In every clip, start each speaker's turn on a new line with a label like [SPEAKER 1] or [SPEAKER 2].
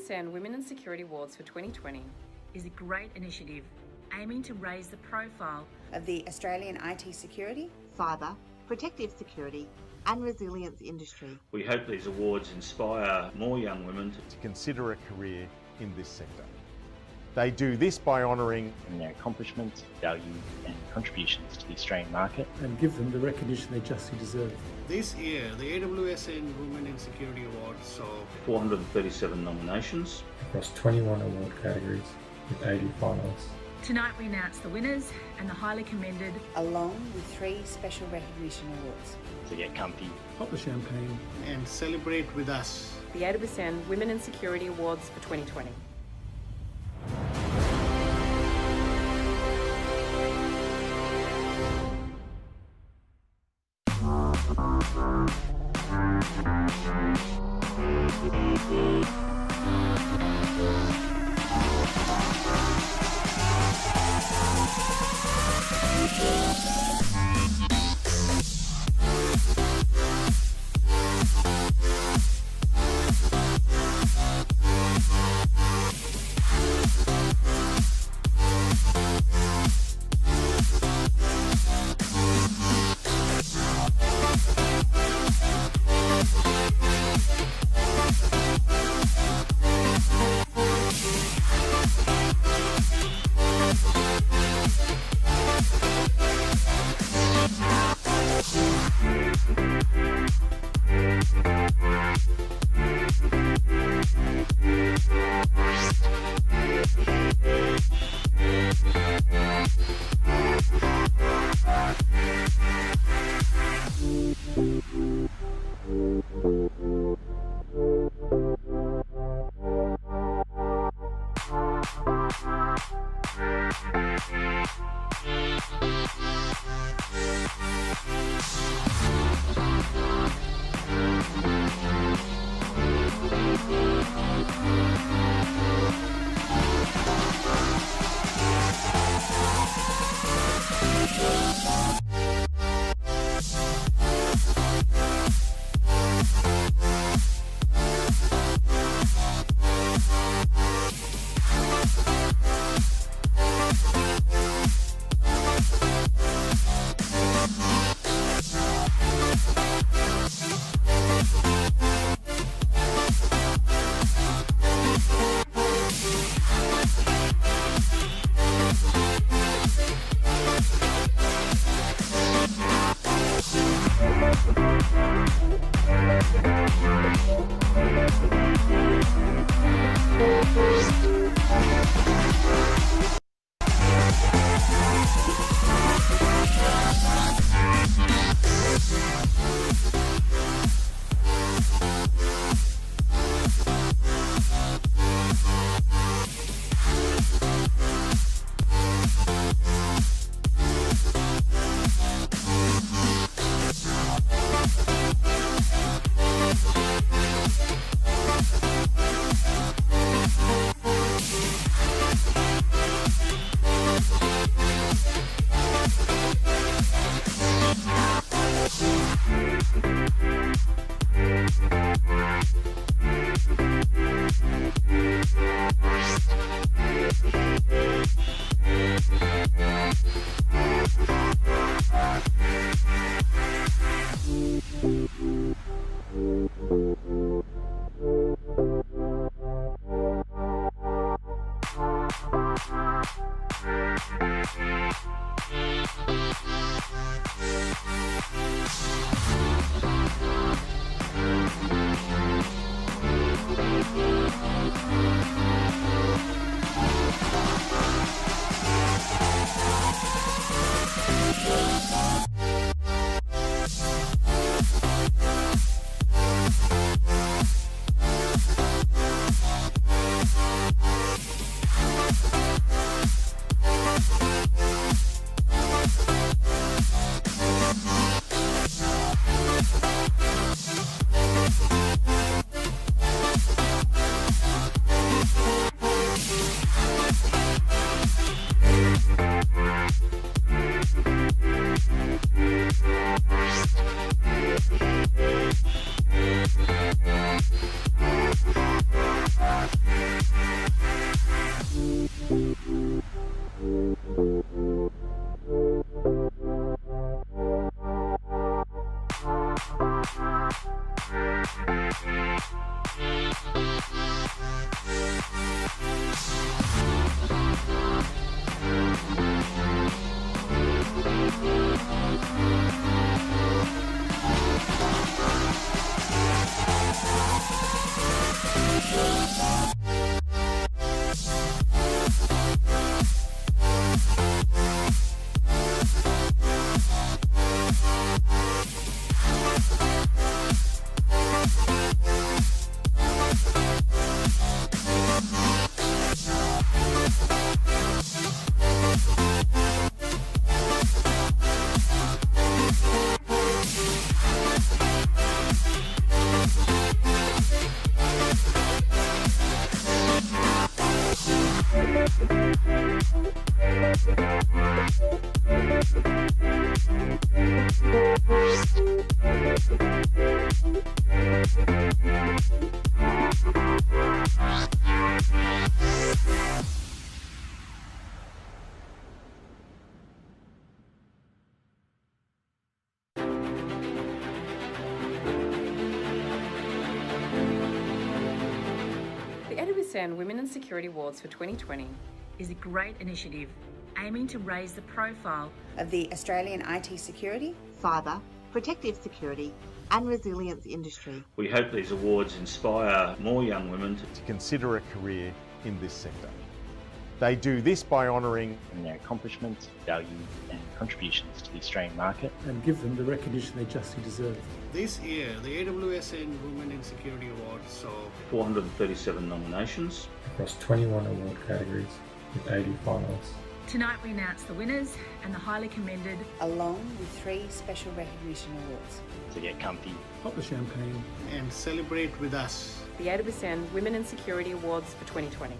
[SPEAKER 1] AWSN Women in Security Awards for 2020
[SPEAKER 2] is a great initiative aiming to raise the profile
[SPEAKER 3] of the Australian IT security,
[SPEAKER 4] cyber, protective security and resilience industry.
[SPEAKER 5] We hope these awards inspire more young women
[SPEAKER 6] to consider a career in this sector. They do this by honouring
[SPEAKER 7] their accomplishments, value and contributions to the Australian market
[SPEAKER 8] and give them the recognition they justly deserve.
[SPEAKER 9] This year, the AWSN Women in Security Awards saw
[SPEAKER 5] 437 nominations
[SPEAKER 8] across 21 award categories with 80 finalists.
[SPEAKER 2] Tonight we announce the winners and the highly commended,
[SPEAKER 3] along with 3 special recognition awards.
[SPEAKER 7] So get comfy,
[SPEAKER 8] pop the champagne
[SPEAKER 9] and celebrate with us.
[SPEAKER 1] The AWSN Women in Security Awards for 2020. The AWSN Women in Security Awards for 2020
[SPEAKER 2] is a great initiative aiming to raise the profile
[SPEAKER 3] of the Australian IT security,
[SPEAKER 4] cyber, protective security and resilience industry.
[SPEAKER 5] We hope these awards inspire more young women
[SPEAKER 6] to consider a career in this sector. They do this by honouring
[SPEAKER 7] their accomplishments, value and contributions to the Australian market.
[SPEAKER 8] and give them the recognition they justly deserve.
[SPEAKER 9] This year, the AWSN Women in Security Awards saw
[SPEAKER 5] 437 nominations.
[SPEAKER 8] Across 21 award categories with 80 finalists.
[SPEAKER 2] Tonight we announce the winners and the highly commended
[SPEAKER 3] along with 3 special recognition awards.
[SPEAKER 7] To get comfy,
[SPEAKER 8] Pop the champagne.
[SPEAKER 9] and celebrate with us.
[SPEAKER 1] the AWSN Women in Security Awards for 2020.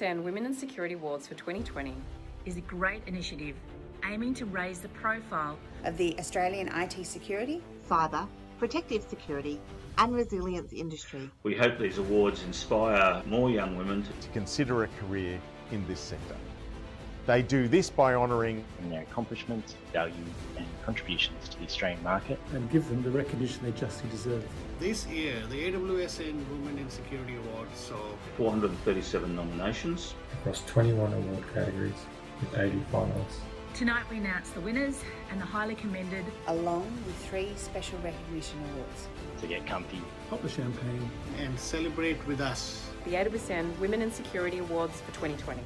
[SPEAKER 1] AWSN Women in Security Awards for 2020
[SPEAKER 2] is a great initiative aiming to raise the profile
[SPEAKER 3] of the Australian IT security,
[SPEAKER 4] cyber, protective security and resilience industry.
[SPEAKER 5] We hope these awards inspire more young women
[SPEAKER 6] to consider a career in this sector. They do this by honouring
[SPEAKER 7] their accomplishments, value and contributions to the Australian market.
[SPEAKER 8] and give them the recognition they justly deserve.
[SPEAKER 9] This year, the AWSN Women in Security Awards saw
[SPEAKER 5] 437 nominations.
[SPEAKER 8] Across 21 award categories with 80 finalists.
[SPEAKER 2] Tonight we announce the winners and the highly commended.
[SPEAKER 3] along with 3 special recognition awards.
[SPEAKER 7] So get comfy.
[SPEAKER 8] Pop the champagne.
[SPEAKER 9] and celebrate with us.
[SPEAKER 1] the AWSN Women in Security Awards for 2020.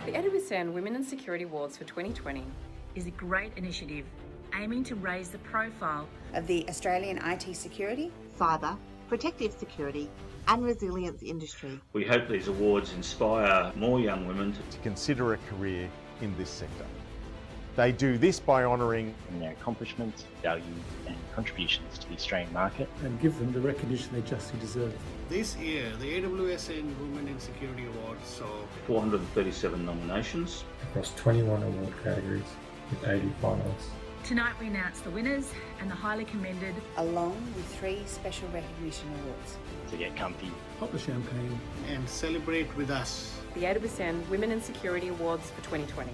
[SPEAKER 1] The AWSN Women in Security Awards for 2020
[SPEAKER 2] is a great initiative aiming to raise the profile
[SPEAKER 3] of the Australian IT security,
[SPEAKER 4] cyber, protective security and resilience industry.
[SPEAKER 5] We hope these awards inspire more young women
[SPEAKER 6] to consider a career in this sector. They do this by honouring
[SPEAKER 7] in their accomplishments, value and contributions to the Australian market.
[SPEAKER 8] and give them the recognition they justly deserve.
[SPEAKER 9] This year, the AWSN Women in Security Awards saw
[SPEAKER 5] 437 nominations.
[SPEAKER 8] Across 21 award categories with 80 finalists.
[SPEAKER 2] Tonight we announce the winners and the highly commended
[SPEAKER 3] along with 3 special recognition awards.
[SPEAKER 7] So get comfy.
[SPEAKER 8] Pop the champagne.
[SPEAKER 9] and celebrate with us.
[SPEAKER 1] the AWSN Women in Security Awards for 2020.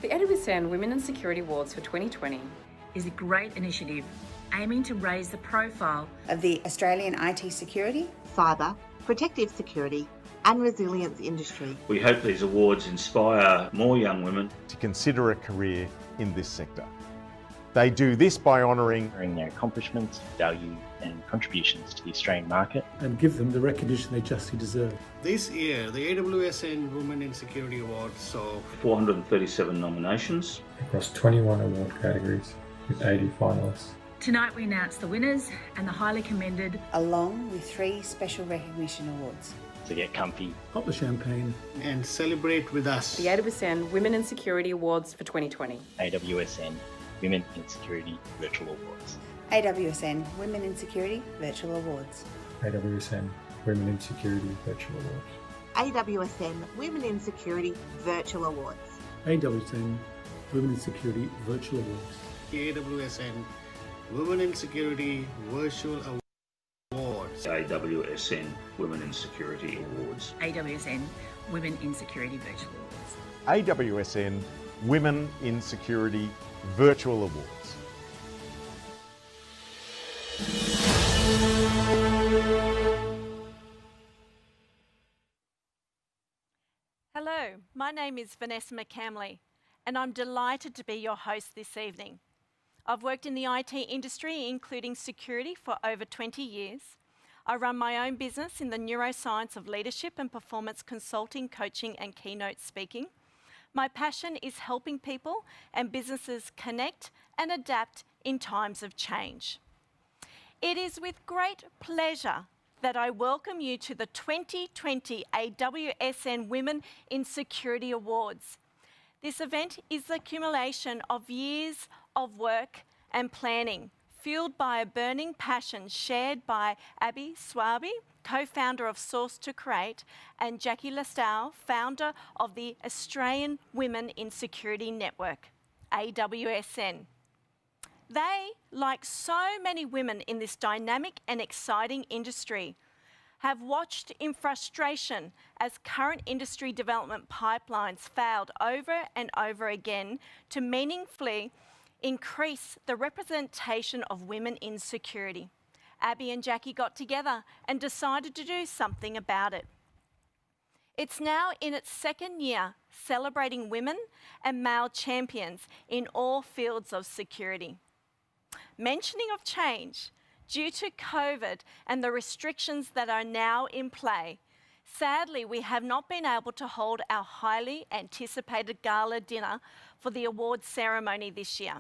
[SPEAKER 1] The AWSN Women in Security Awards for 2020
[SPEAKER 2] is a great initiative aiming to raise the profile
[SPEAKER 3] of the Australian IT security,
[SPEAKER 4] cyber, protective security and resilience industry.
[SPEAKER 5] We hope these awards inspire more young women
[SPEAKER 6] to consider a career in this sector. They do this by honouring
[SPEAKER 7] their accomplishments, value and contributions to the Australian market.
[SPEAKER 8] and give them the recognition they justly deserve.
[SPEAKER 9] This year, the AWSN Women in Security Awards saw
[SPEAKER 5] 437 nominations.
[SPEAKER 8] Across 21 award categories with 80 finalists.
[SPEAKER 2] Tonight we announce the winners and the highly commended
[SPEAKER 3] along with 3 special recognition awards.
[SPEAKER 7] So get comfy.
[SPEAKER 8] Pop the champagne.
[SPEAKER 9] and celebrate with us.
[SPEAKER 1] the AWSN Women in Security Awards for 2020.
[SPEAKER 7] AWSN Women in Security Virtual Awards.
[SPEAKER 3] AWSN Women in Security Virtual Awards.
[SPEAKER 8] AWSN Women in Security Virtual Awards.
[SPEAKER 4] AWSN Women in Security Virtual Awards.
[SPEAKER 8] AWSN Women in Security Virtual Awards.
[SPEAKER 9] The AWSN Women in Security Virtual Awards.
[SPEAKER 5] AWSN Women in Security Awards.
[SPEAKER 2] AWSN Women in Security Virtual Awards.
[SPEAKER 6] AWSN Women in Security Virtual Awards.
[SPEAKER 10] Hello, my name is Vanessa McCamley, and I'm delighted to be your host this evening. I've worked in the IT industry, including security, for over 20 years. I run my own business in the neuroscience of leadership and performance consulting, coaching, and keynote speaking. My passion is helping people and businesses connect and adapt in times of change. It is with great pleasure that I welcome you to the 2020 AWSN Women in Security Awards. This event is the accumulation of years of work and planning, fueled by a burning passion shared by Abby Swaby, co-founder of Source2Create, and Jackie Lastau, founder of the Australian Women in Security Network, AWSN. They, like so many women in this dynamic and exciting industry, have watched in frustration as current industry development pipelines failed over and over again to meaningfully increase the representation of women in security. Abby and Jackie got together and decided to do something about it. It's now in its second year celebrating women and male champions in all fields of security. Mentioning of change, due to COVID and the restrictions that are now in play, sadly we have not been able to hold our highly anticipated gala dinner for the awards ceremony this year.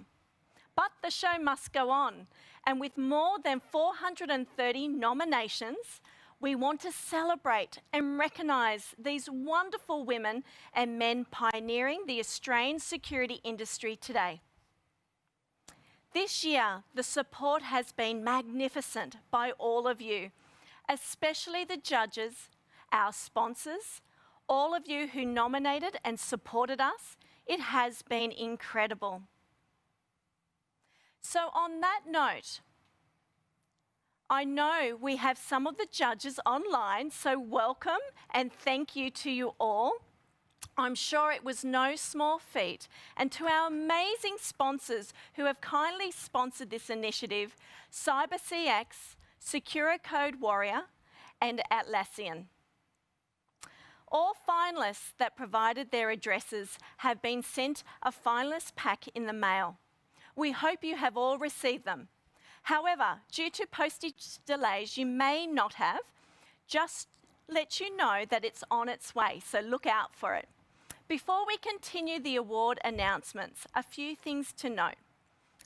[SPEAKER 10] But the show must go on, and with more than 430 nominations, we want to celebrate and recognise these wonderful women and men pioneering the Australian security industry today. This year, the support has been magnificent by all of you, especially the judges, our sponsors, all of you who nominated and supported us. It has been incredible. So on that note, I know we have some of the judges online, so welcome and thank you to you all. I'm sure it was no small feat. And to our amazing sponsors who have kindly sponsored this initiative, CyberCX, SecureCode Warrior, and AWSN. All finalists that provided their addresses have been sent a finalist pack in the mail. We hope you have all received them. However, due to postage delays, you may not have. Just let you know that it's on its way, so look out for it. Before we continue the award announcements, a few things to note.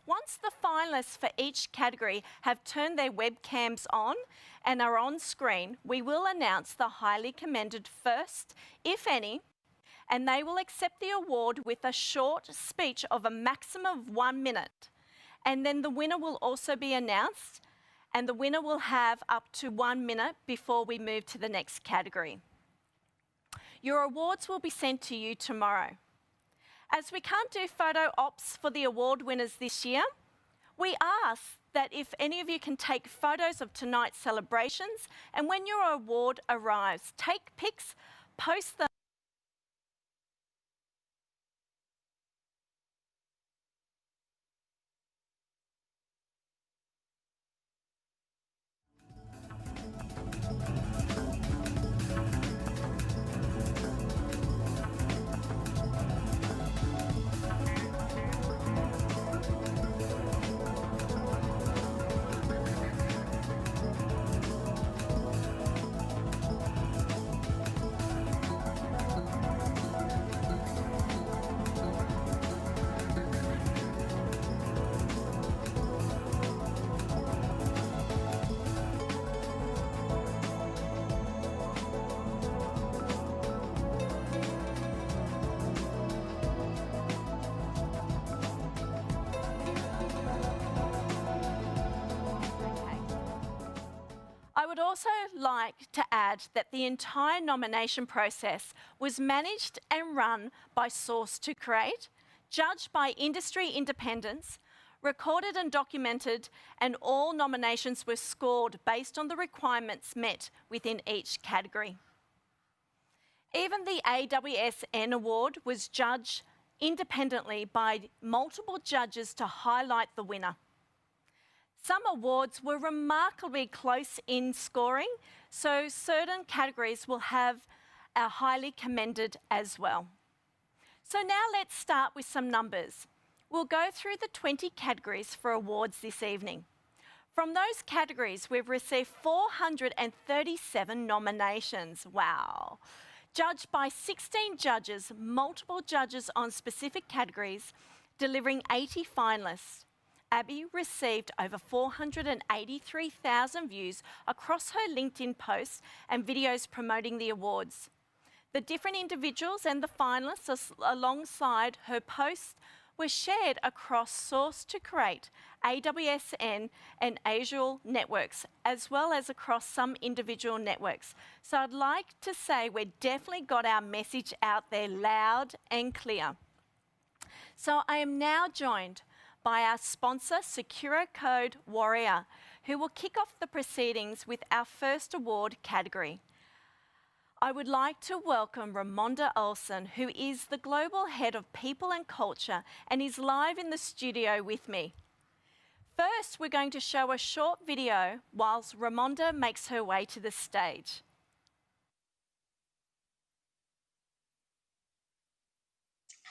[SPEAKER 10] Once the finalists for each category have turned their webcams on and are on screen, we will announce the highly commended first, if any, and they will accept the award with a short speech of a maximum of 1 minute. And then the winner will also be announced, and the winner will have up to 1 minute before we move to the next category. Your awards will be sent to you tomorrow. As we can't do photo ops for the award winners this year, we ask that if any of you can take photos of tonight's celebrations, and when your award arrives, take pics, post them. I would also like to add that the entire nomination process was managed and run by Source2Create, judged by industry independents, recorded and documented, and all nominations were scored based on the requirements met within each category. Even the AWSN award was judged independently by multiple judges to highlight the winner. Some awards were remarkably close in scoring, so certain categories will have a highly commended as well. So now let's start with some numbers. We'll go through the 20 categories for awards this evening. From those categories, we've received 437 nominations. Wow. Judged by 16 judges, multiple judges on specific categories, delivering 80 finalists. Abby received over 483,000 views across her LinkedIn posts and videos promoting the awards. The different individuals and the finalists alongside her posts were shared across Source2Create, AWSN and Azure networks, as well as across some individual networks. So I'd like to say we definitely got our message out there loud and clear. So I am now joined by our sponsor, SecureCode Warrior, who will kick off the proceedings with our first award category. I would like to welcome Ramonda Olsen, who is the Global Head of People and Culture and is live in the studio with me. First, we're going to show a short video whilst Ramonda makes her way to the stage.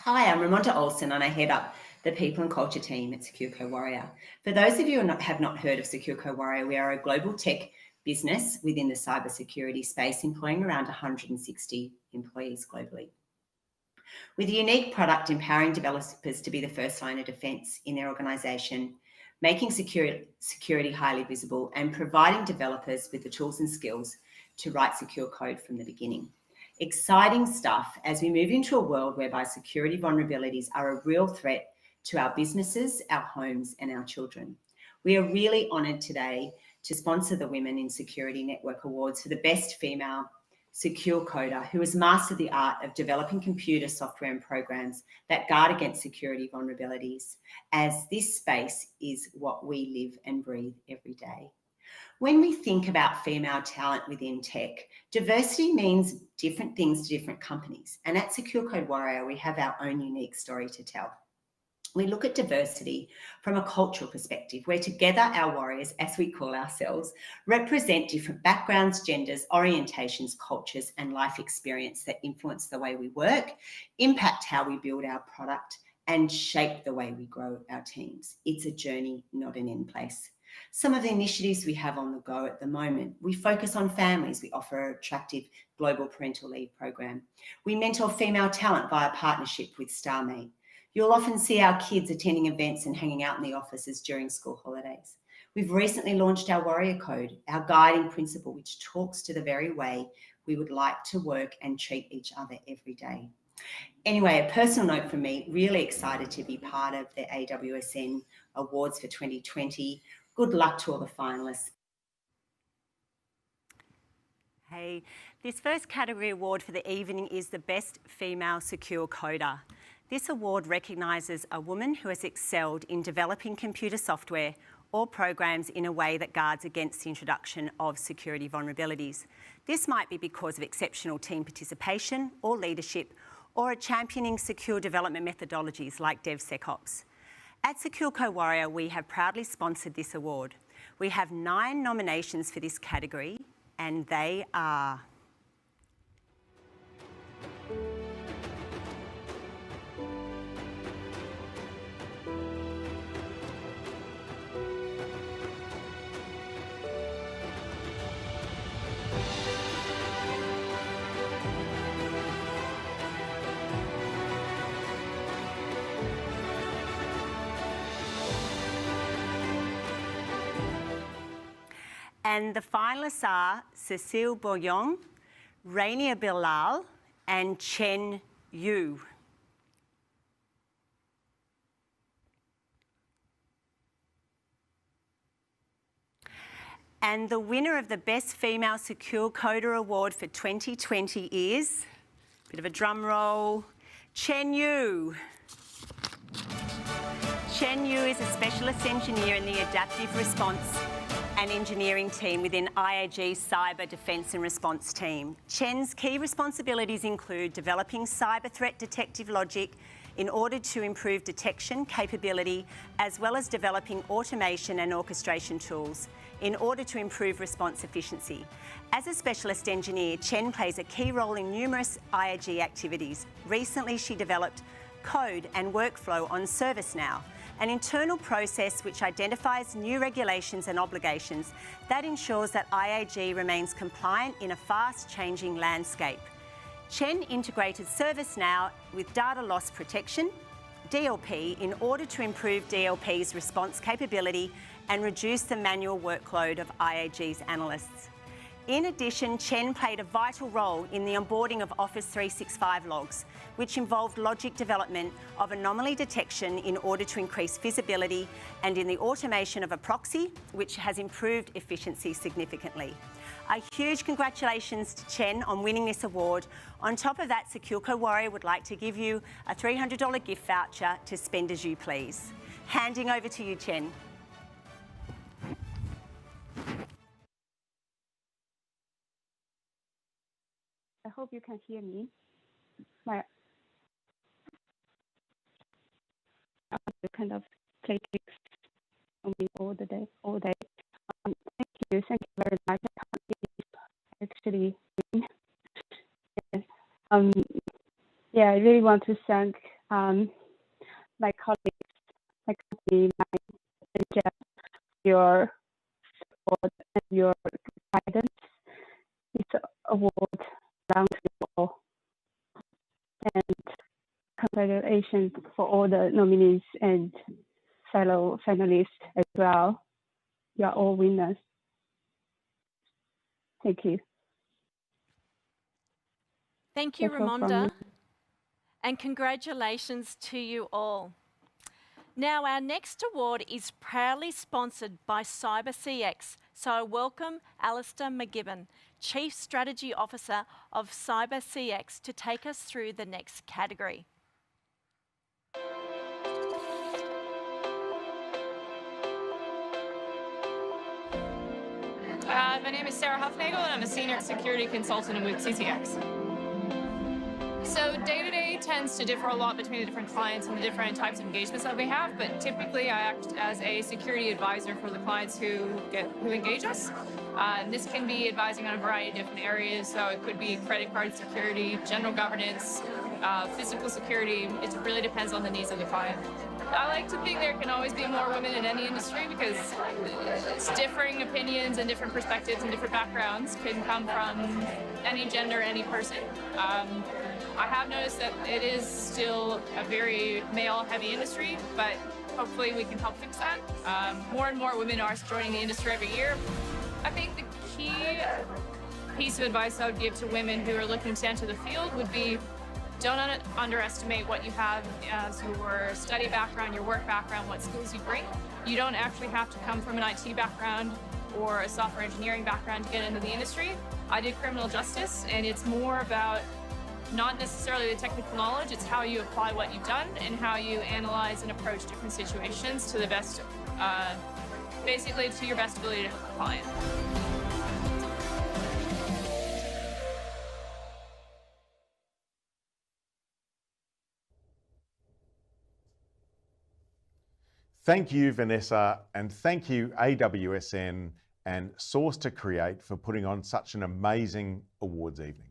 [SPEAKER 11] Hi, I'm Ramonda Olsen and I head up the People and Culture team at SecureCode Warrior. For those of you who have not heard of SecureCode Warrior, we are a global tech business within the cybersecurity space, employing around 160 employees globally. With a unique product empowering developers to be the first line of defence in their organisation, making security highly visible, and providing developers with the tools and skills to write secure code from the beginning. Exciting stuff as we move into a world whereby security vulnerabilities are a real threat to our businesses, our homes, and our children. We are really honoured today to sponsor the Women in Security Network Awards for the best female secure coder who has mastered the art of developing computer software and programs that guard against security vulnerabilities, as this space is what we live and breathe every day. When we think about female talent within tech, diversity means different things to different companies. And at Secure Code Warrior, we have our own unique story to tell. We look at diversity from a cultural perspective, where together our warriors, as we call ourselves, represent different backgrounds, genders, orientations, cultures, and life experience that influence the way we work, impact how we build our product, and shape the way we grow our teams. It's a journey, not an end place. Some of the initiatives we have on the go at the moment, we focus on families. We offer an attractive global parental leave program. We mentor female talent via partnership with StarMate. You'll often see our kids attending events and hanging out in the offices during school holidays. We've recently launched our Warrior Code, our guiding principle, which talks to the very way we would like to work and treat each other every day. Anyway, a personal note from me, really excited to be part of the AWSN Awards for 2020. Good luck to all the finalists.
[SPEAKER 12] Hey, this first category award for the evening is the Best Female Secure Coder. This award recognises a woman who has excelled in developing computer software or programs in a way that guards against the introduction of security vulnerabilities. This might be because of exceptional team participation or leadership, or a championing secure development methodologies like DevSecOps. At Secure Code Warrior, we have proudly sponsored this award. We have 9 nominations for this category, and they are: and the finalists are Cecile Bourillon, Rainier Bilal, and Chen Yu. And the winner of the Best Female Secure Coder Award for 2020 is, bit of a drum roll, Chen Yu. Chen Yu is a specialist engineer in the Adaptive Response and Engineering team within IAG's Cyber Defence and Response team. Chen's key responsibilities include developing cyber threat detective logic in order to improve detection capability, as well as developing automation and orchestration tools in order to improve response efficiency. As a specialist engineer, Chen plays a key role in numerous IAG activities. Recently, she developed code and workflow on ServiceNow, an internal process which identifies new regulations and obligations that ensures that IAG remains compliant in a fast-changing landscape. Chen integrated ServiceNow with data loss protection, DLP, in order to improve DLP's response capability and reduce the manual workload of IAG's analysts. In addition, Chen played a vital role in the onboarding of Office 365 logs, which involved logic development of anomaly detection in order to increase visibility, and in the automation of a proxy, which has improved efficiency significantly. A huge congratulations to Chen on winning this award. On top of that, Secure Code Warrior would like to give you a $300 gift voucher to spend as you please. Handing over to you, Chen.
[SPEAKER 13] I hope you can hear me. Kind of play tricks on me all day. Thank you very much. Actually, yeah, I really want to thank my colleagues, my company, my manager, your support and your guidance. This award belongs to you all. And congratulations for all the nominees and fellow finalists as well. You are all winners. Thank you.
[SPEAKER 10] Thank you,
[SPEAKER 13] That's all from
[SPEAKER 10] Ramonda,
[SPEAKER 13] me.
[SPEAKER 10] and congratulations to you all. Now, our next award is proudly sponsored by CyberCX, so I welcome Alistair McGibbon, Chief Strategy Officer of CyberCX, to take us through the next category.
[SPEAKER 14] My name is Sarah Huffnagel, and I'm a Senior Security Consultant with CCX. So day-to-day tends to differ a lot between the different clients and the different types of engagements that we have, but typically I act as a security advisor for the clients who engage us. This can be advising on a variety of different areas, so it could be credit card security, general governance, physical security. It really depends on the needs of the client. I like to think there can always be more women in any industry because it's differing opinions and different perspectives and different backgrounds can come from any gender, any person. I have noticed that it is still a very male-heavy industry, but hopefully we can help fix that. More and more women are joining the industry every year. I think the key piece of advice I would give to women who are looking to enter the field would be don't underestimate what you have as your study background, your work background, what skills you bring. You don't actually have to come from an IT background or a software engineering background to get into the industry. I did criminal justice, and it's more about not necessarily the technical knowledge, it's how you apply what you've done and how you analyze and approach different situations to the best, basically to your best ability to help the client.
[SPEAKER 6] Thank you, Vanessa, and thank you, AWSN and Source2Create, for putting on such an amazing awards evening.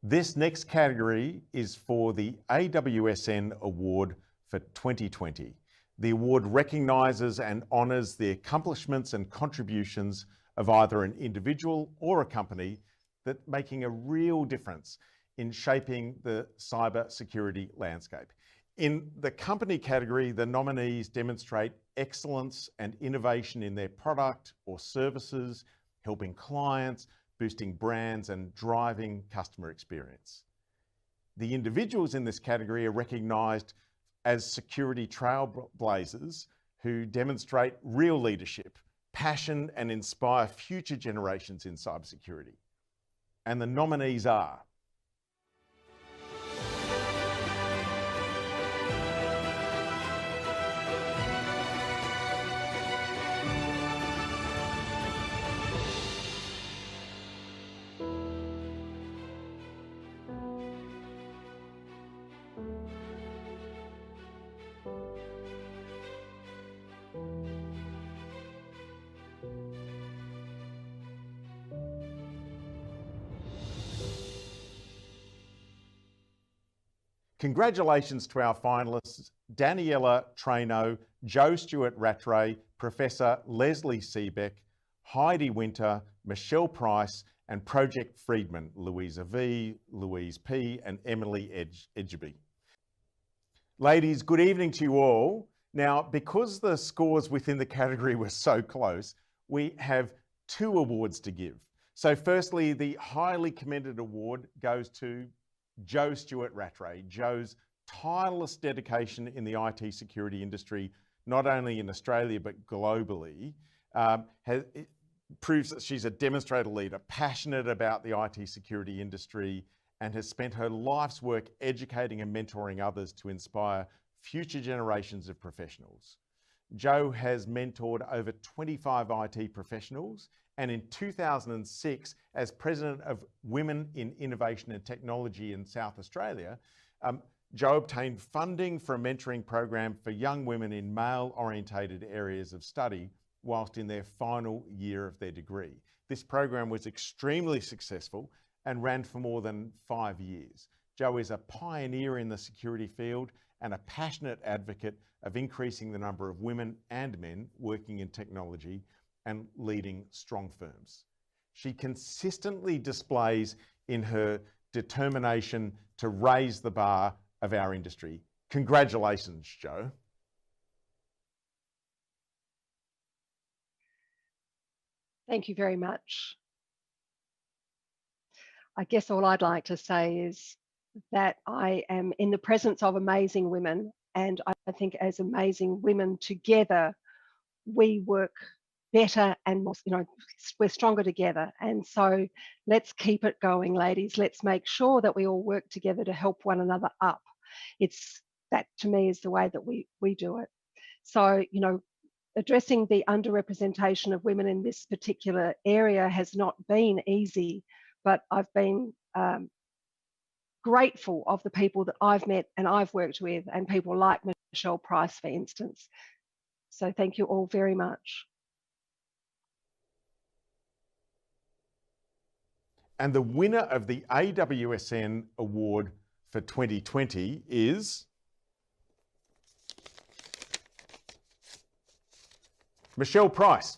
[SPEAKER 6] This next category is for the AWSN Award for 2020. The award recognises and honours the accomplishments and contributions of either an individual or a company that making a real difference in shaping the cyber security landscape. In the company category, the nominees demonstrate excellence and innovation in their product or services, helping clients, boosting brands and driving customer experience. The individuals in this category are recognised as security trailblazers who demonstrate real leadership, passion and inspire future generations in cybersecurity. And the nominees are Congratulations to our finalists, Daniela Traino, Joe Stewart-Rattray, Professor Leslie Seebeck, Heidi Winter, Michelle Price, and Project Friedman, Louisa V, Louise P, and Emily Edgeby. Ladies, good evening to you all. Now, because the scores within the category were so close, we have 2 awards to give. So firstly, the highly commended award goes to Joe Stewart-Rattray. Joe's tireless dedication in the IT security industry, not only in Australia but globally, proves that she's a demonstrated leader, passionate about the IT security industry, and has spent her life's work educating and mentoring others to inspire future generations of professionals. Joe has mentored over 25 IT professionals, and in 2006, as President of Women in Innovation and Technology in South Australia, Joe obtained funding for a mentoring program for young women in male-orientated areas of study whilst in their final year of their degree. This program was extremely successful and ran for more than 5 years. Joe is a pioneer in the security field and a passionate advocate of increasing the number of women and men working in technology and leading strong firms. She consistently displays in her determination to raise the bar of our industry. Congratulations, Jo.
[SPEAKER 15] Thank you very much. I guess all I'd like to say is that I am in the presence of amazing women, and I think as amazing women together, we work better and more, we're stronger together. And so let's keep it going, ladies. Let's make sure that we all work together to help one another up. That to me is the way that we do it. So, addressing the underrepresentation of women in this particular area has not been easy, but I've been grateful of the people that I've met and I've worked with, and people like Michelle Price, for instance. So thank you all very much.
[SPEAKER 6] And the winner of the AWSN Award for 2020 is Michelle Price.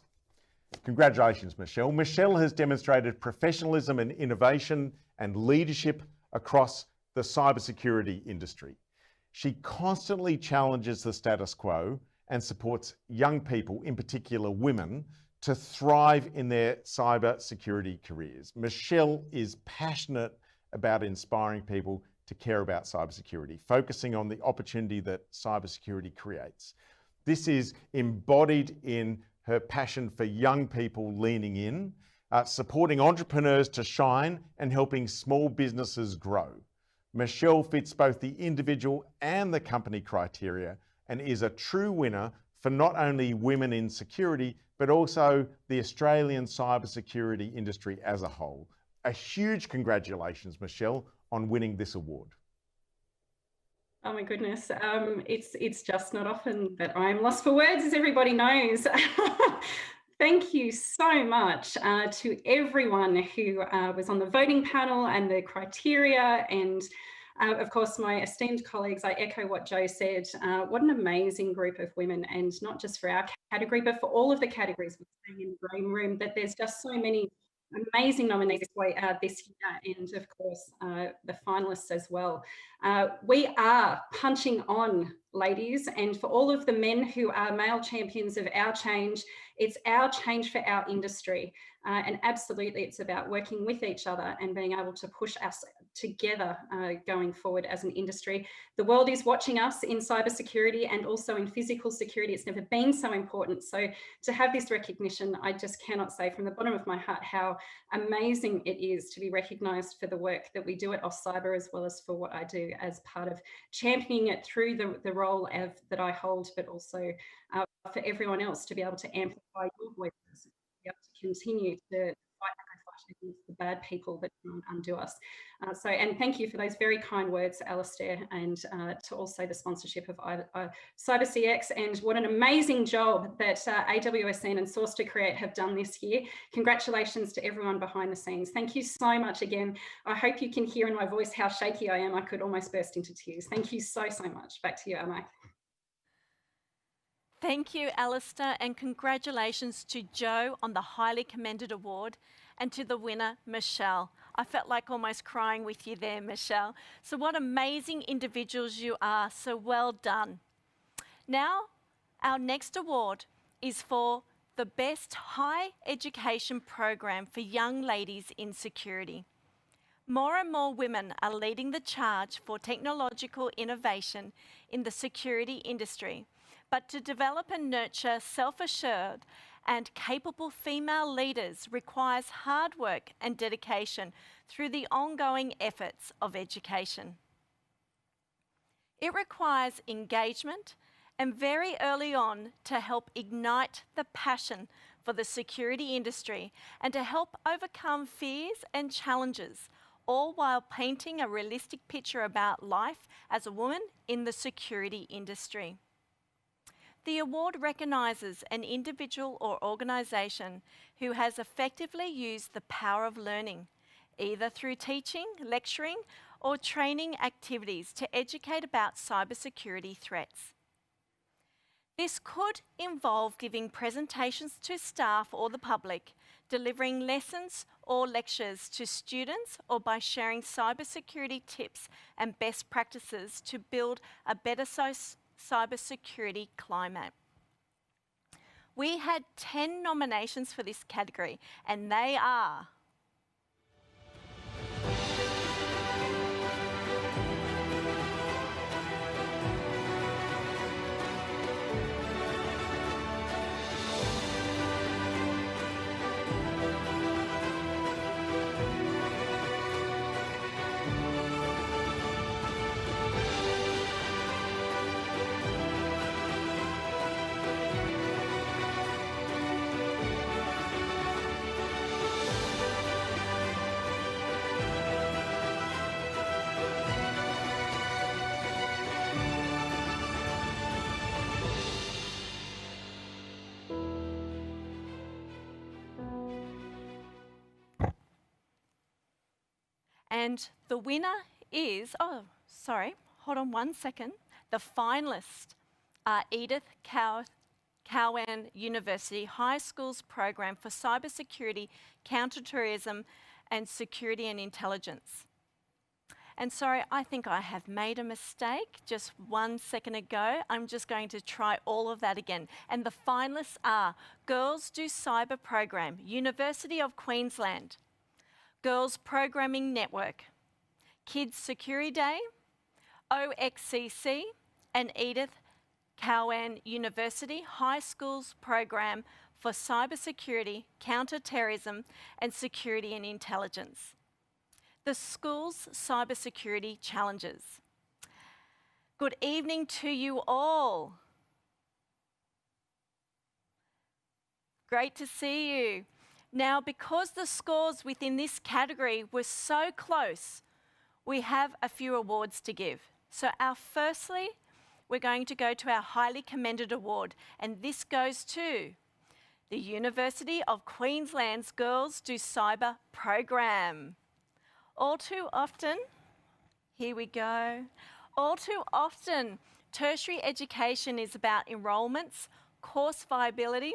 [SPEAKER 6] Congratulations, Michelle. Michelle has demonstrated professionalism and innovation and leadership across the cybersecurity industry. She constantly challenges the status quo and supports young people, in particular women, to thrive in their cybersecurity careers. Michelle is passionate about inspiring people to care about cybersecurity, focusing on the opportunity that cybersecurity creates. This is embodied in her passion for young people leaning in, supporting entrepreneurs to shine, and helping small businesses grow. Michelle fits both the individual and the company criteria and is a true winner for not only women in security, but also the Australian cybersecurity industry as a whole. A huge congratulations, Michelle, on winning this award.
[SPEAKER 1] Oh my goodness, it's just not often that I'm lost for words, as everybody knows. Thank you so much to everyone who was on the voting panel and the criteria, and of course my esteemed colleagues. I echo what Jo said. What an amazing group of women, and not just for our category, but for all of the categories we're seeing in the green room. But there's just so many amazing nominees this year, and of course the finalists as well. We are punching on, ladies, and for all of the men who are male champions of our change, it's our change for our industry. And absolutely, it's about working with each other and being able to push us together going forward as an industry. The world is watching us in cybersecurity and also in physical security. It's never been so important. So to have this recognition, I just cannot say from the bottom of my heart how amazing it is to be recognised for the work that we do at AustCyber, as well as for what I do as part of championing it through the role that I hold, but also for everyone else to be able to amplify your voices, to be able to continue to fight against the bad people that undo us. And thank you for those very kind words, Alistair, and to also the sponsorship of CyberCX, and what an amazing job that AWSN and Source2Create have done this year. Congratulations to everyone behind the scenes. Thank you so much again. I hope you can hear in my voice how shaky I am. I could almost burst into tears. Thank you so much. Back to you, Anna.
[SPEAKER 10] Thank you, Alistair, and congratulations to Jo on the highly commended award, and to the winner, Michelle. I felt like almost crying with you there, Michelle. So what amazing individuals you are, so well done. Now, our next award is for the best high education program for young ladies in security. More and more women are leading the charge for technological innovation in the security industry. But to develop and nurture self-assured and capable female leaders requires hard work and dedication through the ongoing efforts of education. It requires engagement and very early on to help ignite the passion for the security industry and to help overcome fears and challenges, all while painting a realistic picture about life as a woman in the security industry. The award recognises an individual or organisation who has effectively used the power of learning, either through teaching, lecturing, or training activities to educate about cybersecurity threats. This could involve giving presentations to staff or the public, delivering lessons or lectures to students, or by sharing cybersecurity tips and best practices to build a better cybersecurity climate. We had 10 nominations for this category, and they are: and the winner is, oh, sorry, hold on one second. The finalists are Edith Cowan University High School's Program for Cybersecurity, Counterterrorism and Security and Intelligence. And sorry, I think I have made a mistake just 1 second ago. I'm just going to try all of that again. And the finalists are Girls Do Cyber Program, University of Queensland, Girls Programming Network, Kids Security Day, OXCC, and Edith Cowan University High School's Program for Cybersecurity, Counterterrorism and Security and Intelligence. The school's cybersecurity challenges. Good evening to you all. Great to see you. Now, because the scores within this category were so close, we have a few awards to give. So firstly, we're going to go to our highly commended award, and this goes to the University of Queensland's Girls Do Cyber Program. All too often, here we go. All too often, tertiary education is about enrolments, course viability,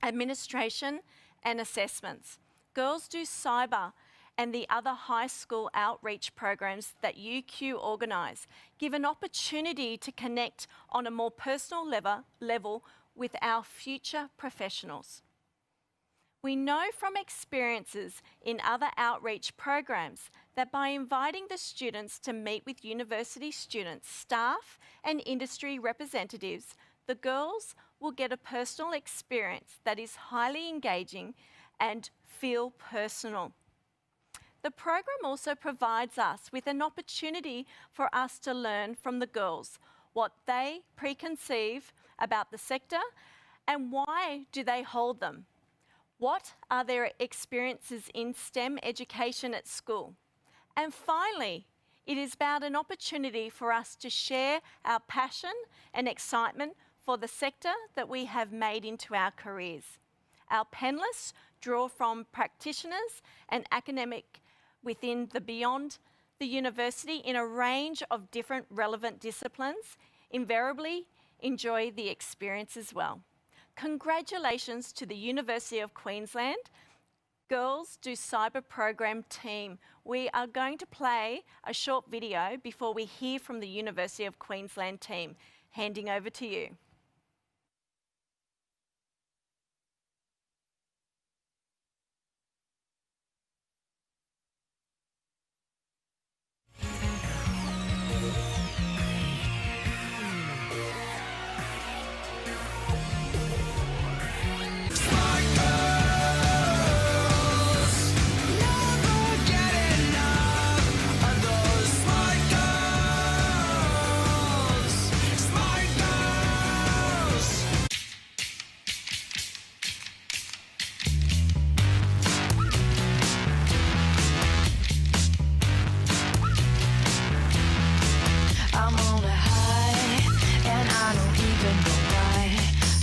[SPEAKER 10] administration, and assessments. Girls Do Cyber and the other high school outreach programs that UQ organise give an opportunity to connect on a more personal level with our future professionals. We know from experiences in other outreach programs that by inviting the students to meet with university students, staff, and industry representatives, the girls will get a personal experience that is highly engaging and feel personal. The program also provides us with an opportunity for us to learn from the girls what they preconceive about the sector and why do they hold them. What are their experiences in STEM education at school? And finally, it is about an opportunity for us to share our passion and excitement for the sector that we have made into our careers. Our panellists draw from practitioners and academic within the beyond the university in a range of different relevant disciplines, invariably enjoy the experience as well. Congratulations to the University of Queensland Girls Do Cyber Program team. We are going to play a short video before we hear from the University of Queensland team. Handing over to you.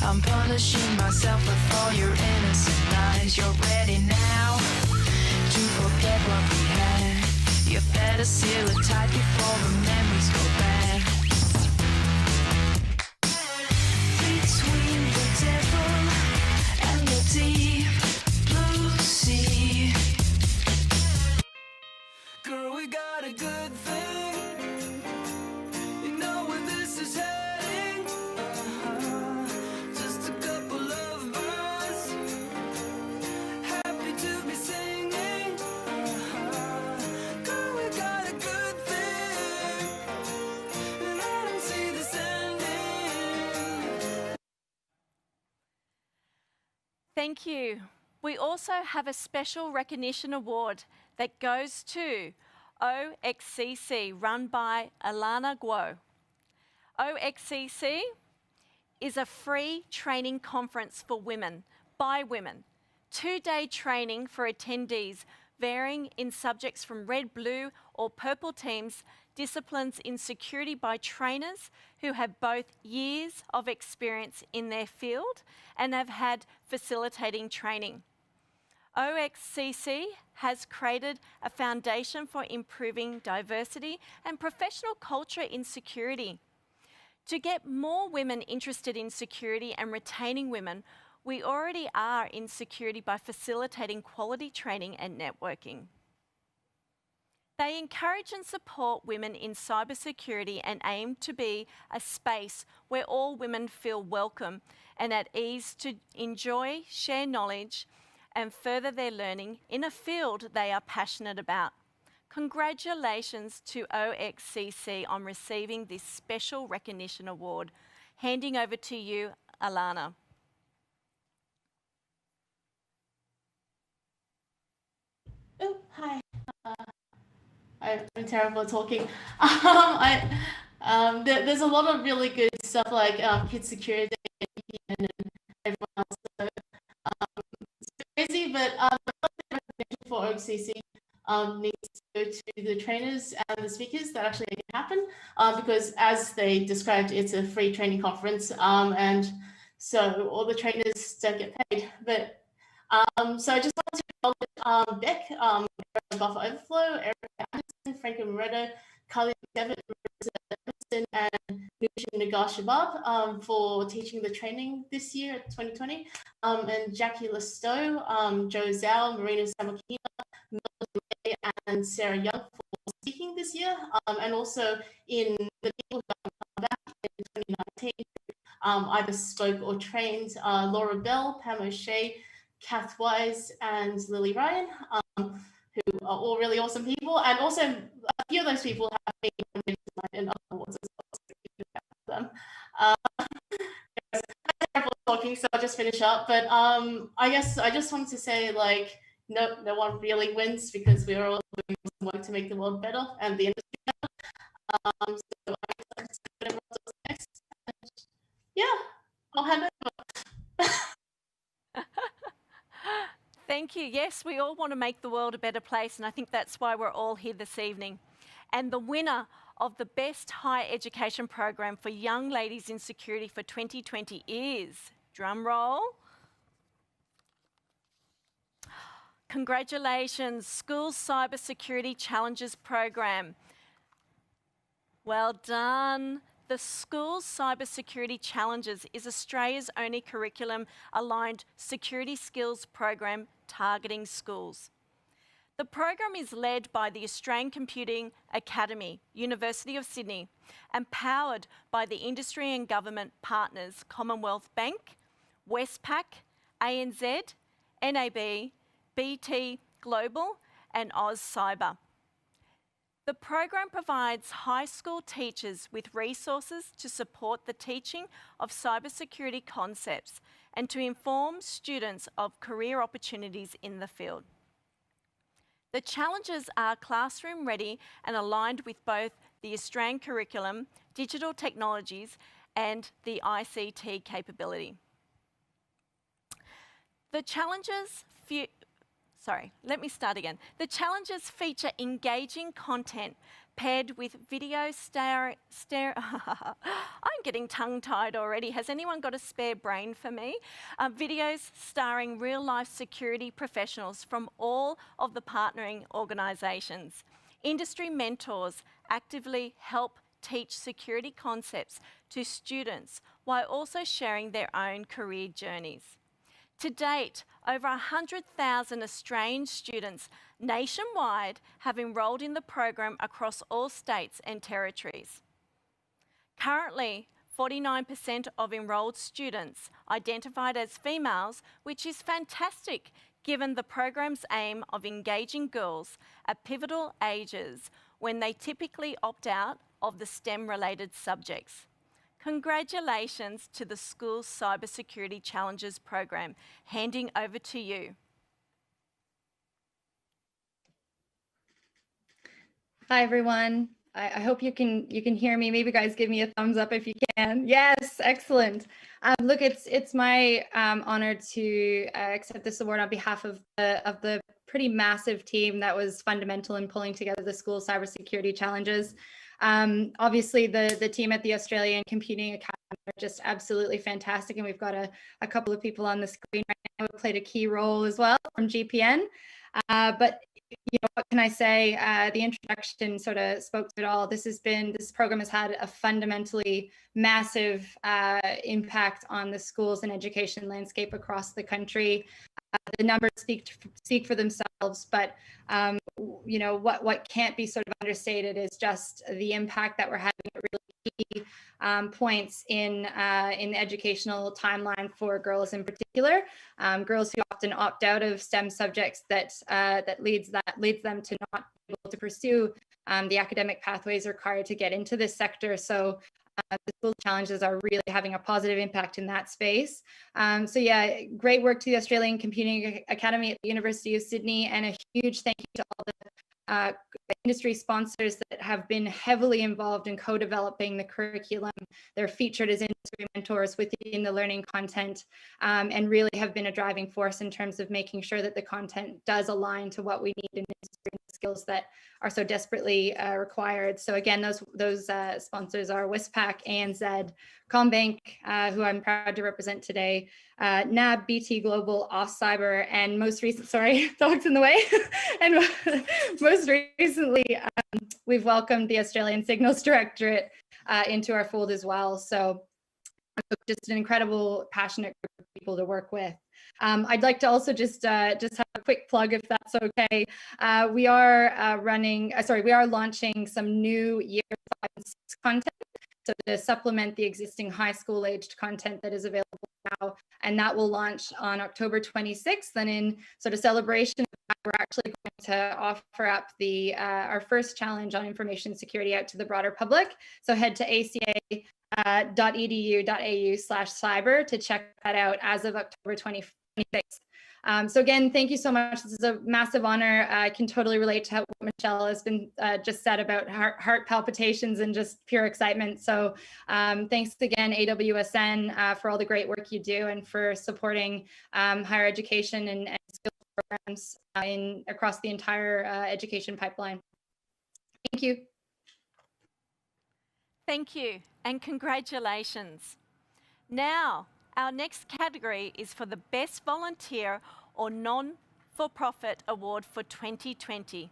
[SPEAKER 16] I'm punishing myself with all your innocent lies. You're ready now to forget what we had. You better seal it tight before the memories go bad.
[SPEAKER 10] Thank you. We also have a special recognition award that goes to OXCC, run by Alana Guo. OXCC is a free training conference for women, by women. 2-day training for attendees, varying in subjects from red, blue, or purple teams, disciplines in security by trainers who have both years of experience in their field and have had facilitating training. OXCC has created a foundation for improving diversity and professional culture in security. To get more women interested in security and retaining women, we already are in security by facilitating quality training and networking. They encourage and support women in cybersecurity and aim to be a space where all women feel welcome and at ease to enjoy, share knowledge, and further their learning in a field they are passionate about. Congratulations to OXCC on receiving this special recognition award. Handing over to you, Alana.
[SPEAKER 17] Oh, hi. I've been terrible at talking. There's a lot of really good stuff like kids security and everyone else. So, it's crazy, but the recognition for OXCC needs to go to the trainers and the speakers that actually make it happen, because as they described, it's a free training conference, and so all the trainers don't get paid. But so I just wanted to acknowledge Beck, Buffer Overflow, Eric Anderson, Franco Moretto, Carly McDevitt, Emerson, and Nushin Nagar Shabab for teaching the training this year at 2020, and Jackie Lestow, Joe Zhao, Marina Samakina, Melody and Sarah Young for speaking this year, and also in the people who have come back in 2019, either spoke or trained, Laura Bell, Pam O'Shea, Kath Wise, and Lily Ryan, who are all really awesome people, and also a few of those people have been nominated in other awards as well, so you can them. I'm terrible at talking, so I'll just finish up. But I guess I just wanted to say, like, no one really wins because we are all doing some work to make the world better and the industry better. So I guess whatever else next. And yeah, I'll hand over.
[SPEAKER 10] Thank you. Yes, we all want to make the world a better place, and I think that's why we're all here this evening. And the winner of the Best Higher Education Program for Young Ladies in Security for 2020 is, drum roll, congratulations, Schools Cybersecurity Challenges Program. Well done. The Schools Cybersecurity Challenges is Australia's only curriculum-aligned security skills program targeting schools. The program is led by the Australian Computing Academy, University of Sydney, and powered by the industry and government partners Commonwealth Bank, Westpac, ANZ, NAB, BT Global, and Oz Cyber. The program provides high school teachers with resources to support the teaching of cybersecurity concepts and to inform students of career opportunities in the field. The challenges are classroom ready and aligned with both the Australian curriculum, digital technologies, and the ICT capability. The challenges The challenges feature engaging content paired with video I'm getting tongue-tied already. Has anyone got a spare brain for me? Videos starring real-life security professionals from all of the partnering organisations. Industry mentors actively help teach security concepts to students while also sharing their own career journeys. To date, over 100,000 Australian students nationwide have enrolled in the program across all states and territories. Currently, 49% of enrolled students identified as females, which is fantastic given the program's aim of engaging girls at pivotal ages when they typically opt out of the STEM-related subjects. Congratulations to the School's Cybersecurity Challenges program. Handing over to you.
[SPEAKER 18] Hi everyone. I hope you can hear me. Maybe guys give me a thumbs up if you can. Yes, excellent. Look, it's my honor to accept this award on behalf of the pretty massive team that was fundamental in pulling together the school cybersecurity challenges. Obviously, the team at the Australian Computing Academy are just absolutely fantastic, and we've got a couple of people on the screen right now who played a key role as well from GPN. But you know, what can I say? The introduction sort of spoke to it all. This program has had a fundamentally massive impact on the schools and education landscape across the country. The numbers speak for themselves, but you know, what can't be sort of understated is just the impact that we're having at really key points in the educational timeline for girls in particular. Girls who often opt out of STEM subjects that leads them to not be able to pursue the academic pathways required to get into this sector. So the school challenges are really having a positive impact in that space. So yeah, great work to the Australian Computing Academy at the University of Sydney, and a huge thank you to all the industry sponsors that have been heavily involved in co-developing the curriculum. They're featured as industry mentors within the learning content, and really have been a driving force in terms of making sure that the content does align to what we need in industry and skills that are so desperately required. So again, those sponsors are Westpac, ANZ, Combank, who I'm proud to represent today, NAB, BT Global, AustCyber, and most recently, sorry, dogs in the way, and most recently, we've welcomed the Australian Signals Directorate into our fold as well. So just an incredible, passionate group of people to work with. I'd like to also just have a quick plug, if that's okay. We are launching some new year 5 and 6 content, so to supplement the existing high school aged content that is available now, and that will launch on October 26th. And in sort of celebration of that, we're actually going to offer up our first challenge on information security out to the broader public. So head to aca.edu.au/cyber to check that out as of October 26th. So again, thank you so much. This is a massive honor. I can totally relate to what Michelle has been just said about heart palpitations and just pure excitement. So thanks again, AWSN, for all the great work you do and for supporting higher education and skills programs across the entire education pipeline. Thank you.
[SPEAKER 10] Thank you, and congratulations. Now, our next category is for the Best Volunteer or Non-for-Profit Award for 2020.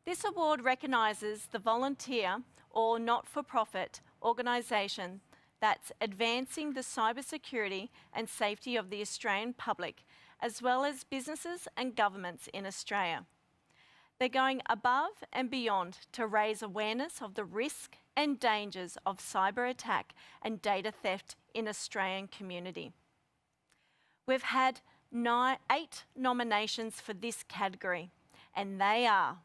[SPEAKER 10] This award recognises the volunteer or not-for-profit organisation that's advancing the cybersecurity and safety of the Australian public, as well as businesses and governments in Australia. They're going above and beyond to raise awareness of the risk and dangers of cyber attack and data theft in Australian community. We've had 8 nominations for this category, and they are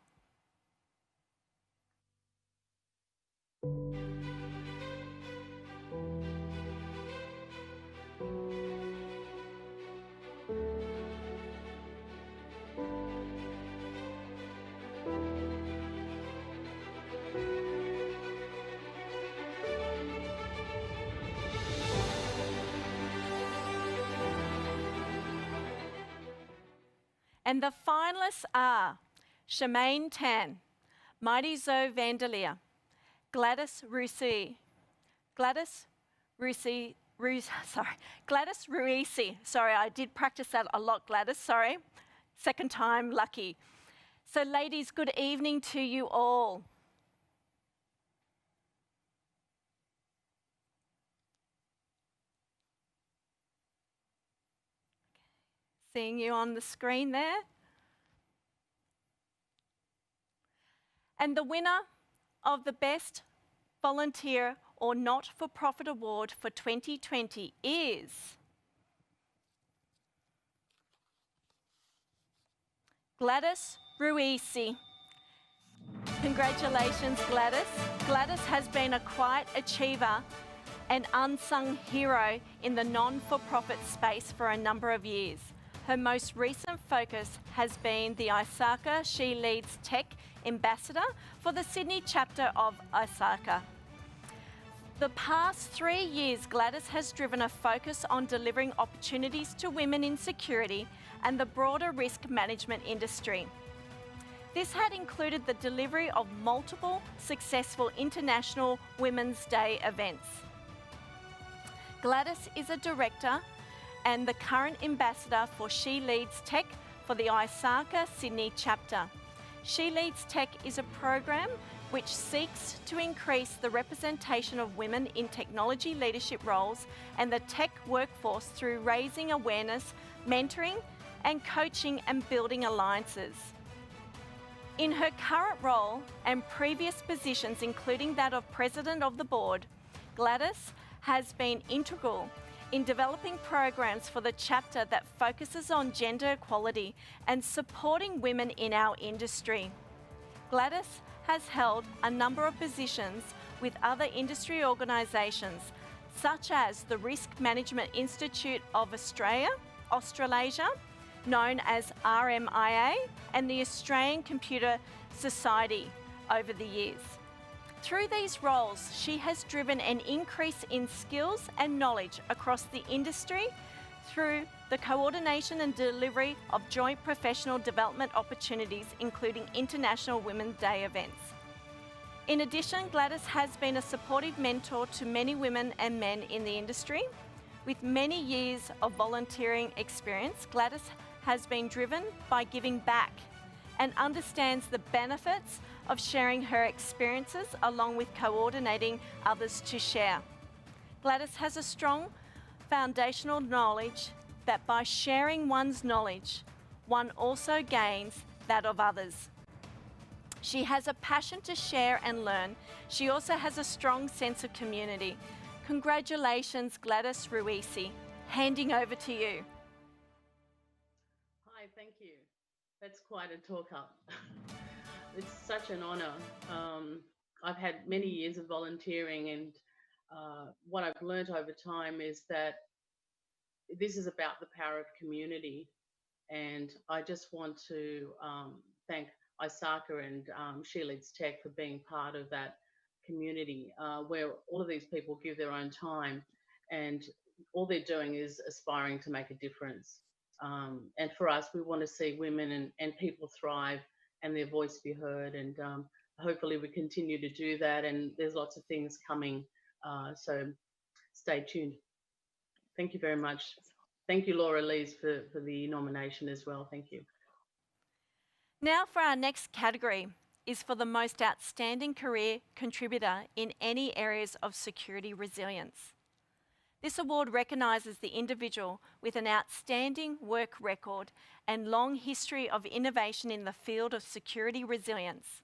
[SPEAKER 10] and the finalists are Shemaine Tan, Mighty Zoe Vanderleer, Gladys Ruisi, sorry, I did practice that a lot, Gladys, sorry. Second time lucky. So ladies, good evening to you all. Seeing you on the screen there. And the winner of the Best Volunteer or Not-for-Profit Award for 2020 is Gladys Ruisi. Congratulations, Gladys. Gladys has been a quiet achiever an unsung hero in the non-for-profit space for a number of years. Her most recent focus has been the ISACA She Leads Tech Ambassador for the Sydney chapter of ISACA. The past 3 years, Gladys has driven a focus on delivering opportunities to women in security and the broader risk management industry. This had included the delivery of multiple successful International Women's Day events. Gladys is a director and the current ambassador for She Leads Tech for the ISACA Sydney chapter. She Leads Tech is a program which seeks to increase the representation of women in technology leadership roles and the tech workforce through raising awareness, mentoring, and coaching and building alliances. In her current role and previous positions, including that of President of the Board, Gladys has been integral in developing programs for the chapter that focuses on gender equality and supporting women in our industry. Gladys has held a number of positions with other industry organisations, such as the Risk Management Institute of Australasia, known as RMIA, and the Australian Computer Society over the years. Through these roles, she has driven an increase in skills and knowledge across the industry through the coordination and delivery of joint professional development opportunities, including International Women's Day events. In addition, Gladys has been a supportive mentor to many women and men in the industry. With many years of volunteering experience, Gladys has been driven by giving back and understands the benefits of sharing her experiences along with coordinating others to share. Gladys has a strong foundational knowledge that by sharing one's knowledge, one also gains that of others. She has a passion to share and learn. She also has a strong sense of community. Congratulations, Gladys Ruisi. Handing over to you.
[SPEAKER 19] Hi, thank you. That's quite a talk up. It's such an honour. I've had many years of volunteering, and what I've learned over time is that this is about the power of community. And I just want to thank ISACA and She Leads Tech for being part of that community where all of these people give their own time, and all they're doing is aspiring to make a difference. And for us, we want to see women and people thrive and their voice be heard, and hopefully we continue to do that, and there's lots of things coming, so stay tuned. Thank you very much. Thank you, Laura Lees, for the nomination as well. Thank you.
[SPEAKER 10] Now for our next category is for the most outstanding career contributor in any areas of security resilience. This award recognises the individual with an outstanding work record and long history of innovation in the field of security resilience.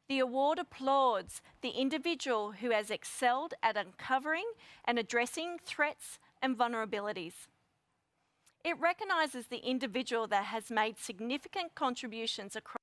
[SPEAKER 10] The award applauds the individual who has excelled at uncovering and addressing threats and vulnerabilities. It recognises the individual that has made significant contributions across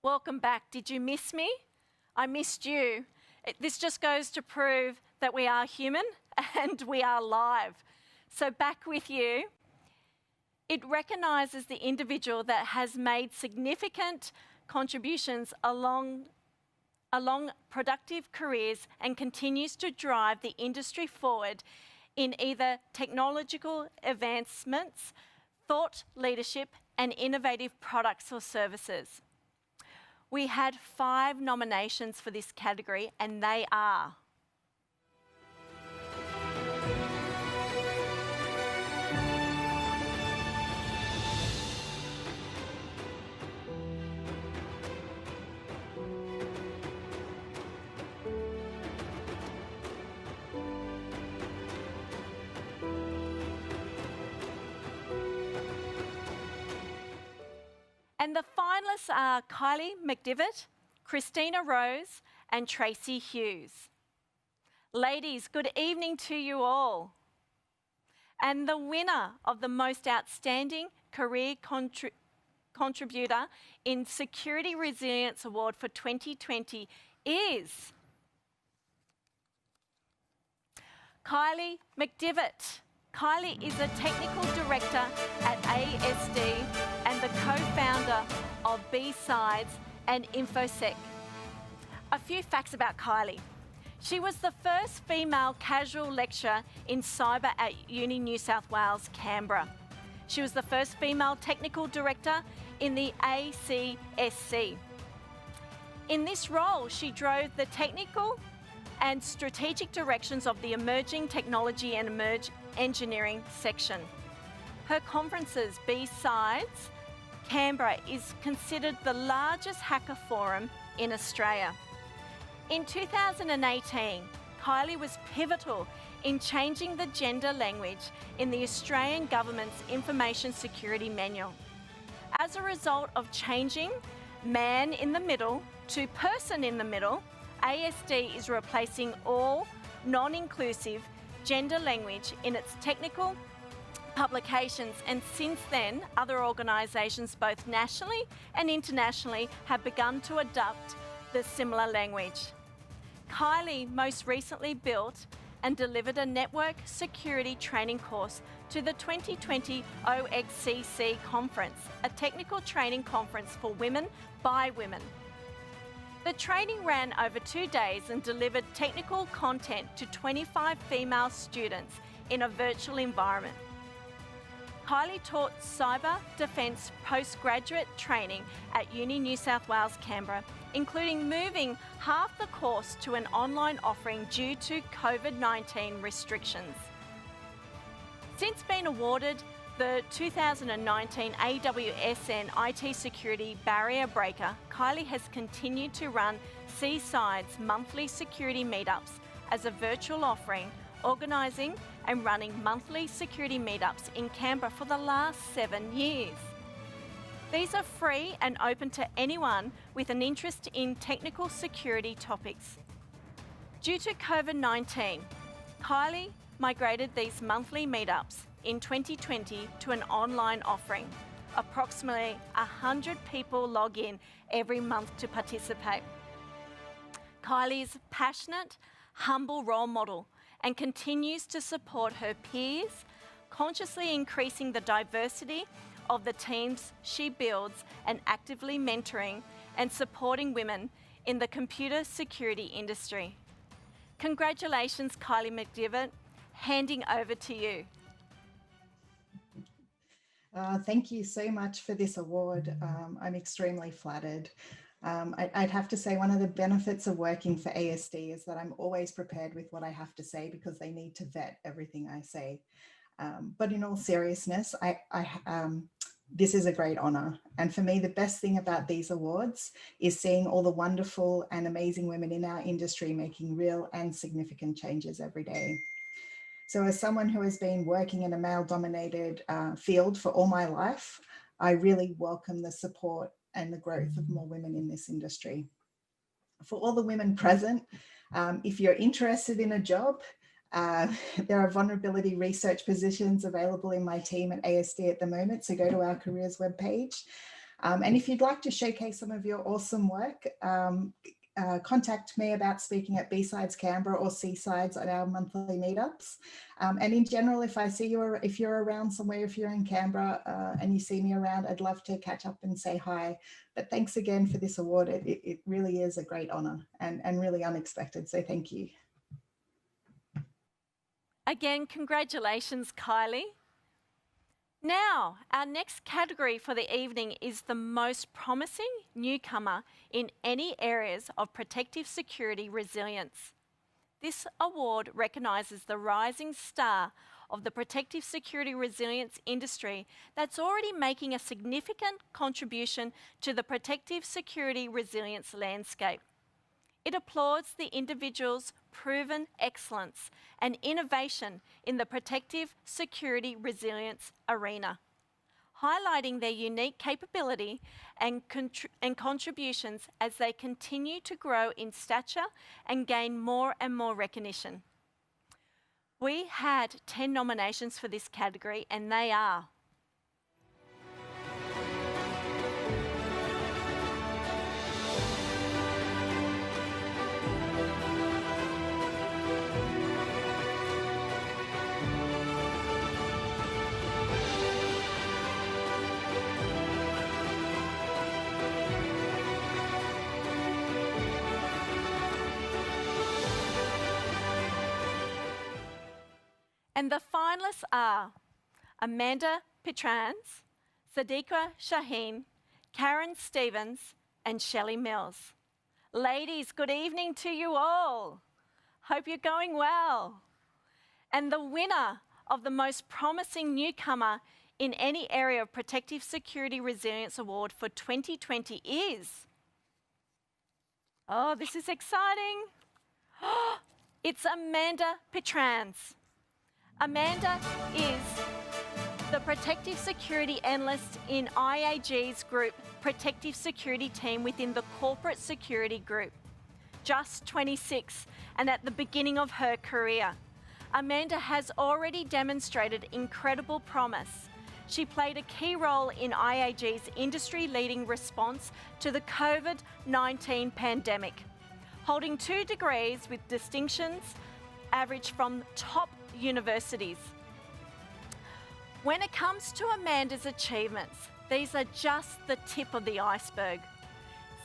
[SPEAKER 10] Welcome back. Did you miss me? I missed you. This just goes to prove that we are human and we are live. So back with you. It recognises the individual that has made significant contributions along productive careers and continues to drive the industry forward in either technological advancements, thought leadership, and innovative products or services. We had 5 nominations for this category, and they are: and the finalists are Kylie McDivitt, Christina Rose, and Tracy Hughes. Ladies, good evening to you all. And the winner of the Most Outstanding Career Contributor in Security Resilience Award for 2020 is Kylie McDivitt. Kylie is a Technical Director at ASD and the co-founder of B-Sides and InfoSec. A few facts about Kylie. She was the first female casual lecturer in cyber at Uni New South Wales, Canberra. She was the first female Technical Director in the ACSC. In this role, she drove the technical and strategic directions of the Emerging Technology and Engineering section. Her conferences, B-Sides Canberra, is considered the largest hacker forum in Australia. In 2018, Kylie was pivotal in changing the gender language in the Australian Government's Information Security Manual. As a result of changing man in the middle to person in the middle, ASD is replacing all non-inclusive gender language in its technical publications, and since then, other organisations both nationally and internationally have begun to adopt the similar language. Kylie most recently built and delivered a network security training course to the 2020 OXCC conference, a technical training conference for women by women. The training ran over 2 days and delivered technical content to 25 female students in a virtual environment. Kylie taught cyber defence postgraduate training at Uni New South Wales, Canberra, including moving half the course to an online offering due to COVID-19 restrictions. Since being awarded the 2019 AWSN IT Security Barrier Breaker, Kylie has continued to run C-Side's monthly security meetups as a virtual offering, organising and running monthly security meetups in Canberra for the last 7 years. These are free and open to anyone with an interest in technical security topics. Due to COVID-19, Kylie migrated these monthly meetups in 2020 to an online offering. Approximately 100 people log in every month to participate. Kylie is a passionate, humble role model and continues to support her peers, consciously increasing the diversity of the teams she builds and actively mentoring and supporting women in the computer security industry. Congratulations, Kylie McDivitt. Handing over to you.
[SPEAKER 20] Thank you so much for this award. I'm extremely flattered. I'd have to say one of the benefits of working for ASD is that I'm always prepared with what I have to say because they need to vet everything I say. But in all seriousness, this is a great honour. And for me, the best thing about these awards is seeing all the wonderful and amazing women in our industry making real and significant changes every day. So as someone who has been working in a male-dominated field for all my life, I really welcome the support and the growth of more women in this industry. For all the women present, if you're interested in a job, there are vulnerability research positions available in my team at ASD at the moment, so go to our careers webpage. And if you'd like to showcase some of your awesome work, contact me about speaking at B-Sides Canberra or C-Sides at our monthly meetups. And in general, if I see you, if you're around somewhere, if you're in Canberra and you see me around, I'd love to catch up and say hi. But thanks again for this award. It really is a great honour and really unexpected. So thank you.
[SPEAKER 10] Again, congratulations, Kylie. Now, our next category for the evening is the most promising newcomer in any areas of protective security resilience. This award recognises the rising star of the protective security resilience industry that's already making a significant contribution to the protective security resilience landscape. It applauds the individual's proven excellence and innovation in the protective security resilience arena, highlighting their unique capability and contributions as they continue to grow in stature and gain more and more recognition. We had 10 nominations for this category, and they are: and the finalists are Amanda Petrans, Sadiqa Shaheen, Karen Stevens, and Shelley Mills. Ladies, good evening to you all. Hope you're going well. And the winner of the most promising newcomer in any area of Protective Security Resilience Award for 2020 is... Oh, this is exciting. It's Amanda Petrans. Amanda is the Protective Security Analyst in IAG's group Protective Security team within the Corporate Security Group. Just 26 and at the beginning of her career, Amanda has already demonstrated incredible promise. She played a key role in IAG's industry-leading response to the COVID-19 pandemic, holding 2 degrees with distinctions averaged from top universities. When it comes to Amanda's achievements, these are just the tip of the iceberg.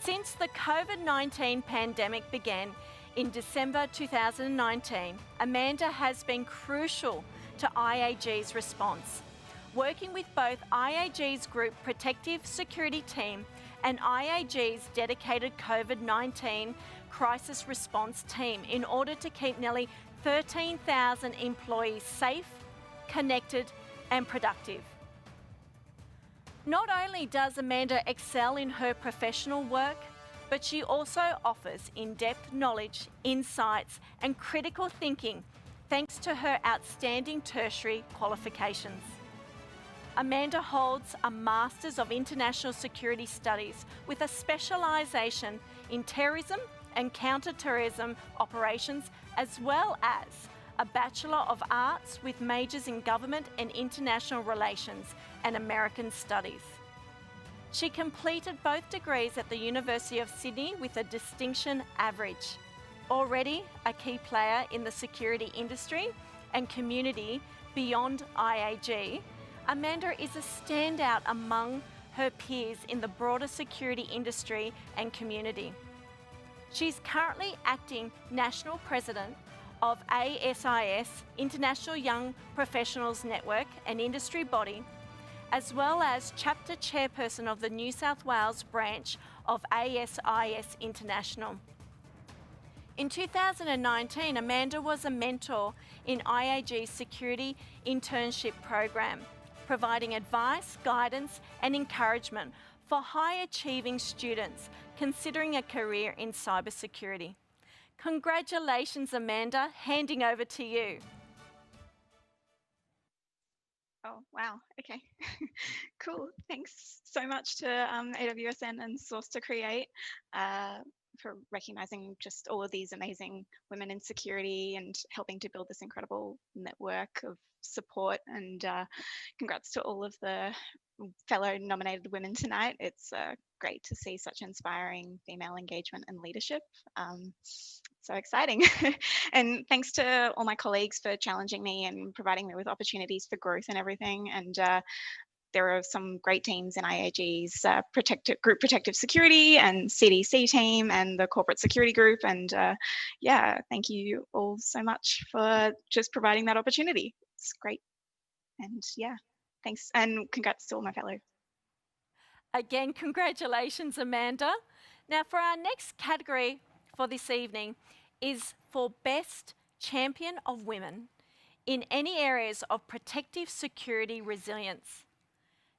[SPEAKER 10] Since the COVID-19 pandemic began in December 2019, Amanda has been crucial to IAG's response, working with both IAG's group Protective Security team and IAG's dedicated COVID-19 crisis response team in order to keep nearly 13,000 employees safe, connected, and productive. Not only does Amanda excel in her professional work, but she also offers in-depth knowledge, insights, and critical thinking thanks to her outstanding tertiary qualifications. Amanda holds a Masters of International Security Studies with a specialisation in terrorism and counter-terrorism operations, as well as a Bachelor of Arts with majors in Government and International Relations and American Studies. She completed both degrees at the University of Sydney with a distinction average. Already a key player in the security industry and community beyond IAG, Amanda is a standout among her peers in the broader security industry and community. She's currently acting National President of ASIS, International Young Professionals Network, an industry body, as well as Chapter Chairperson of the New South Wales branch of ASIS International. In 2019, Amanda was a mentor in IAG's Security Internship Program, providing advice, guidance, and encouragement for high-achieving students considering a career in cybersecurity. Congratulations, Amanda. Handing over to you.
[SPEAKER 21] Oh, wow. Okay. Cool. Thanks so much to AWSN and Source2Create recognizing just all of these amazing women in security and helping to build this incredible network of support. And congrats to all of the fellow nominated women tonight. It's great to see such inspiring female engagement and leadership. So exciting. And thanks to all my colleagues for challenging me and providing me with opportunities for growth and everything. And there are some great teams in IAG's Group Protective Security and CDC team and the Corporate Security Group. And yeah, thank you all so much for just providing that opportunity. It's great. And yeah, thanks. And congrats to all my fellow.
[SPEAKER 10] Again, congratulations, Amanda. Now, for our next category for this evening is for Best Champion of Women in any areas of protective security resilience.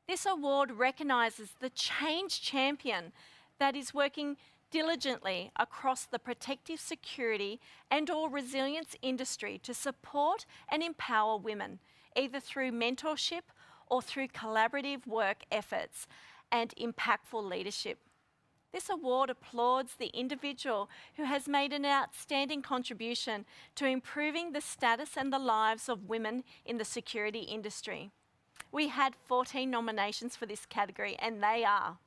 [SPEAKER 10] This award recognises the change champion that is working diligently across the protective security and/or resilience industry to support and empower women, either through mentorship or through collaborative work efforts and impactful leadership. This award applauds the individual who has made an outstanding contribution to improving the status and the lives of women in the security industry. We had 14 nominations for this category, and they are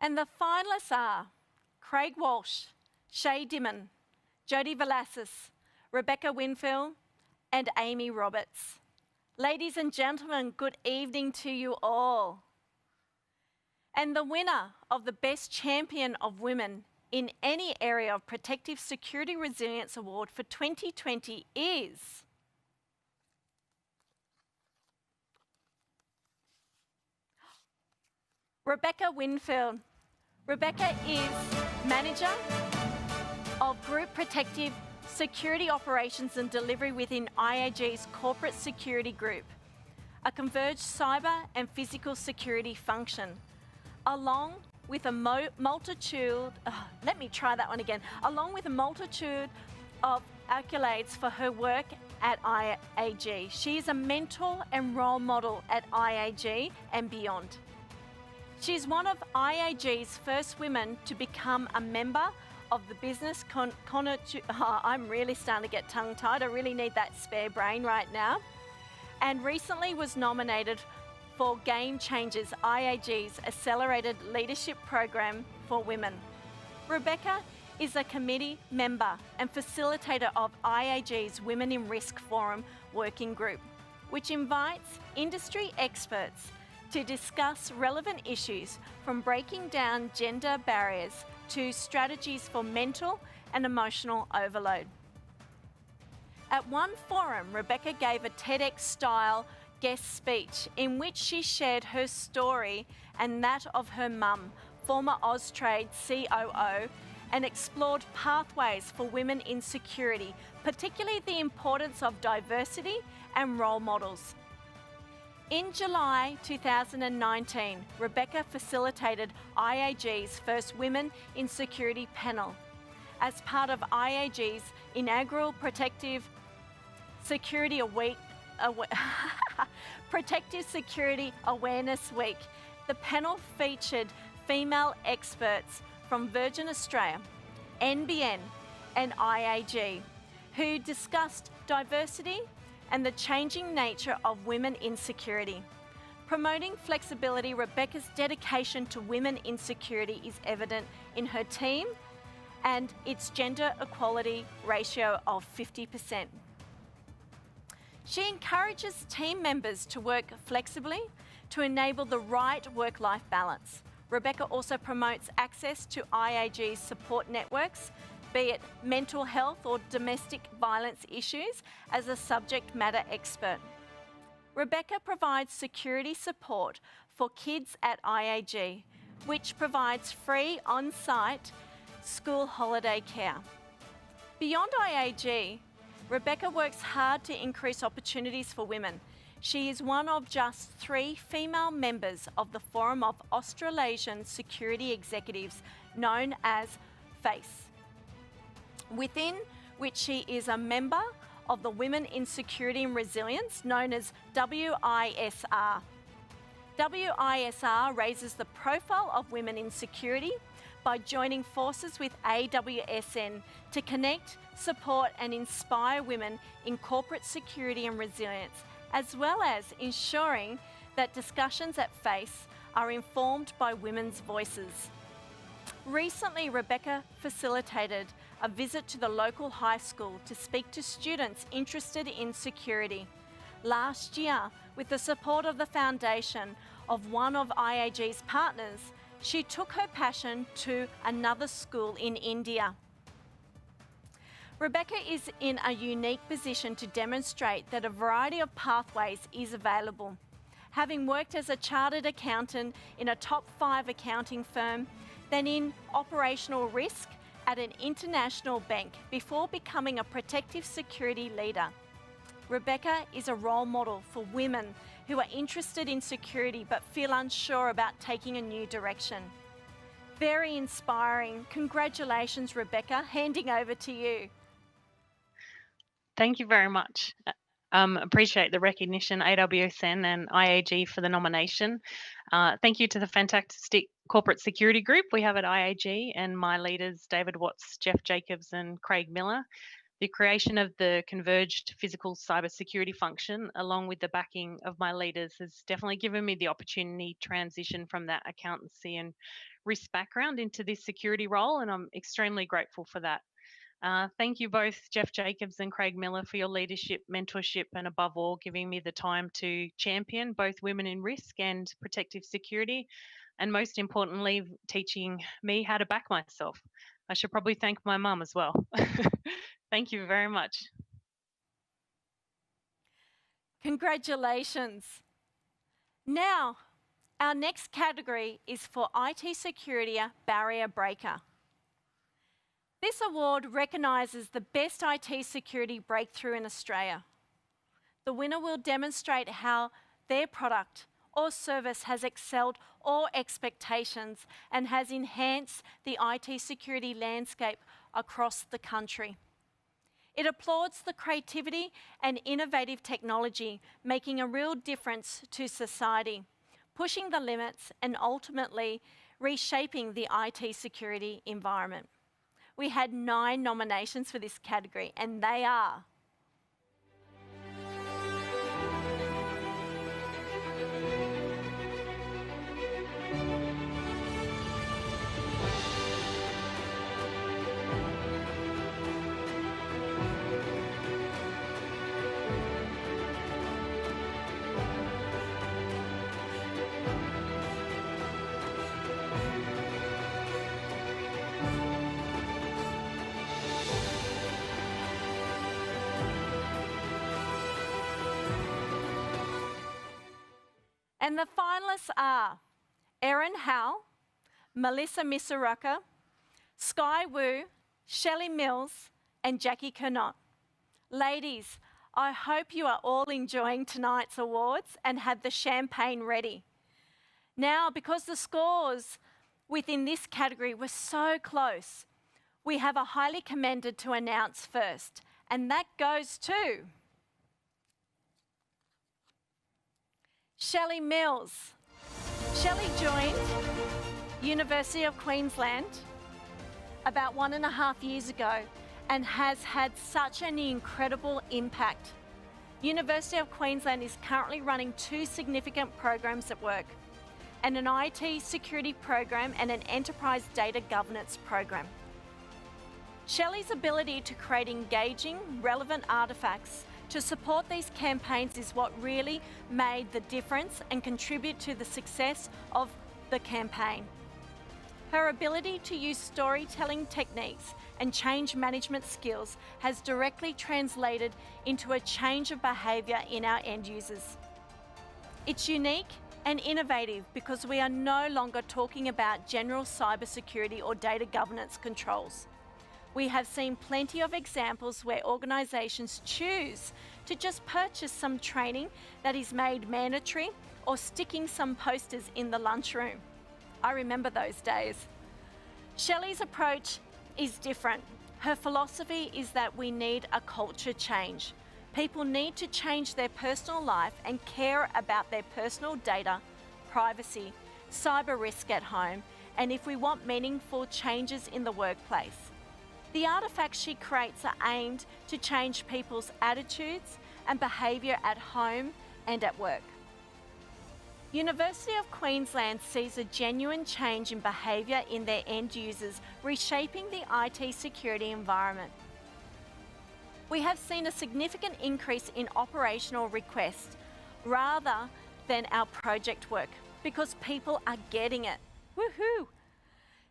[SPEAKER 10] and the finalists are Craig Walsh, Shay Dimon, Jodie Velasquez, Rebecca Winfield, and Amy Roberts. Ladies and gentlemen, good evening to you all. And the winner of the Best Champion of Women in any area of Protective Security Resilience Award for 2020 is Rebecca Winfield. Rebecca is Manager of Group Protective Security Operations and Delivery within IAG's Corporate Security Group, a converged cyber and physical security function, along with a multitude of accolades for her work at IAG. She is a mentor and role model at IAG and beyond. She's one of IAG's first women to become a member of the business I'm really starting to get tongue-tied. I really need that spare brain right now. And recently was nominated for Game Changers, IAG's accelerated leadership program for women. Rebecca is a committee member and facilitator of IAG's Women in Risk Forum working group, which invites industry experts to discuss relevant issues from breaking down gender barriers to strategies for mental and emotional overload. At one forum, Rebecca gave a TEDx-style guest speech in which she shared her story and that of her mum, former Austrade COO, and explored pathways for women in security, particularly the importance of diversity and role models. In July 2019, Rebecca facilitated IAG's first Women in Security panel as part of IAG's inaugural Protective Security Awareness Week. The panel featured female experts from Virgin Australia, NBN and IAG, who discussed diversity and the changing nature of women in security. Promoting flexibility, Rebecca's dedication to women in security is evident in her team and its gender equality ratio of 50%. She encourages team members to work flexibly to enable the right work-life balance. Rebecca also promotes access to IAG's support networks, be it mental health or domestic violence issues, as a subject matter expert. Rebecca provides security support for kids at IAG, which provides free on-site school holiday care. Beyond IAG, Rebecca works hard to increase opportunities for women. She is one of just 3 female members of the Forum of Australasian Security Executives, known as FACE, within which she is a member of the Women in Security and Resilience, known as WISR. WISR raises the profile of women in security by joining forces with AWSN to connect, support and inspire women in corporate security and resilience, as well as ensuring that discussions at FACE are informed by women's voices. Recently, Rebecca facilitated a visit to the local high school to speak to students interested in security. Last year, with the support of the foundation of one of IAG's partners, she took her passion to another school in India. Rebecca is in a unique position to demonstrate that a variety of pathways is available. Having worked as a chartered accountant in a top 5 accounting firm, then in operational risk at an international bank before becoming a protective security leader. Rebecca is a role model for women who are interested in security but feel unsure about taking a new direction. Very inspiring. Congratulations, Rebecca. Handing over to you.
[SPEAKER 7] Thank you very much. Appreciate the recognition, AWSN and IAG, for the nomination. Thank you to the fantastic corporate security group we have at IAG and my leaders, David Watts, Jeff Jacobs and Craig Miller. The creation of the converged physical cybersecurity function, along with the backing of my leaders, has definitely given me the opportunity to transition from that accountancy and risk background into this security role, and I'm extremely grateful for that. Thank you both, Jeff Jacobs and Craig Miller, for your leadership, mentorship, and above all, giving me the time to champion both women in risk and protective security, and most importantly, teaching me how to back myself. I should probably thank my mum as well. Thank you very much.
[SPEAKER 10] Congratulations. Now, our next category is for IT Security Barrier Breaker. This award recognises the best IT security breakthrough in Australia. The winner will demonstrate how their product or service has excelled all expectations and has enhanced the IT security landscape across the country. It applauds the creativity and innovative technology, making a real difference to society, pushing the limits and ultimately reshaping the IT security environment. We had 9 nominations for this category, and they are: and the finalists are Erin Howe, Melissa Misaraka, Sky Wu, Shelley Mills, and Jackie Kernot. Ladies, I hope you are all enjoying tonight's awards and have the champagne ready. Now, because the scores within this category were so close, we have a highly commended to announce first, and that goes to Shelley Mills. Shelley joined University of Queensland about 1.5 years ago and has had such an incredible impact. University of Queensland is currently running 2 significant programs at work, and an IT security program and an enterprise data governance program. Shelley's ability to create engaging, relevant artefacts to support these campaigns is what really made the difference and contribute to the success of the campaign. Her ability to use storytelling techniques and change management skills has directly translated into a change of behaviour in our end users. It's unique and innovative because we are no longer talking about general cybersecurity or data governance controls. We have seen plenty of examples where organisations choose to just purchase some training that is made mandatory or sticking some posters in the lunchroom. I remember those days. Shelley's approach is different. Her philosophy is that we need a culture change. People need to change their personal life and care about their personal data, privacy, cyber risk at home, and if we want meaningful changes in the workplace. The artefacts she creates are aimed to change people's attitudes and behaviour at home and at work. University of Queensland sees a genuine change in behaviour in their end users, reshaping the IT security environment. We have seen a significant increase in operational requests rather than our project work because people are getting it. Woohoo!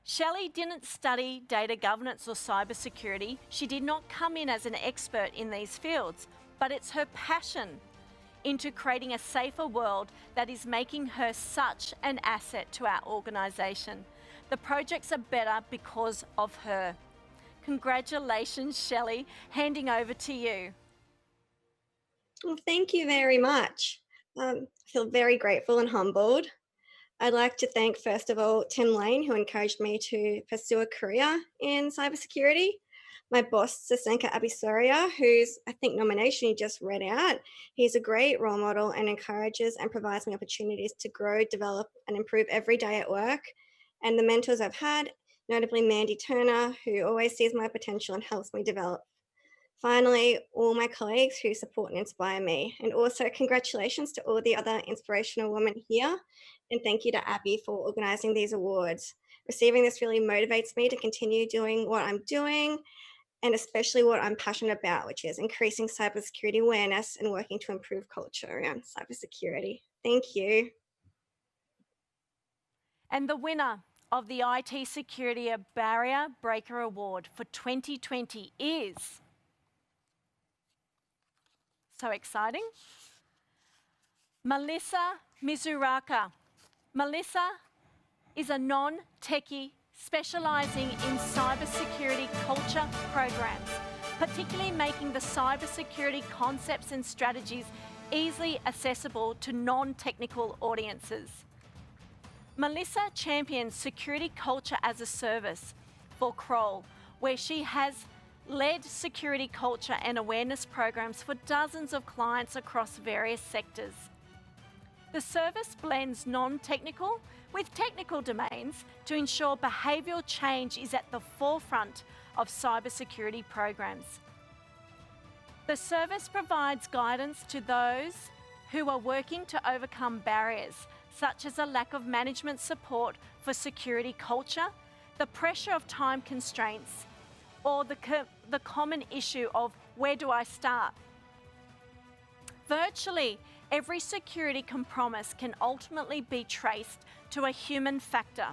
[SPEAKER 10] Shelley didn't study data governance or cybersecurity. She did not come in as an expert in these fields, but it's her passion into creating a safer world that is making her such an asset to our organisation. The projects are better because of her. Congratulations, Shelley. Handing over to you.
[SPEAKER 3] Well, thank you very much. I feel very grateful and humbled. I'd like to thank, first of all, Tim Lane, who encouraged me to pursue a career in cybersecurity. My boss, Sasenka Abisoria, whose, I think, nomination you just read out. He's a great role model and encourages and provides me opportunities to grow, develop, and improve every day at work. And the mentors I've had, notably Mandy Turner, who always sees my potential and helps me develop. Finally, all my colleagues who support and inspire me. And also congratulations to all the other inspirational women here. And thank you to Abby for organising these awards. Receiving this really motivates me to continue doing what I'm doing, and especially what I'm passionate about, which is increasing cybersecurity awareness and working to improve culture around cybersecurity. Thank you.
[SPEAKER 10] And the winner of the IT Security Barrier Breaker Award for 2020 is... So exciting. Melissa Mizuraka. Melissa is a non-techie specialising in cybersecurity culture programs, particularly making the cybersecurity concepts and strategies easily accessible to non-technical audiences. Melissa champions security culture as a service for Kroll, where she has led security culture and awareness programs for dozens of clients across various sectors. The service blends non-technical with technical domains to ensure behavioural change is at the forefront of cybersecurity programs. The service provides guidance to those who are working to overcome barriers, such as a lack of management support for security culture, the pressure of time constraints, or the common issue of where do I start? Virtually every security compromise can ultimately be traced to a human factor.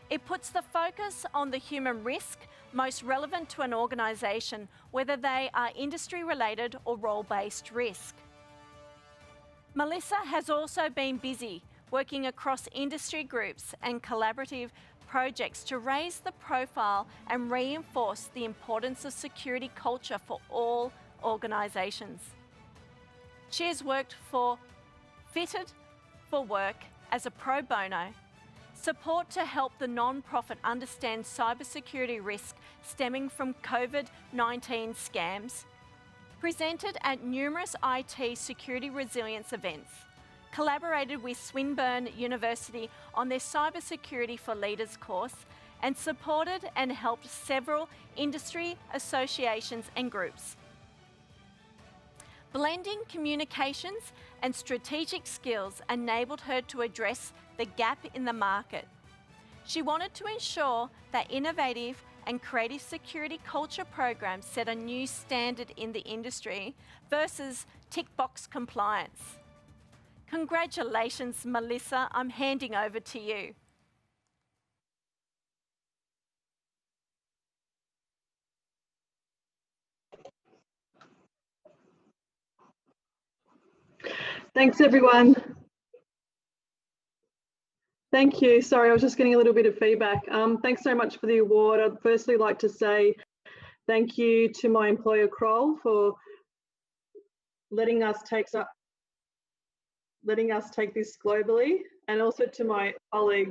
[SPEAKER 10] It puts the focus on the human risk most relevant to an organisation, whether they are industry-related or role-based risk. Melissa has also been busy working across industry groups and collaborative projects to raise the profile and reinforce the importance of security culture for all organisations. She has worked for Fitted for Work as a pro bono, support to help the non-profit understand cybersecurity risk stemming from COVID-19 scams, presented at numerous IT security resilience events, collaborated with Swinburne University on their Cybersecurity for Leaders course, and supported and helped several industry associations and groups. Blending communications and strategic skills enabled her to address the gap in the market. She wanted to ensure that innovative and creative security culture programs set a new standard in the industry versus tick box compliance. Congratulations, Melissa. I'm handing over to you.
[SPEAKER 22] Thanks, everyone. Thank you. Sorry, I was just getting a little bit of feedback. Thanks so much for the award. I'd firstly like to say Thank you to my employer, Kroll, for letting us take this globally, and also to my colleagues.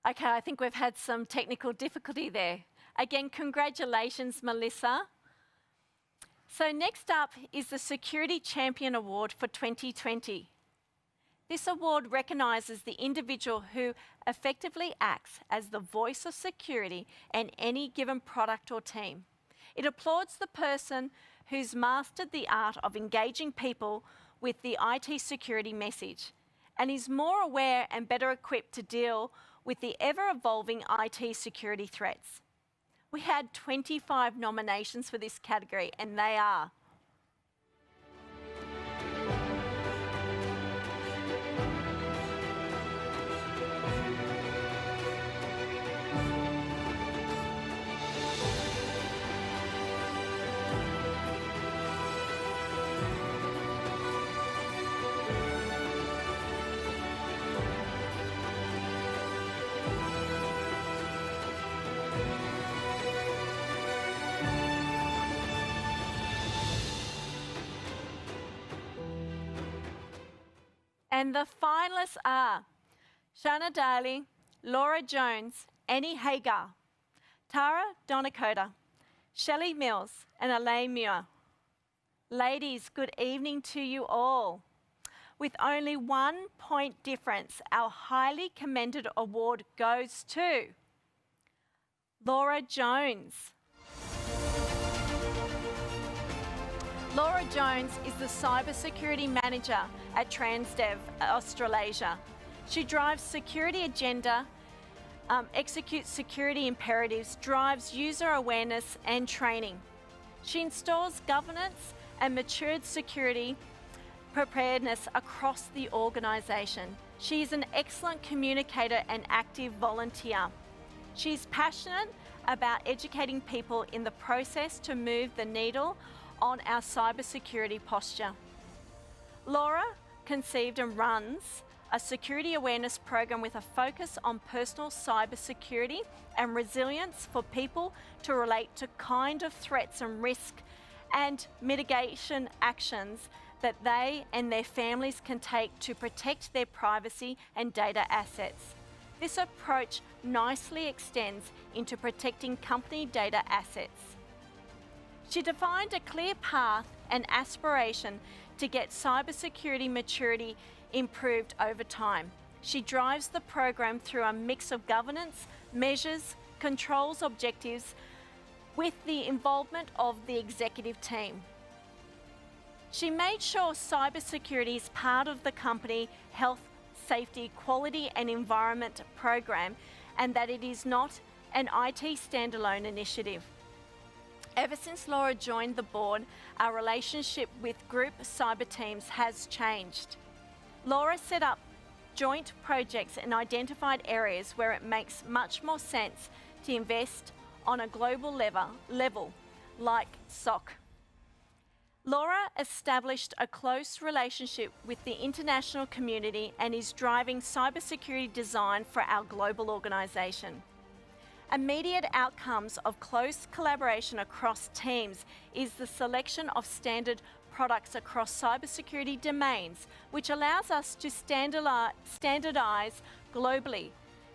[SPEAKER 10] Okay, I think we've had some technical difficulty there. Again, congratulations, Melissa. So next up is the Security Champion Award for 2020. This award recognises the individual who effectively acts as the voice of security in any given product or team. It applauds the person who's mastered the art of engaging people with the IT security message and is more aware and better equipped to deal with the ever-evolving IT security threats. We had 25 nominations for this category, and they are and the finalists are Shana Daly, Laura Jones, Annie Hagar, Tara Donakota, Shelley Mills, and Elaine Muir. Ladies, good evening to you all. With only 1 point difference, our highly commended award goes to Laura Jones. Laura Jones is the Cybersecurity Manager at Transdev Australasia. She drives security agenda, executes security imperatives, drives user awareness and training. She installs governance and matured security preparedness across the organisation. She is an excellent communicator and active volunteer. She is passionate about educating people in the process to move the needle on our cybersecurity posture. Laura conceived and runs a security awareness program with a focus on personal cybersecurity and resilience for people to relate to kind of threats and risk and mitigation actions that they and their families can take to protect their privacy and data assets. This approach nicely extends into protecting company data assets. She defined a clear path and aspiration to get cybersecurity maturity improved over time. She drives the program through a mix of governance, measures, controls, objectives, with the involvement of the executive team. She made sure cybersecurity is part of the company health, safety, quality and environment program, and that it is not an IT standalone initiative. Ever since Laura joined the board, our relationship with group cyber teams has changed. Laura set up joint projects and identified areas where it makes much more sense to invest on a global level, like SOC. Laura established a close relationship with the international community and is driving cybersecurity design for our global organisation. Immediate outcomes of close collaboration across teams is the selection of standard products across cybersecurity domains, which allows us to standardise globally,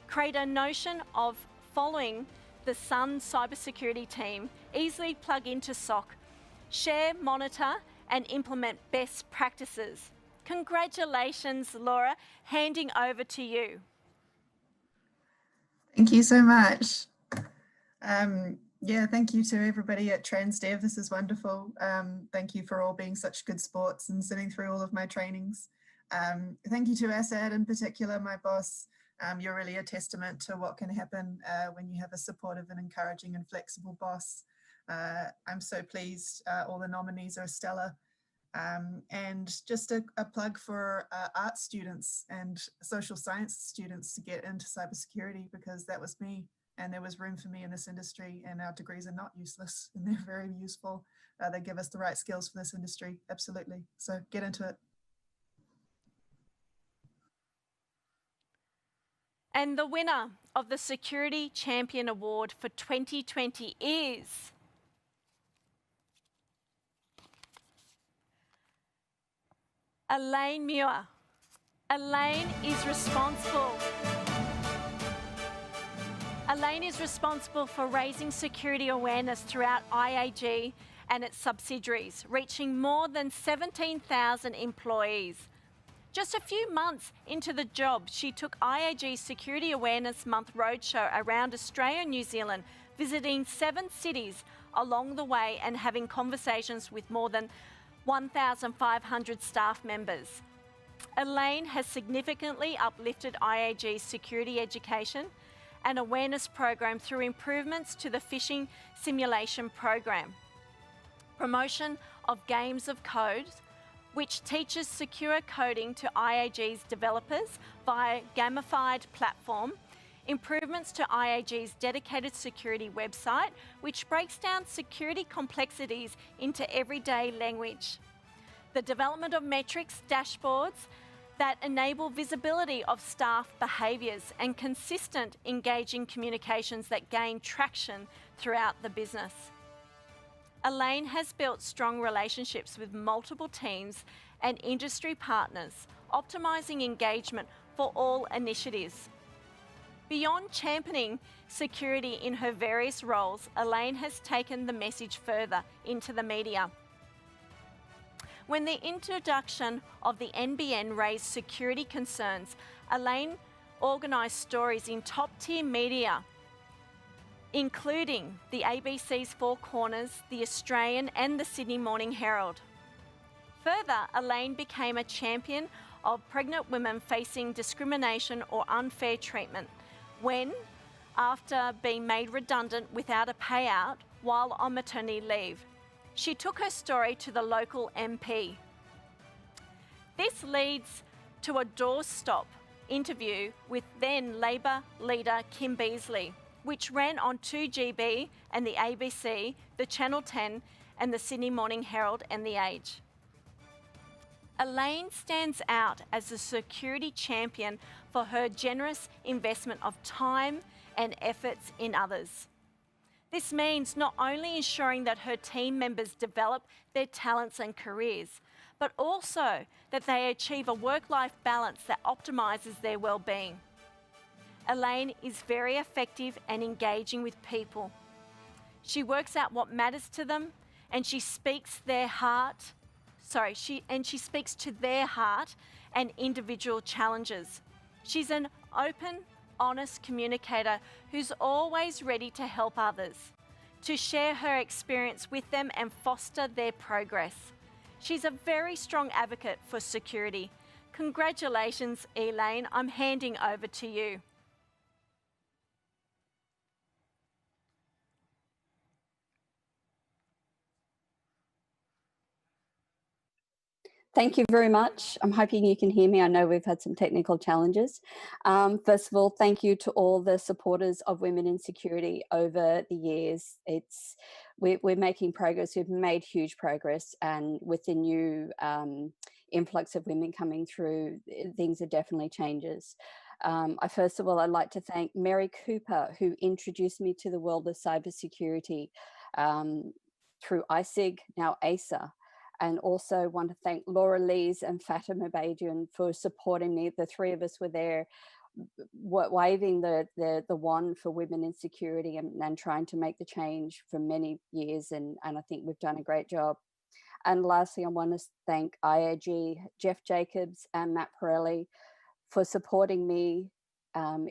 [SPEAKER 10] create a notion of following the Sun cybersecurity team, easily plug into SOC, share, monitor and implement best practices. Congratulations, Laura. Handing over to you.
[SPEAKER 4] Thank you so much. Yeah, thank you to everybody at Transdev. This is wonderful. Thank you for all being such good sports and sitting through all of my trainings. Thank you to Asad in particular, my boss. You're really a testament to what can happen when you have a supportive and encouraging and flexible boss. I'm so pleased all the nominees are stellar. And just a plug for art students and social science students to get into cybersecurity, because that was me and there was room for me in this industry, and our degrees are not useless and they're very useful. They give us the right skills for this industry, absolutely. So get into it.
[SPEAKER 10] And the winner of the Security Champion Award for 2020 is Elaine Muir. Elaine is responsible for raising security awareness throughout IAG and its subsidiaries, reaching more than 17,000 employees. Just a few months into the job, she took IAG's Security Awareness Month roadshow around Australia and New Zealand, visiting 7 cities along the way and having conversations with more than 1,500 staff members. Elaine has significantly uplifted IAG's security education and awareness program through improvements to the phishing simulation program, promotion of games of code, which teaches secure coding to IAG's developers via gamified platform, improvements to IAG's dedicated security website, which breaks down security complexities into everyday language, the development of metrics dashboards that enable visibility of staff behaviours and consistent engaging communications that gain traction throughout the business. Elaine has built strong relationships with multiple teams and industry partners, optimising engagement for all initiatives. Beyond championing security in her various roles, Elaine has taken the message further into the media. When the introduction of the NBN raised security concerns, Elaine organised stories in top-tier media, including the ABC's Four Corners, the Australian and the Sydney Morning Herald. Further, Elaine became a champion of pregnant women facing discrimination or unfair treatment when, after being made redundant without a payout while on maternity leave, she took her story to the local MP. This leads to a doorstop interview with then Labor leader Kim Beazley, which ran on 2GB and the ABC, the Channel 10 and the Sydney Morning Herald and The Age. Elaine stands out as a security champion for her generous investment of time and efforts in others. This means not only ensuring that her team members develop their talents and careers, but also that they achieve a work-life balance that optimises their well-being. Elaine is very effective and engaging with people. She works out what matters to them, and she speaks their heart. She speaks to their heart and individual challenges. She's an open, honest communicator who's always ready to help others, to share her experience with them and foster their progress. She's a very strong advocate for security. Congratulations, Elaine. I'm handing over to you.
[SPEAKER 8] Thank you very much. I'm hoping you can hear me. I know we've had some technical challenges. First of all, thank you to all the supporters of Women in Security over the years. We're making progress. We've made huge progress, and with the new influx of women coming through, things are definitely changes. First of all, I'd like to thank Mary Cooper, who introduced me to the world of cybersecurity through ISIG, now ASA. And also want to thank Laura Lees and Fatima Badian for supporting me. The three of us were there waving the wand for women in security and trying to make the change for many years. And I think we've done a great job. And lastly, I want to thank IAG, Jeff Jacobs and Matt Pirelli for supporting me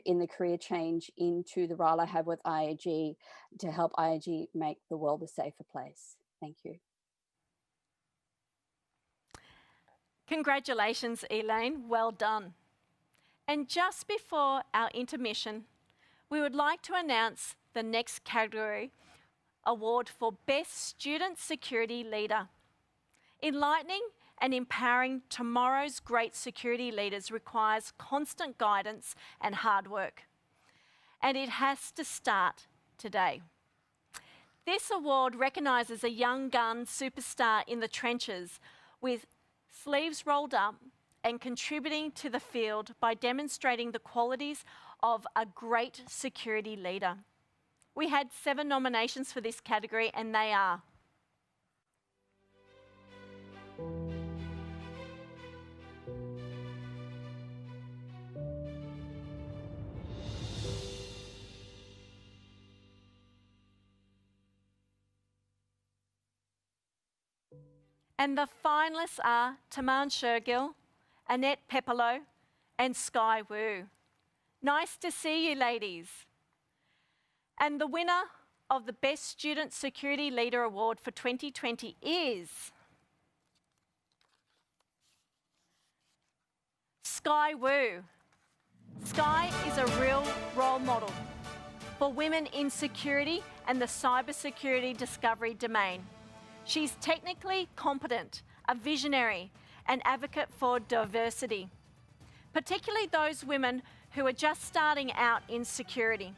[SPEAKER 8] in the career change into the role I have with IAG to help IAG make the world a safer place. Thank you.
[SPEAKER 10] Congratulations, Elaine. Well done. And just before our intermission, we would like to announce the next category award for Best Student Security Leader. Enlightening and empowering tomorrow's great security leaders requires constant guidance and hard work. and it has to start today. This award recognises a young gun superstar in the trenches with sleeves rolled up and contributing to the field by demonstrating the qualities of a great security leader. We had 7 nominations for this category, and they are and the finalists are Taman Shergill, Annette Pepperlo, and Sky Wu. Nice to see you, ladies. And the winner of the Best Student Security Leader Award for 2020 is Sky Wu. Sky is a real role model for women in security and the cybersecurity discovery domain. She's technically competent, a visionary, an advocate for diversity, particularly those women who are just starting out in security.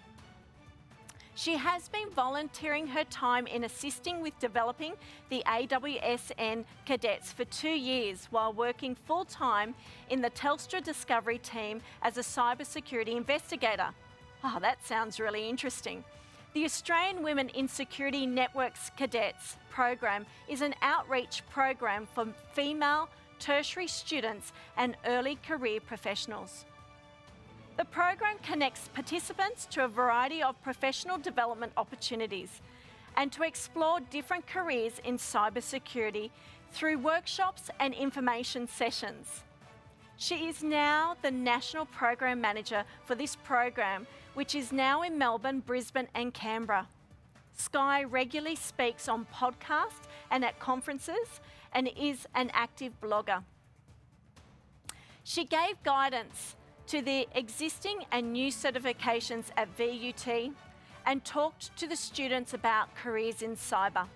[SPEAKER 10] She has been volunteering her time in assisting with developing the AWSN cadets for 2 years while working full-time in the Telstra Discovery team as a cybersecurity investigator. Oh, that sounds really interesting. The Australian Women in Security Networks Cadets program is an outreach program for female tertiary students and early career professionals. The program connects participants to a variety of professional development opportunities and to explore different careers in cybersecurity through workshops and information sessions. She is now the National Program Manager for this program, which is now in Melbourne, Brisbane and Canberra. Sky regularly speaks on podcasts and at conferences and is an active blogger. She gave guidance to the existing and new certifications at VUT and talked to the students about careers in cyber.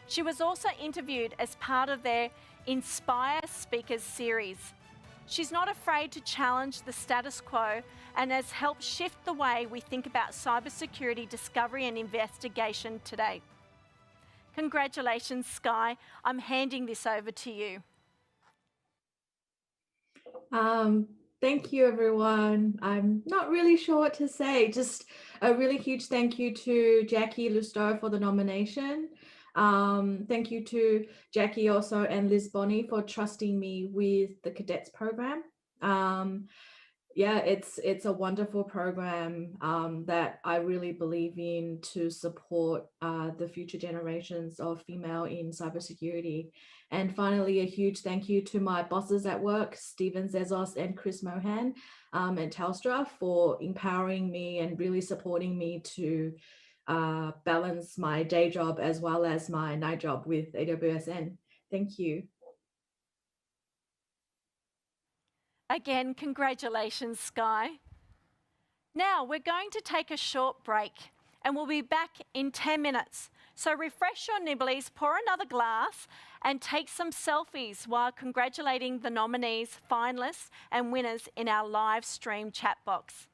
[SPEAKER 10] She was also interviewed as part of their Inspire Speakers series. She's not afraid to challenge the status quo and has helped shift the way we think about cybersecurity discovery and investigation today. Congratulations, Sky. I'm handing this over to you.
[SPEAKER 5] Thank you, everyone. I'm not really sure what to say. Just a really huge thank you to Jackie Lustow for the nomination. Thank you to Jackie also and Liz Bonney for trusting me with the cadets program. Yeah, it's a wonderful program that I really believe in to support the future generations of female in cybersecurity. And finally, a huge thank you to my bosses at work, Stephen Zezos and Chris Mohan and Telstra, for empowering me and really supporting me to balance my day job as well as my night job with AWSN. Thank you.
[SPEAKER 10] Again, congratulations, Sky. Now we're going to take a short break and we'll be back in 10 minutes. So refresh your nibblies, pour another glass and take some selfies while congratulating the nominees, finalists and winners in our live stream chat box.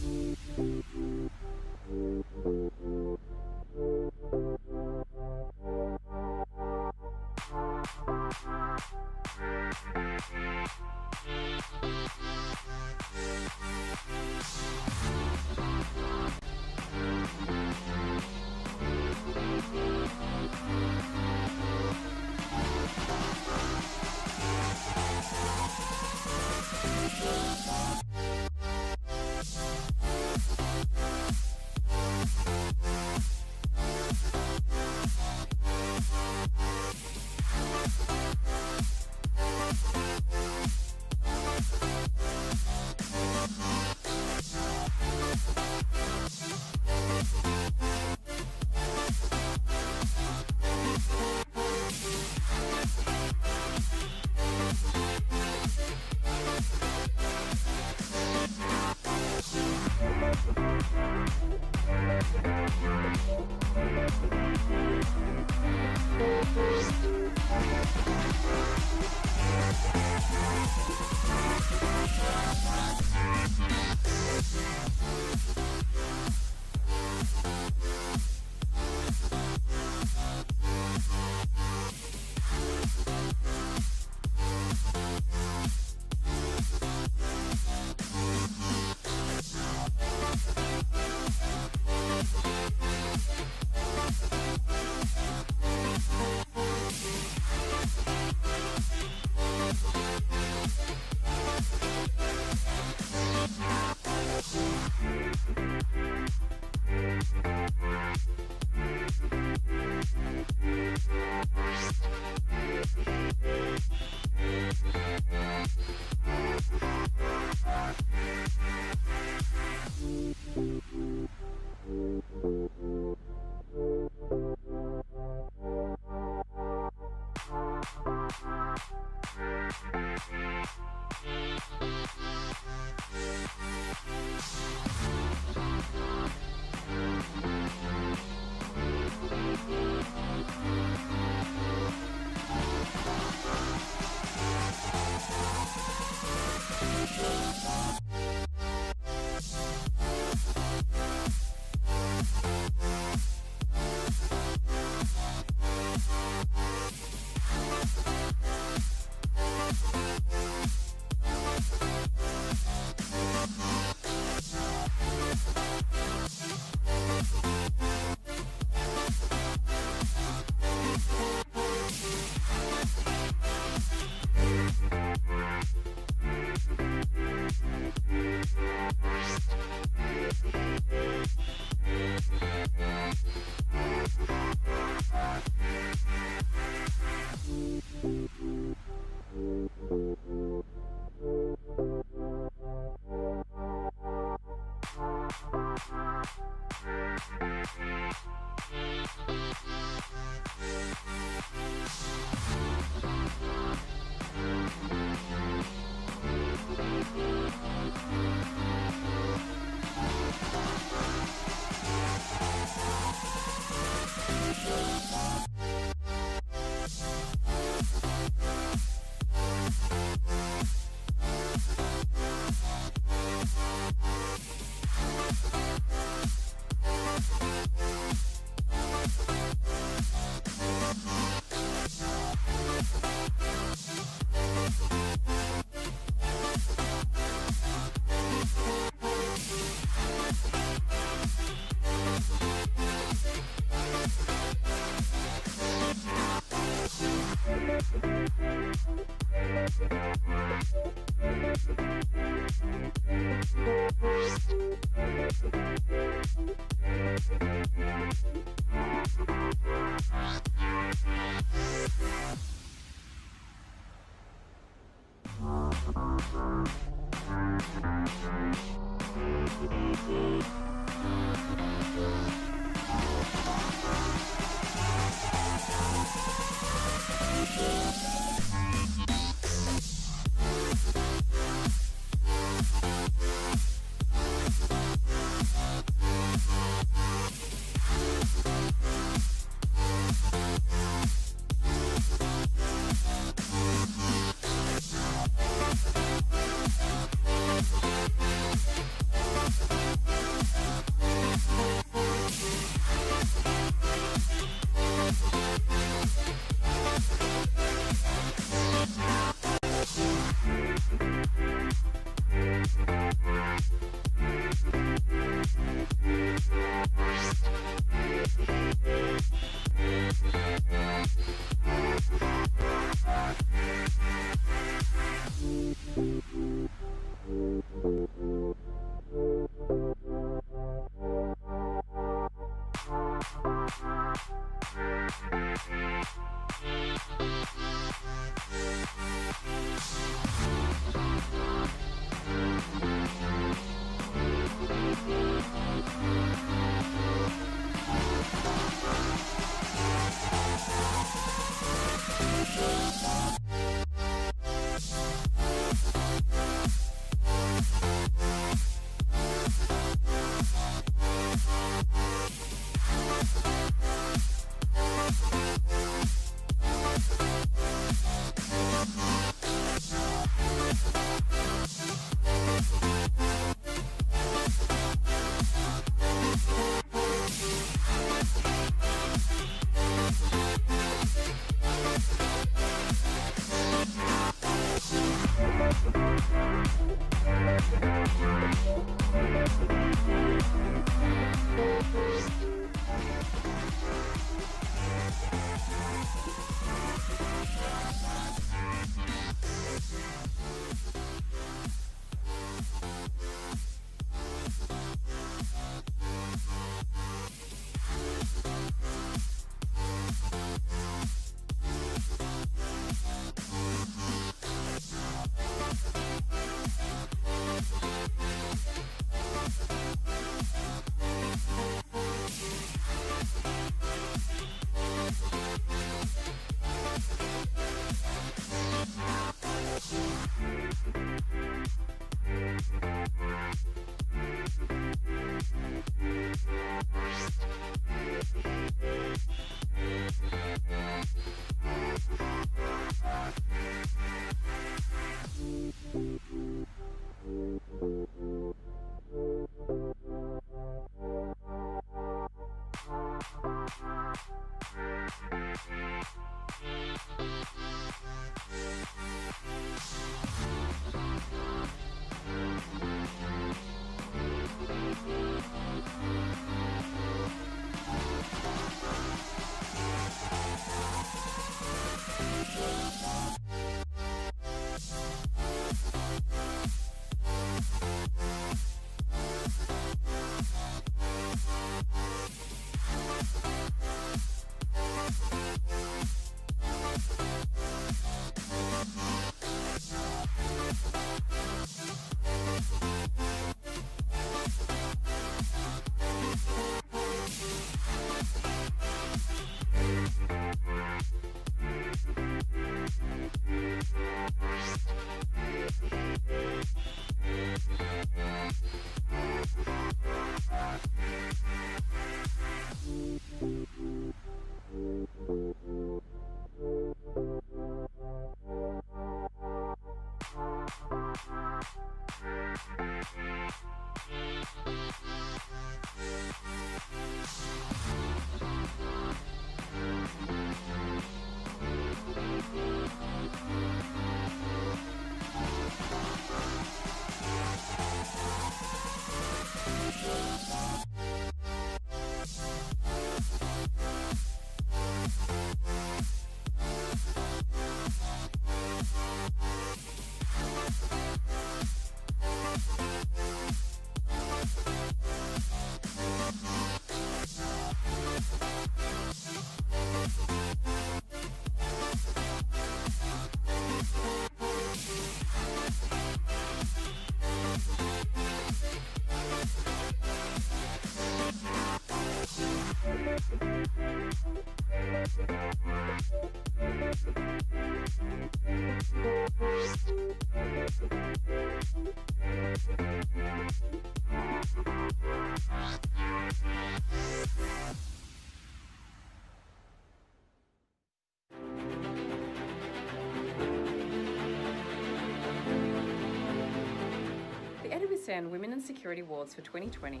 [SPEAKER 2] The AWSN Women in Security Awards for 2020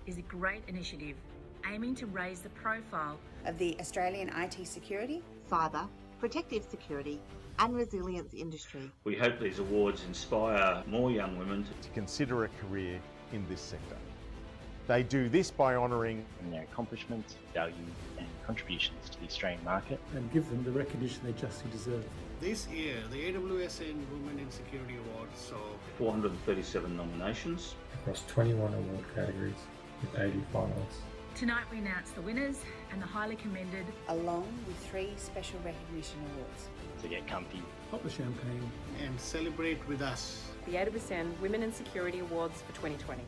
[SPEAKER 9] is a great initiative aiming to raise the profile
[SPEAKER 23] of the Australian IT security, cyber, protective security and resilience industry.
[SPEAKER 24] We hope these awards inspire more young women
[SPEAKER 6] to consider a career in this sector. They do this by honouring
[SPEAKER 25] their accomplishments, value and contributions to the Australian market
[SPEAKER 26] and give them the recognition they justly deserve.
[SPEAKER 27] This year, the AWSN Women in Security Awards saw
[SPEAKER 24] 437 nominations
[SPEAKER 26] across 21 award categories with 80 finalists.
[SPEAKER 9] Tonight we announce the winners and the highly commended,
[SPEAKER 23] along with 3 special recognition awards.
[SPEAKER 25] So get comfy,
[SPEAKER 26] pop the champagne
[SPEAKER 27] and celebrate with us.
[SPEAKER 2] The AWSN Women in Security Awards for 2020.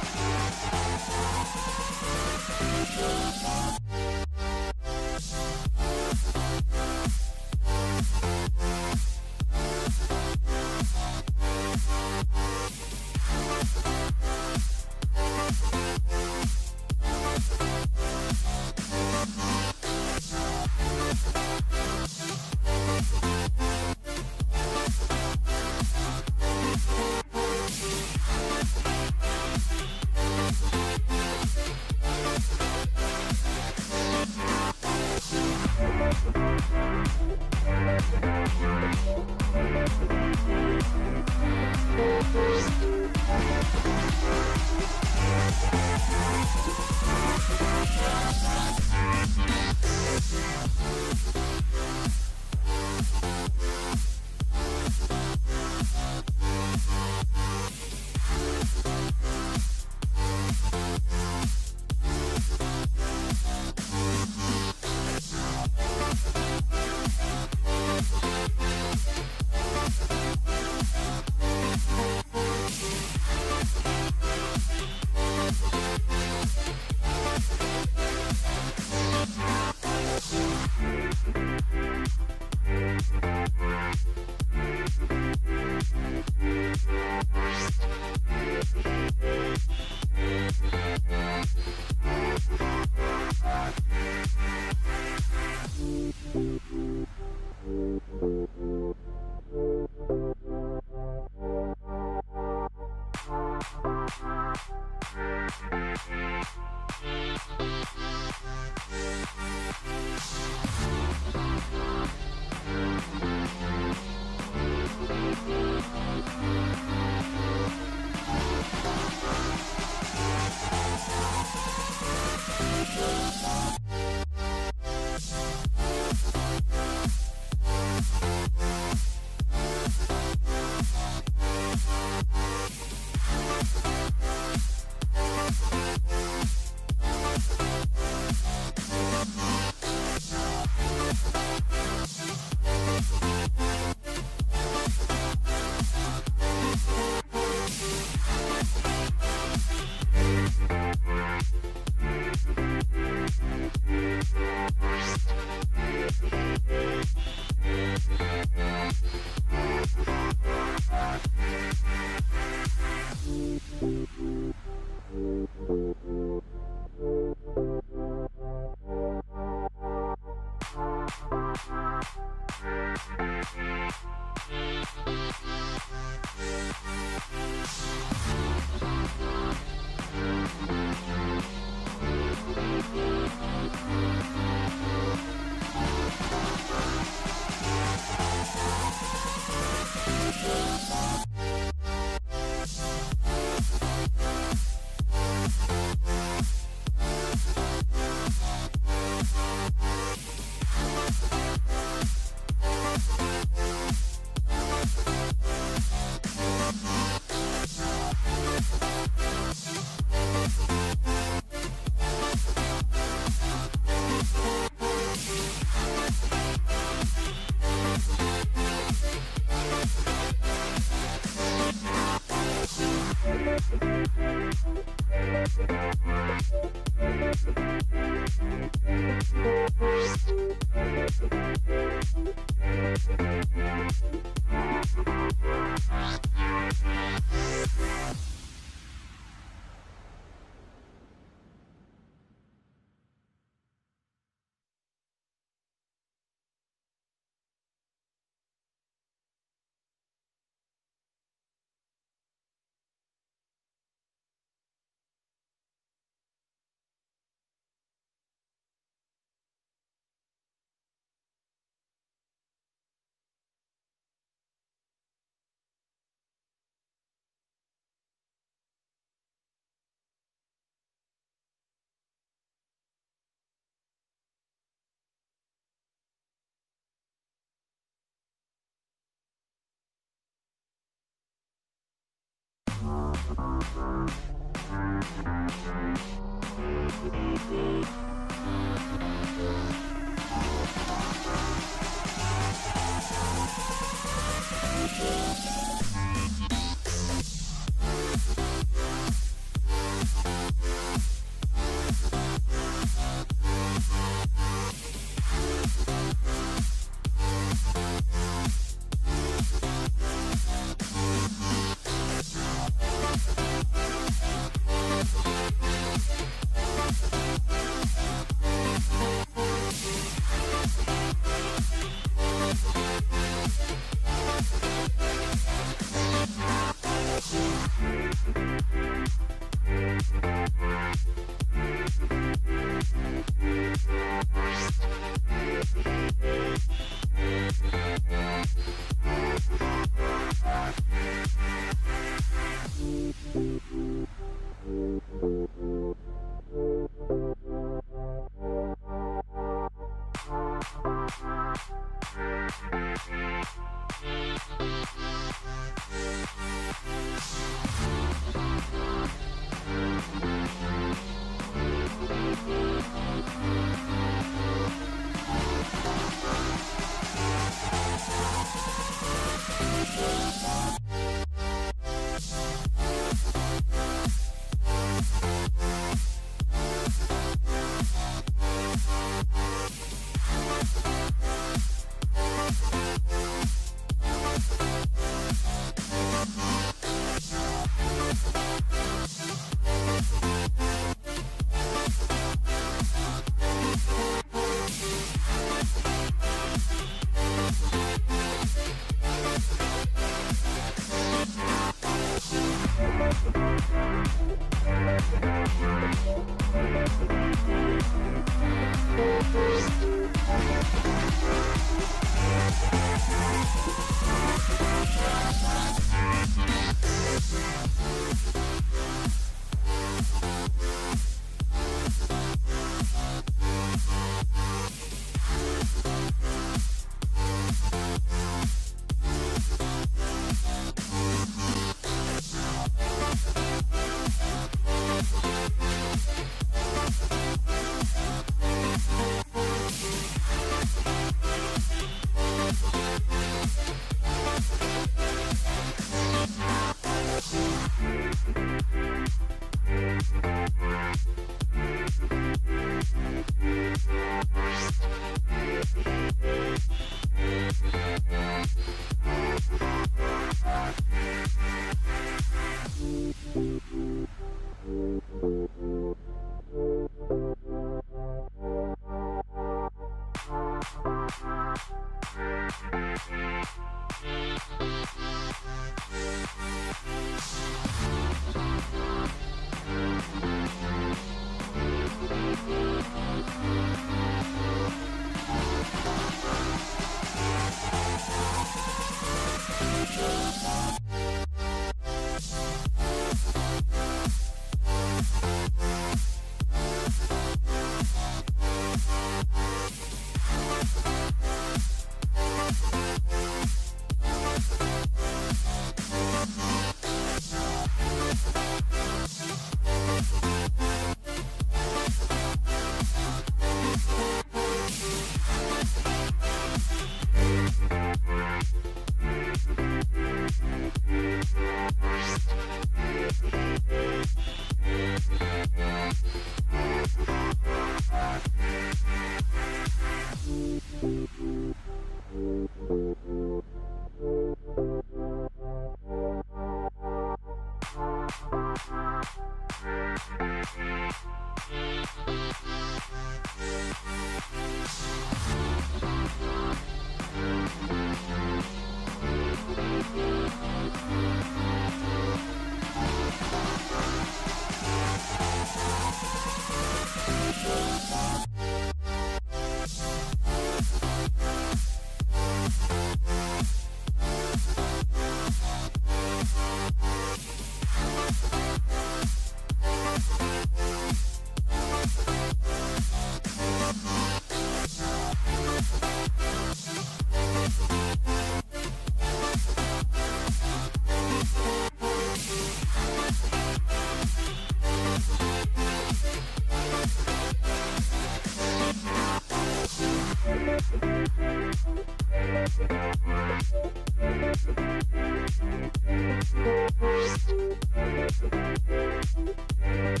[SPEAKER 2] The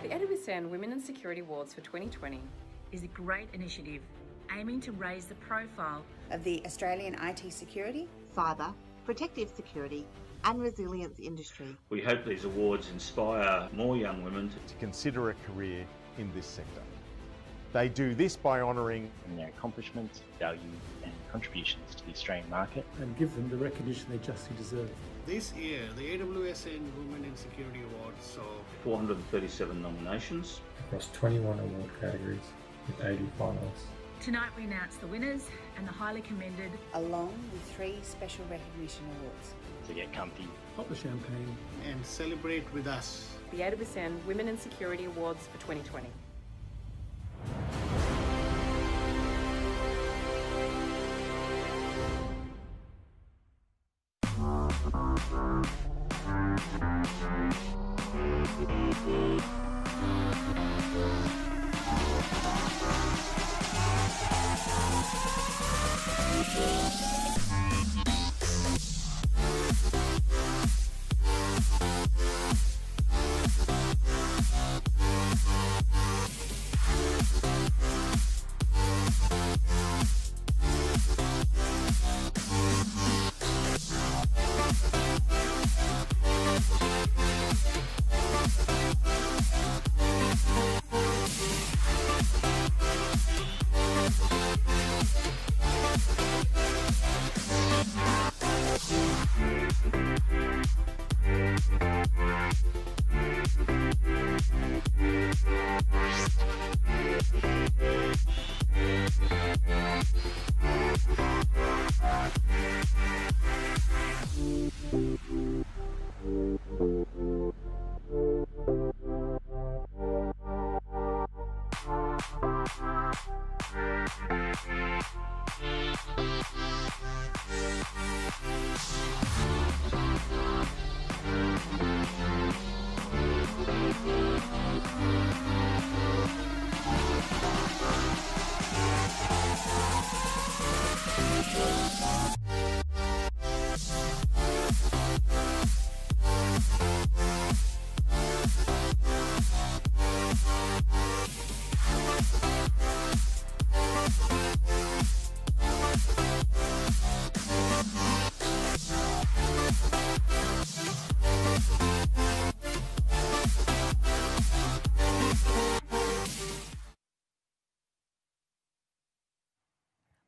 [SPEAKER 2] AWSN Women in Security Awards for 2020
[SPEAKER 9] is a great initiative aiming to raise the profile
[SPEAKER 23] of the Australian IT security, cyber, protective security and resilience industry.
[SPEAKER 24] We hope these awards inspire more young women
[SPEAKER 6] to consider a career in this sector. They do this by honouring
[SPEAKER 25] their accomplishments, value and contributions to the Australian market,
[SPEAKER 26] and give them the recognition they justly deserve.
[SPEAKER 27] This year, the AWSN Women in Security Awards saw
[SPEAKER 24] 437 nominations
[SPEAKER 26] across 21 award categories with 80 finalists.
[SPEAKER 9] Tonight we announce the winners and the highly commended,
[SPEAKER 23] along with 3 special recognition awards.
[SPEAKER 25] So get comfy,
[SPEAKER 26] pop the champagne
[SPEAKER 27] and celebrate with us.
[SPEAKER 2] The AWSN Women in Security Awards for 2020.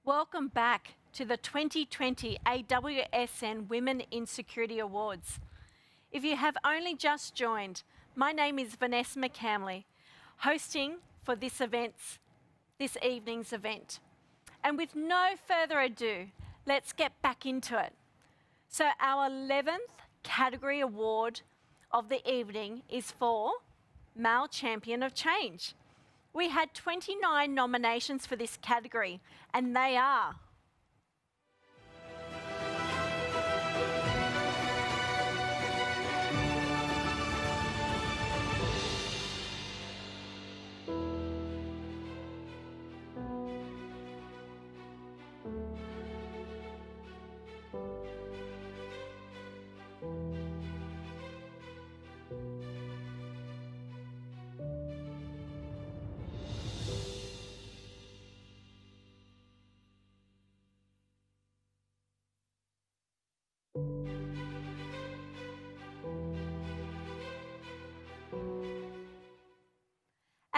[SPEAKER 10] Welcome back to the 2020 AWSN Women in Security Awards. If you have only just joined, my name is Vanessa McCamley, hosting for this evening's event. And with no further ado, let's get back into it. So our 11th category award of the evening is for Male Champion of Change. We had 29 nominations for this category, and they are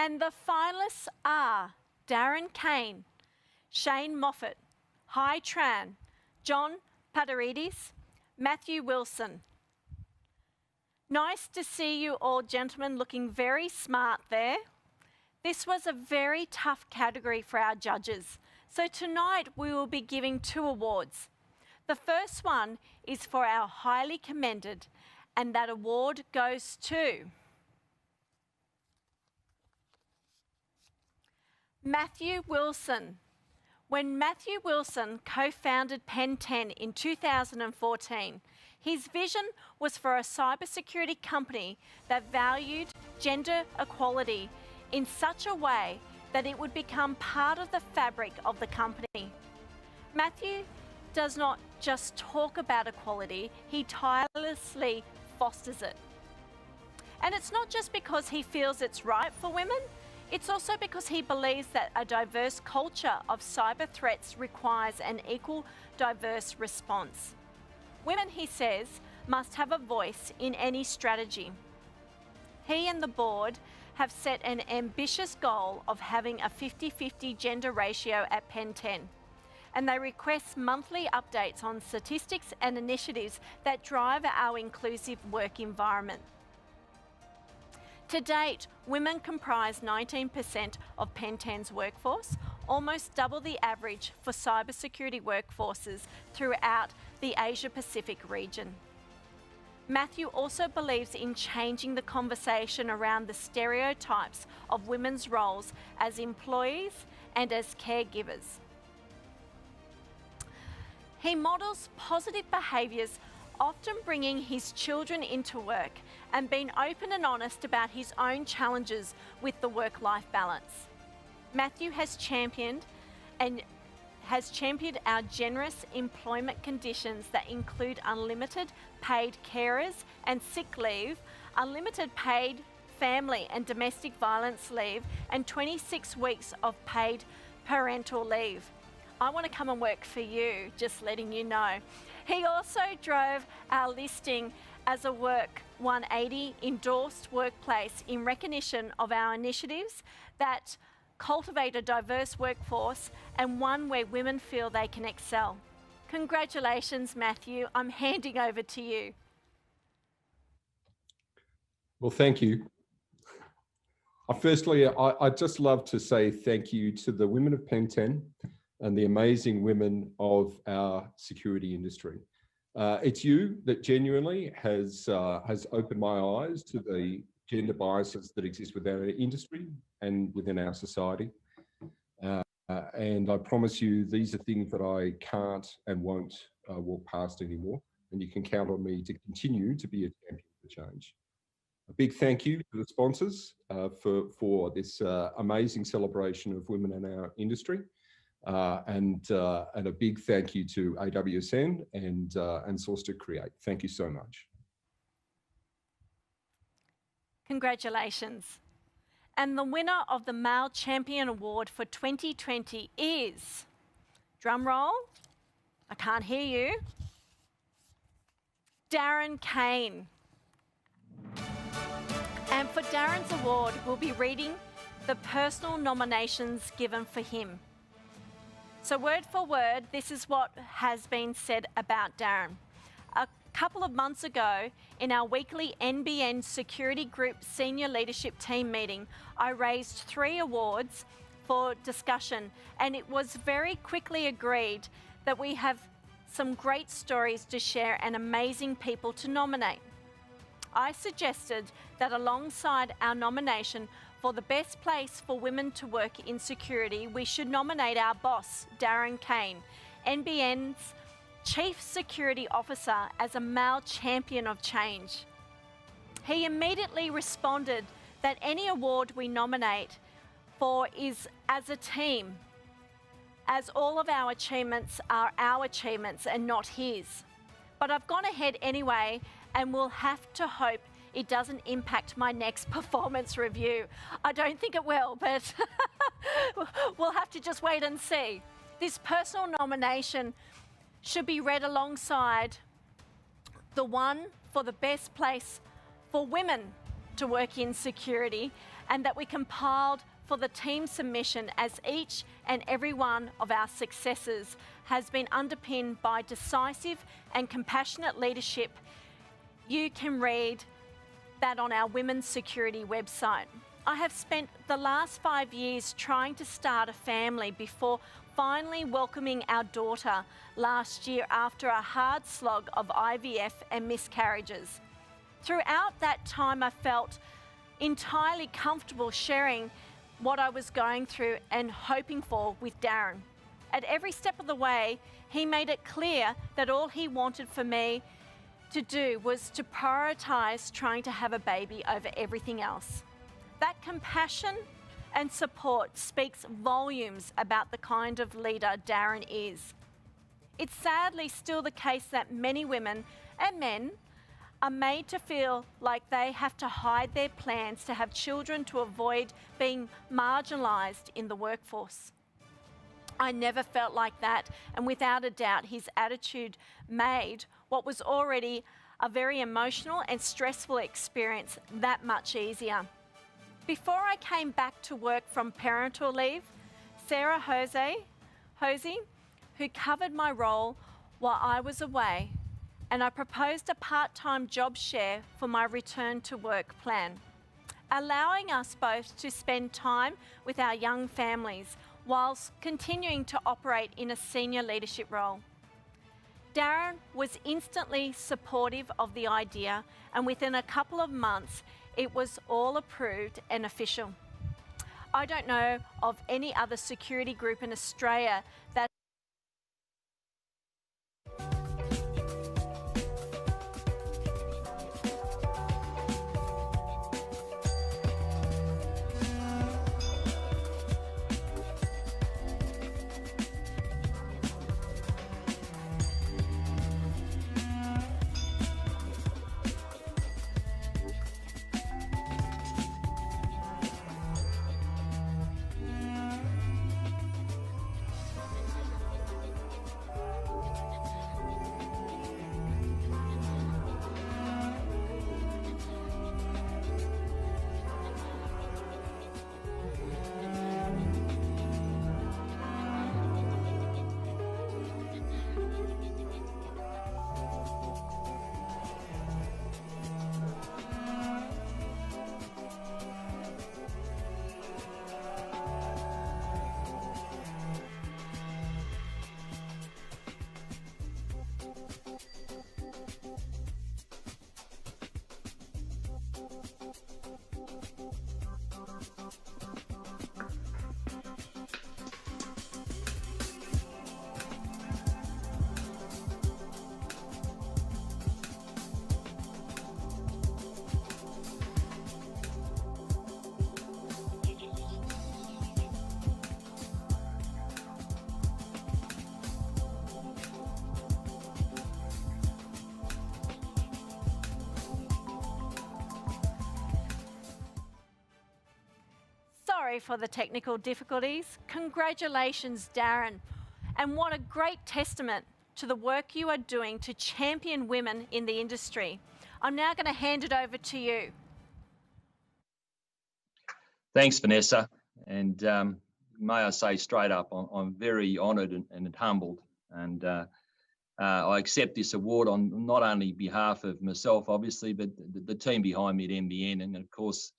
[SPEAKER 10] and the finalists are Darren Kane, Shane Moffat, Hai Tran, John Pateridis, Matthew Wilson. Nice to see you all gentlemen looking very smart there. This was a very tough category for our judges. So tonight we will be giving 2 awards. The first one is for our highly commended, and that award goes to Matthew Wilson. When Matthew Wilson co-founded Pen 10 in 2014, His vision was for a cybersecurity company that valued gender equality in such a way that it would become part of the fabric of the company. Matthew does not just talk about equality, he tirelessly fosters it. And it's not just because he feels it's right for women, it's also because he believes that a diverse culture of cyber threats requires an equal, diverse response. Women, he says, must have a voice in any strategy. He and the board have set an ambitious goal of having a 50-50 gender ratio at Pen 10, and they request monthly updates on statistics and initiatives that drive our inclusive work environment. To date, women comprise 19% of Pen 10's workforce, almost double the average for cybersecurity workforces throughout the Asia-Pacific region. Matthew also believes in changing the conversation around the stereotypes of women's roles as employees and as caregivers. He models positive behaviours, often bringing his children into work and being open and honest about his own challenges with the work-life balance. Matthew has championed our generous employment conditions that include unlimited paid carers and sick leave, unlimited paid family and domestic violence leave, and 26 weeks of paid parental leave. I want to come and work for you, just letting you know. He also drove our listing as a Work 180 endorsed workplace in recognition of our initiatives that cultivate a diverse workforce and one where women feel they can excel. Congratulations, Matthew. I'm handing over to you.
[SPEAKER 1] Well, thank you. Firstly, I'd just love to say thank you to the women of Pen 10 and the amazing women of our security industry. It's you that genuinely has opened my eyes to the gender biases that exist within our industry and within our society. And I promise you, these are things that I can't and won't walk past anymore. And you can count on me to continue to be a champion for change. A big thank you to the sponsors for this amazing celebration of women in our industry. And a big thank you to AWSN and Source2Create. Thank you so much.
[SPEAKER 10] Congratulations. And the winner of the Male Champion Award for 2020 is, drum roll, I can't hear you, Darren Kane. And for Darren's award, we'll be reading the personal nominations given for him. So word for word, this is what has been said about Darren. A couple of months ago, in our weekly NBN Security Group Senior Leadership Team meeting, I raised 3 awards for discussion, and it was very quickly agreed that we have some great stories to share and amazing people to nominate. I suggested that alongside our nomination for the best place for women to work in security, we should nominate our boss, Darren Kane, NBN's Chief Security Officer, as a male champion of change. He immediately responded that any award we nominate for is as a team, as all of our achievements are our achievements and not his. But I've gone ahead anyway, and we'll have to hope it doesn't impact my next performance review. I don't think it will, but we'll have to just wait and see. This personal nomination should be read alongside the one for the best place for women to work in security, and that we compiled for the team submission, as each and every one of our successes has been underpinned by decisive and compassionate leadership. You can read that on our Women's Security website. I have spent the last 5 years trying to start a family before finally welcoming our daughter last year after a hard slog of IVF and miscarriages. Throughout that time, I felt entirely comfortable sharing what I was going through and hoping for with Darren. At every step of the way, he made it clear that all he wanted for me to do was to prioritise trying to have a baby over everything else. That compassion and support speaks volumes about the kind of leader Darren is. It's sadly still the case that many women and men are made to feel like they have to hide their plans to have children to avoid being marginalised in the workforce. I never felt like that, and without a doubt, his attitude made what was already a very emotional and stressful experience that much easier. Before I came back to work from parental leave, Sarah Hosey, who covered my role while I was away, and I proposed a part-time job share for my return to work plan, allowing us both to spend time with our young families whilst continuing to operate in a senior leadership role. Darren was instantly supportive of the idea, and within a couple of months, it was all approved and official. I don't know of any other security group in Australia that Sorry for the technical difficulties. Congratulations, Darren. And what a great testament to the work you are doing to champion women in the industry. I'm now going to hand it over to you.
[SPEAKER 11] Thanks, Vanessa. And may I say straight up, I'm very honoured and humbled. And I accept this award on not only behalf of myself, obviously, but the team behind me at NBN, and of course,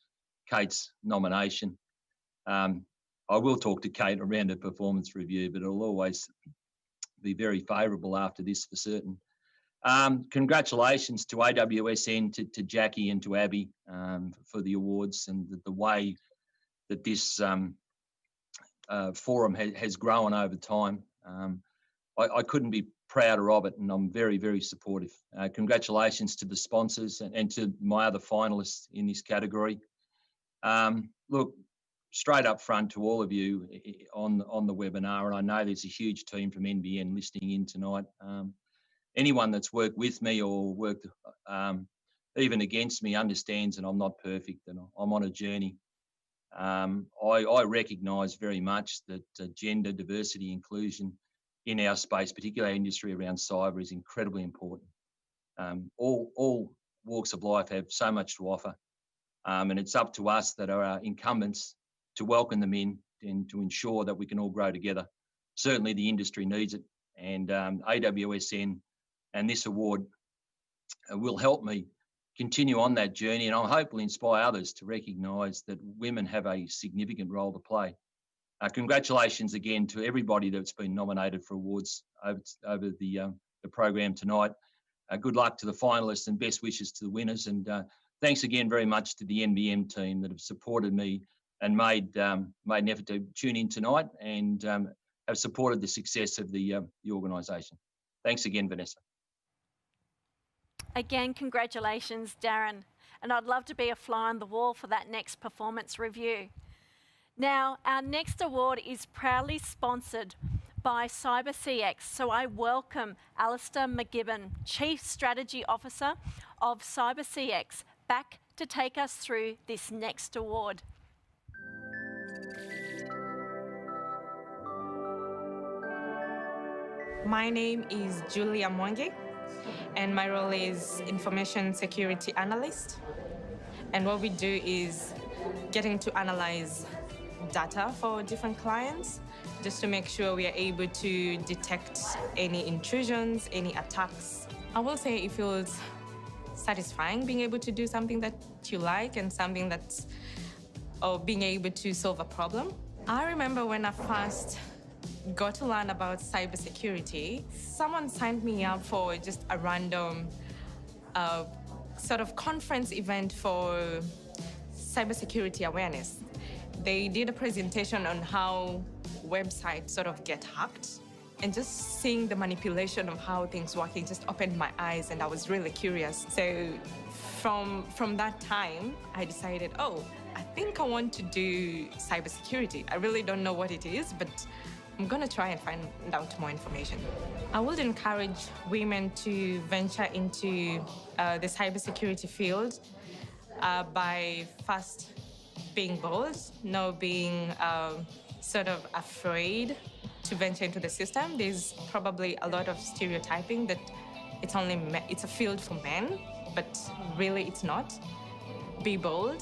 [SPEAKER 11] Kate's nomination. I will talk to Kate around a performance review, but it'll always be very favourable after this for certain. Congratulations to AWSN, to Jackie and to Abby for the awards and the way that this forum has grown over time. I couldn't be prouder of it, and I'm very, very supportive. Congratulations to the sponsors and to my other finalists in this category. Look, straight up front to all of you on the webinar, and I know there's a huge team from NBN listening in tonight. Anyone that's worked with me or worked even against me understands that I'm not perfect and I'm on a journey. I recognise very much that gender diversity inclusion in our space, particularly our industry around cyber, is incredibly important. All walks of life have so much to offer, and it's up to us that are incumbents to welcome them in and to ensure that we can all grow together. Certainly the industry needs it, and AWSN and this award will help me continue on that journey, and I'll hopefully inspire others to recognise that women have a significant role to play. Congratulations again to everybody that's been nominated for awards over the program tonight. Good luck to the finalists and best wishes to the winners, and thanks again very much to the NBN team that have supported me and made an effort to tune in tonight and have supported the success of the organisation. Thanks again, Vanessa.
[SPEAKER 10] Again, congratulations, Darren. And I'd love to be a fly on the wall for that next performance review. Now, our next award is proudly sponsored by CyberCX. So I welcome Alistair McGibbon, Chief Strategy Officer of CyberCX, back to take us through this next award.
[SPEAKER 12] My name is Julia Mwangi, and my role is Information Security Analyst. And what we do is getting to analyze data for different clients, just to make sure we are able to detect any intrusions, any attacks. I will say it feels satisfying being able to do something that you like and something that's, or being able to solve a problem. I remember when I first got to learn about cybersecurity, someone signed me up for just a random sort of conference event for cybersecurity awareness. They did a presentation on how websites sort of get hacked, and just seeing the manipulation of how things work, it just opened my eyes, and I was really curious. So from that time, I decided, oh, I think I want to do cybersecurity. I really don't know what it is, but I'm gonna try and find out more information. I would encourage women to venture into the cybersecurity field by first being bold, not being sort of afraid to venture into the system. There's probably a lot of stereotyping that it's a field for men, but really it's not. Be bold.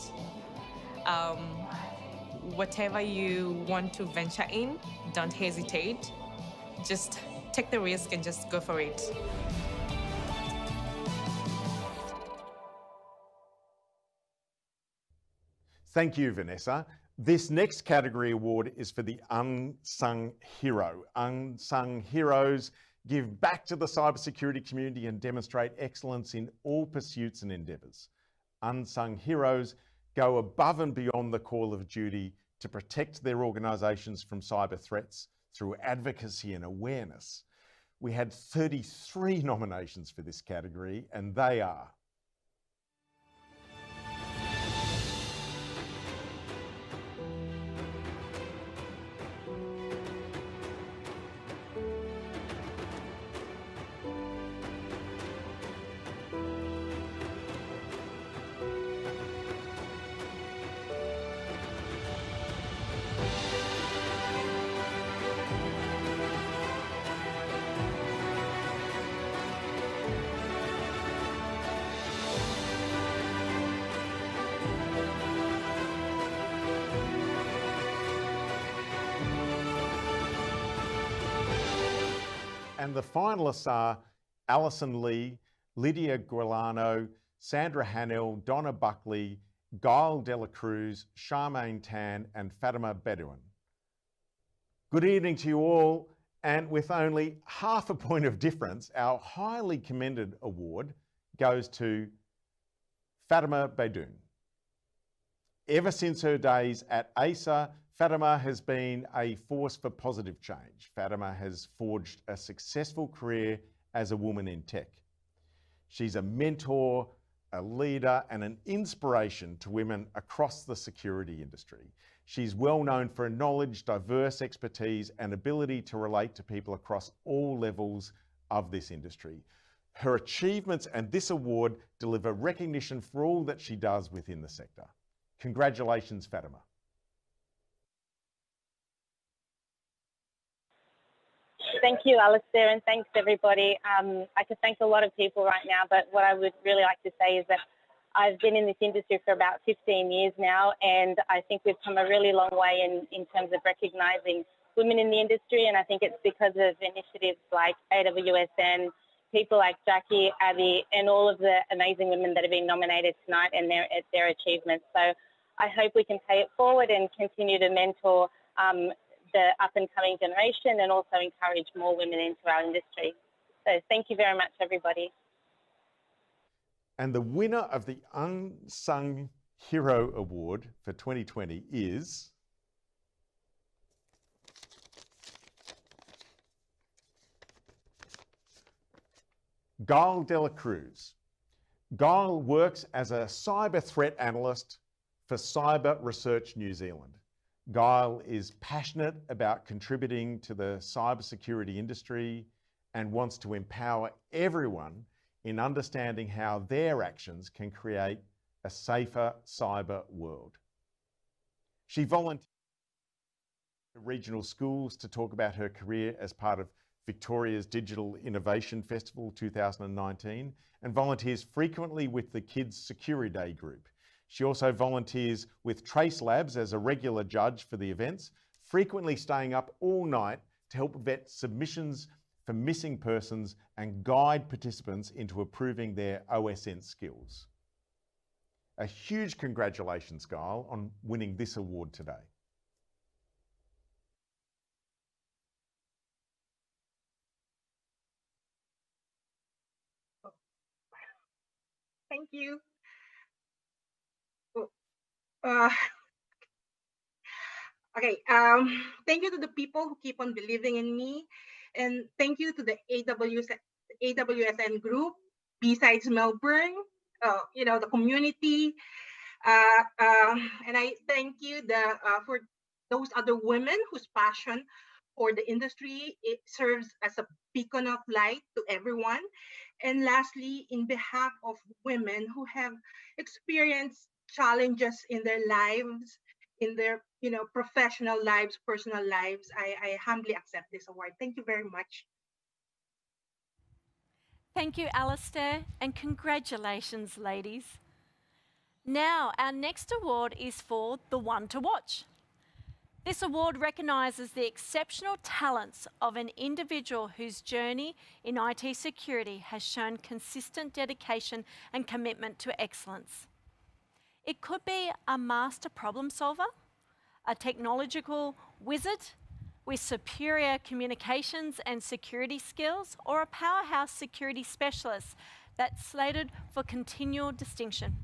[SPEAKER 12] Whatever you want to venture in, don't hesitate. Just take the risk and just go for it.
[SPEAKER 6] Thank you, Vanessa. This next category award is for the Unsung Hero. Unsung heroes give back to the cybersecurity community and demonstrate excellence in all pursuits and endeavours. Unsung heroes go above and beyond the call of duty to protect their organisations from cyber threats through advocacy and awareness. We had 33 nominations for this category, and they are: and the finalists are Alison Lee, Lydia Guilano, Sandra Hannell, Donna Buckley, Guile Dela Cruz, Charmaine Tan, and Fatima Bedouin. Good evening to you all, and with only half a point of difference, our highly commended award goes to Fatima Bedouin. Ever since her days at ASA, Fatima has been a force for positive change. Fatima has forged a successful career as a woman in tech. She's a mentor, a leader, and an inspiration to women across the security industry. She's well known for her knowledge, diverse expertise, and ability to relate to people across all levels of this industry. Her achievements and this award deliver recognition for all that she does within the sector. Congratulations, Fatima.
[SPEAKER 13] Thank you, Alistair, and thanks everybody. I could thank a lot of people right now, but what I would really like to say is that I've been in this industry for about 15 years now, and I think we've come a really long way in terms of recognising women in the industry, and I think it's because of initiatives like AWSN, people like Jackie, Abby, and all of the amazing women that have been nominated tonight and their achievements. So I hope we can pay it forward and continue to mentor the up-and-coming generation and also encourage more women into our industry. So thank you very much, everybody.
[SPEAKER 6] And the winner of the Unsung Hero Award for 2020 is Guile Dela Cruz. Guile works as a cyber threat analyst for Cyber Research New Zealand. Guile is passionate about contributing to the cybersecurity industry and wants to empower everyone in understanding how their actions can create a safer cyber world. She volunteered at regional schools to talk about her career as part of Victoria's Digital Innovation Festival 2019 and volunteers frequently with the Kids Security Day group. She also volunteers with Trace Labs as a regular judge for the events, frequently staying up all night to help vet submissions for missing persons and guide participants into improving their OSN skills. A huge congratulations, Guile, on winning this award today.
[SPEAKER 14] Thank you. Okay, thank you to the people who keep on believing in me, and thank you to the AWSN group, besides Melbourne, the community, and I thank you for those other women whose passion for the industry, it serves as a beacon of light to everyone. And lastly, in behalf of women who have experienced challenges in their lives, in their professional lives, personal lives, I humbly accept this award. Thank you very much.
[SPEAKER 10] Thank you, Alistair, and congratulations, ladies. Now, our next award is for the one to watch. This award recognises the exceptional talents of an individual whose journey in IT security has shown consistent dedication and commitment to excellence. It could be a master problem solver, a technological wizard with superior communications and security skills, or a powerhouse security specialist that's slated for continual distinction.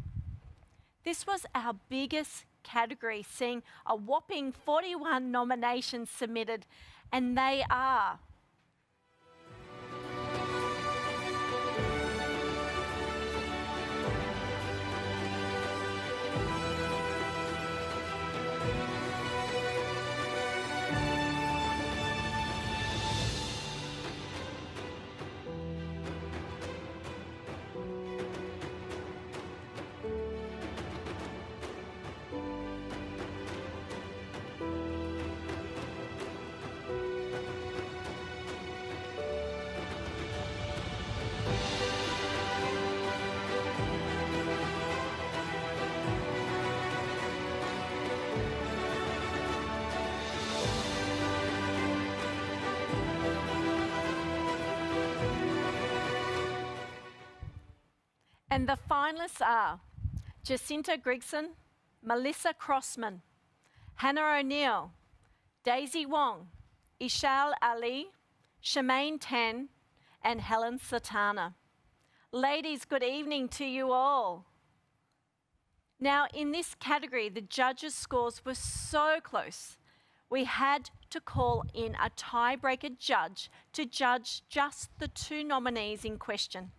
[SPEAKER 10] This was our biggest category, seeing a whopping 41 nominations submitted, and they are and the finalists are Jacinta Grigson, Melissa Crossman, Hannah O'Neill, Daisy Wong, Ishal Ali, Shemaine Tan, and Helen Satana. Ladies, good evening to you all. Now, in this category, the judges' scores were so close, we had to call in a tiebreaker judge to judge just the two nominees in question.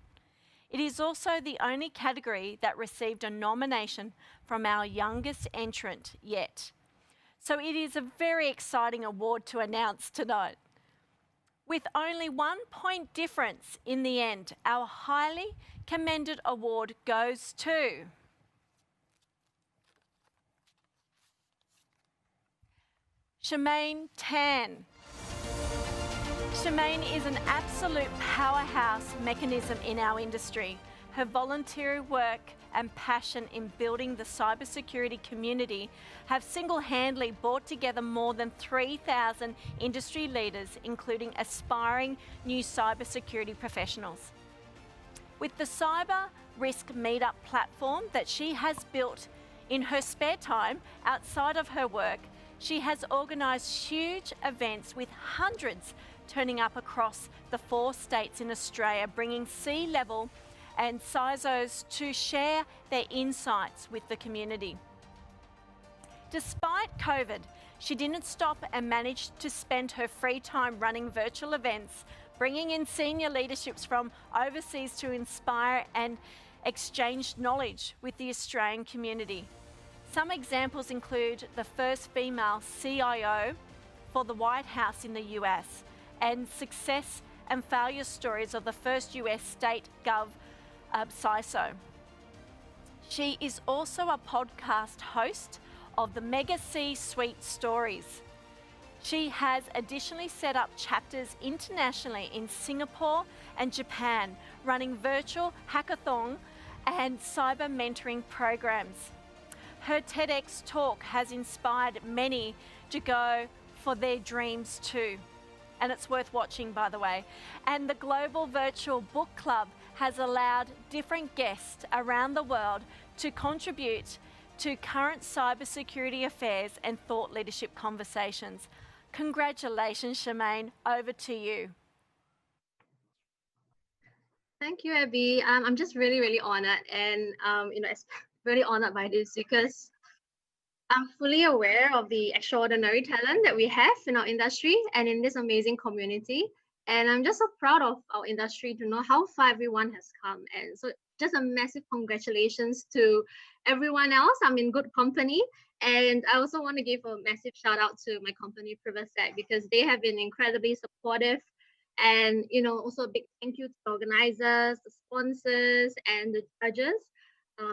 [SPEAKER 10] It is also the only category that received a nomination from our youngest entrant yet. So it is a very exciting award to announce tonight. With only 1 point difference in the end, our highly commended award goes to Shemaine Tan. Shemaine is an absolute powerhouse mechanism in our industry. Her voluntary work and passion in building the cybersecurity community have single-handedly brought together more than 3,000 industry leaders, including aspiring new cybersecurity professionals. With the Cyber Risk Meetup platform that she has built in her spare time outside of her work, she has organised huge events with hundreds turning up across the 4 states in Australia, bringing C-level and CISOs to share their insights with the community. Despite COVID, she didn't stop and managed to spend her free time running virtual events, bringing in senior leaderships from overseas to inspire and exchanged knowledge with the Australian community. Some examples include the first female CIO for the White House in the US, and success and failure stories of the first US state gov CISO. She is also a podcast host of the Mega C-Suite Stories. She has additionally set up chapters internationally in Singapore and Japan, running virtual hackathon and cyber mentoring programs. Her TEDx talk has inspired many to go for their dreams too. And it's worth watching, by the way. And the Global Virtual Book Club has allowed different guests around the world to contribute to current cybersecurity affairs and thought leadership conversations. Congratulations, Shemaine. Over to you.
[SPEAKER 15] Thank you, Abby. I'm just really honored, and really honored by this because I'm fully aware of the extraordinary talent that we have in our industry and in this amazing community. And I'm just so proud of our industry to know how far everyone has come. And so just a massive congratulations to everyone else. I'm in good company. And I also want to give a massive shout out to my company, Privaset, because they have been incredibly supportive. And, also a big thank you to the organizers, the sponsors, and the judges.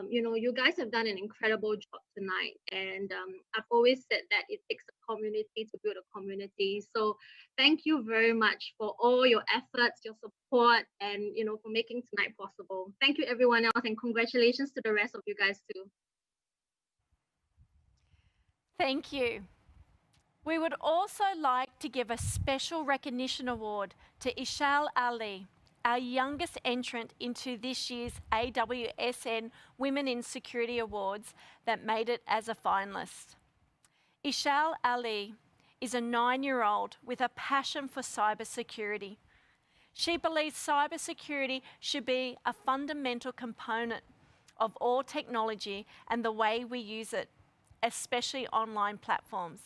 [SPEAKER 15] You guys have done an incredible job tonight. And I've always said that it takes a community to build a community. So thank you very much for all your efforts, your support, and, for making tonight possible. Thank you, everyone else, and congratulations to the rest of you guys too.
[SPEAKER 10] Thank you. We would also like to give a special recognition award to Ishal Ali, our youngest entrant into this year's AWSN Women in Security Awards that made it as a finalist. Ishal Ali is a 9-year-old with a passion for cybersecurity. She believes cybersecurity should be a fundamental component of all technology and the way we use it, especially online platforms.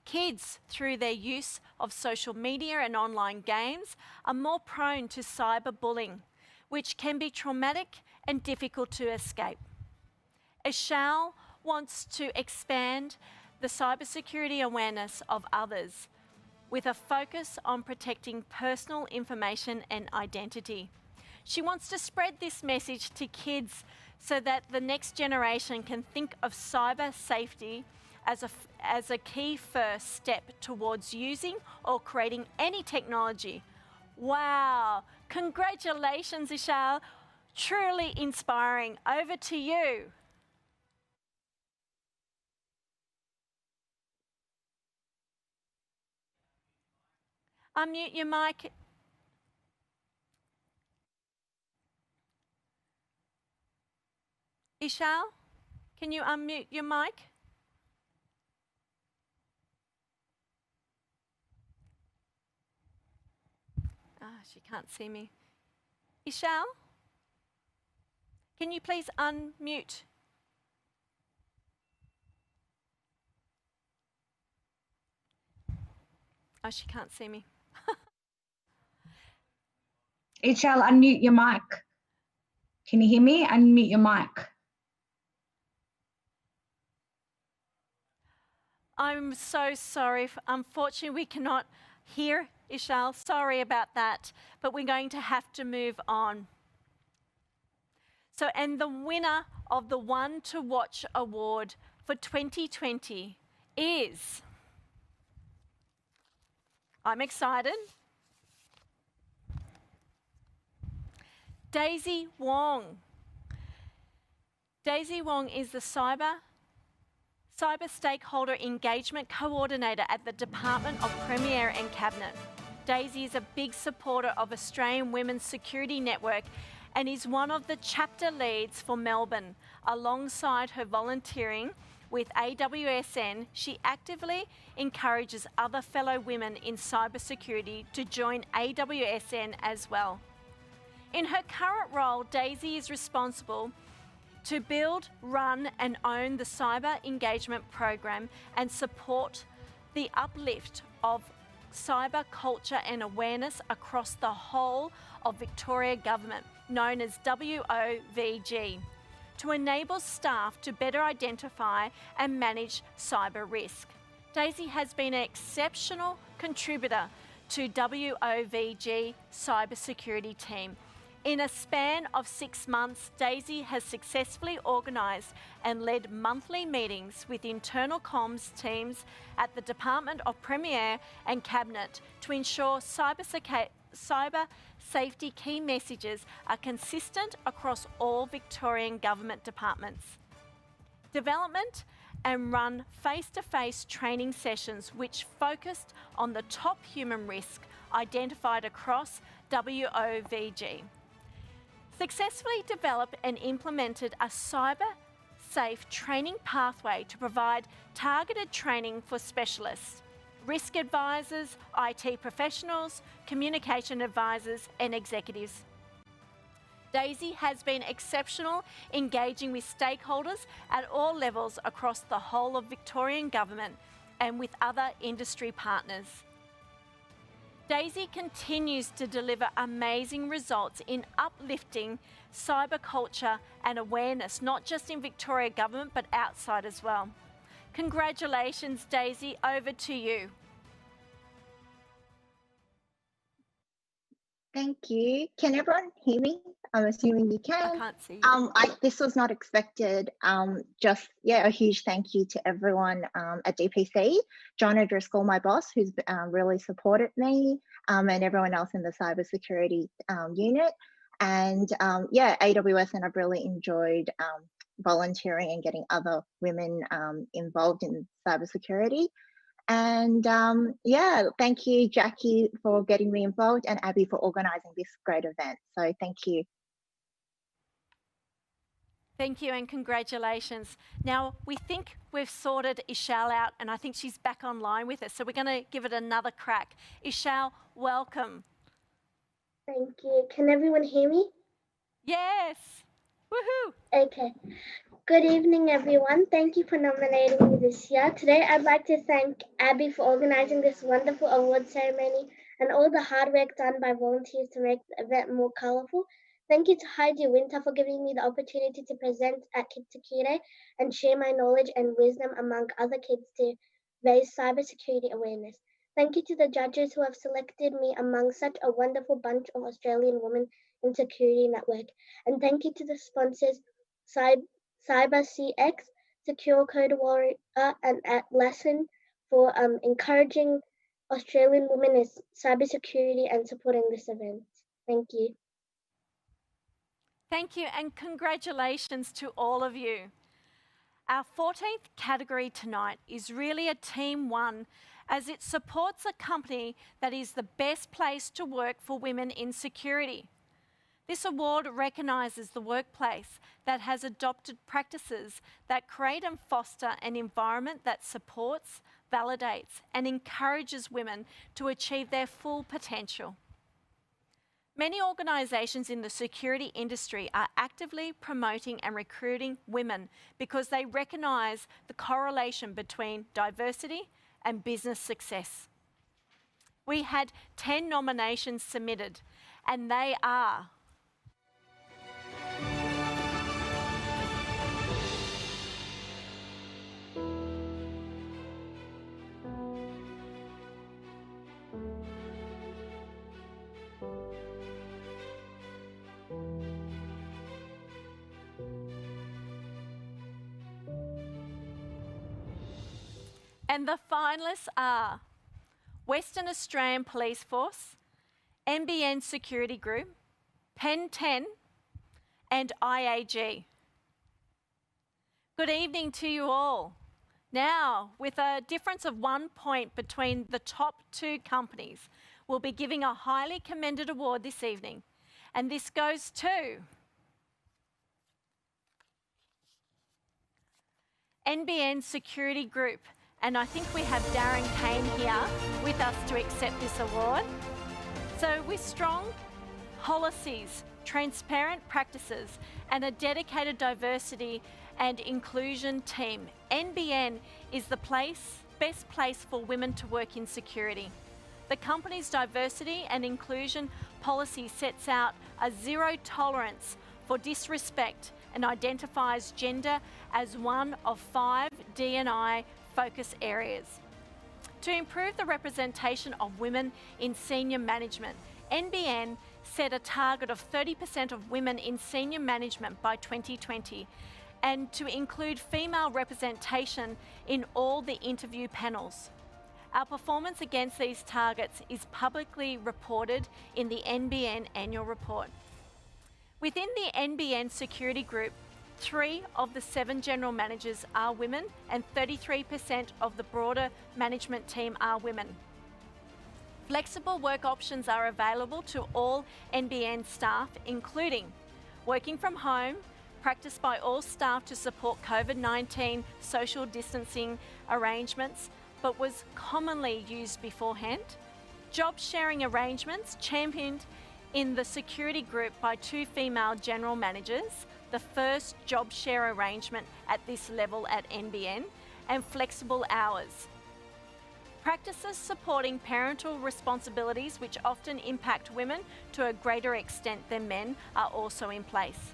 [SPEAKER 10] Kids, through their use of social media and online games, are more prone to cyberbullying, which can be traumatic and difficult to escape. Ishal wants to expand the cybersecurity awareness of others with a focus on protecting personal information and identity. She wants to spread this message to kids so that the next generation can think of cyber safety as a key first step towards using or creating any technology. Wow, congratulations, Ishal. Truly inspiring. Over to you. Unmute your mic. Ishal, can you unmute your mic? She can't see me. Ishal, can you please unmute? Oh, she can't see me.
[SPEAKER 16] Ishal, unmute your mic. Can you hear me? Unmute your mic.
[SPEAKER 10] I'm so sorry. Unfortunately, we cannot hear Ishal. Sorry about that, but we're going to have to move on. So, and the winner of the One to Watch Award for 2020 is, I'm excited, Daisy Wong. Daisy Wong is the Cyber Stakeholder Engagement Coordinator at the Department of Premier and Cabinet. Daisy is a big supporter of Australian Women's Security Network and is one of the chapter leads for Melbourne. Alongside her volunteering with AWSN, she actively encourages other fellow women in cybersecurity to join AWSN as well. In her current role, Daisy is responsible to build, run and own the cyber engagement program and support the uplift of cyber culture and awareness across the whole of Victoria Government. known as WOVG, to enable staff to better identify and manage cyber risk. Daisy has been an exceptional contributor to WOVG cybersecurity team. In a span of 6 months, Daisy has successfully organised and led monthly meetings with internal comms teams at the Department of Premier and Cabinet to ensure cyber safety key messages are consistent across all Victorian government departments. Development and run face-to-face training sessions which focused on the top human risk identified across WOVG. Successfully developed and implemented a cyber-safe training pathway to provide targeted training for specialists, risk advisors, IT professionals, communication advisors and executives. Daisy has been exceptional engaging with stakeholders at all levels across the whole of Victorian government and with other industry partners. Daisy continues to deliver amazing results in uplifting cyber culture and awareness, not just in Victoria Government, but outside as well. Congratulations, Daisy, over to you.
[SPEAKER 3] Thank you. Can everyone hear me? I'm assuming you can.
[SPEAKER 10] I can't see you.
[SPEAKER 3] This was not expected. A huge thank you to everyone at DPC, John O'Driscoll, my boss, who's really supported me, and everyone else in the cybersecurity unit. And AWSN, I've really enjoyed volunteering and getting other women involved in cybersecurity. And thank you, Jackie, for getting me involved, and Abby for organising this great event. So thank you.
[SPEAKER 10] Thank you and congratulations. Now, we think we've sorted Ishal out, and I think she's back online with us. So we're going to give it another crack. Ishal, welcome.
[SPEAKER 7] Thank you. Can everyone hear me?
[SPEAKER 10] Yes. Woohoo.
[SPEAKER 7] Okay. Good evening, everyone. Thank you for nominating me this year. Today, I'd like to thank Abby for organising this wonderful award ceremony and all the hard work done by volunteers to make the event more colourful. Thank you to Heidi Winter for giving me the opportunity to present at Kitakire and share my knowledge and wisdom among other kids to raise cybersecurity awareness. Thank you to the judges who have selected me among such a wonderful bunch of Australian women in Security Network. And thank you to the sponsors, Cyber CX, Secure Code Warrior, and AWSN for encouraging Australian women in cybersecurity and supporting this event. Thank you.
[SPEAKER 10] Thank you and congratulations to all of you. Our 14th category tonight is really a team one, as it supports a company that is the best place to work for women in security. This award recognises the workplace that has adopted practices that create and foster an environment that supports, validates and encourages women to achieve their full potential. Many organisations in the security industry are actively promoting and recruiting women because they recognise the correlation between diversity and business success. We had 10 nominations submitted, and they are: and the finalists are Western Australian Police Force, NBN Security Group, Pen 10 and IAG. Good evening to you all. Now, with a difference of 1 point between the top two companies, we'll be giving a highly commended award this evening. And this goes to NBN Security Group. And I think we have Darren Kane here with us to accept this award. So with strong policies, transparent practices, and a dedicated diversity and inclusion team, NBN is the best place for women to work in security. The company's diversity and inclusion policy sets out a zero tolerance for disrespect and identifies gender as one of 5 D&I focus areas. To improve the representation of women in senior management, NBN set a target of 30% of women in senior management by 2020 and to include female representation in all the interview panels. Our performance against these targets is publicly reported in the NBN annual report. Within the NBN security group, 3 of the 7 general managers are women and 33% of the broader management team are women. Flexible work options are available to all NBN staff, including working from home, practiced by all staff to support COVID-19 social distancing arrangements, but was commonly used beforehand. Job sharing arrangements championed in the security group by 2 female general managers, the first job share arrangement at this level at NBN, and flexible hours. Practices supporting parental responsibilities, which often impact women to a greater extent than men, are also in place.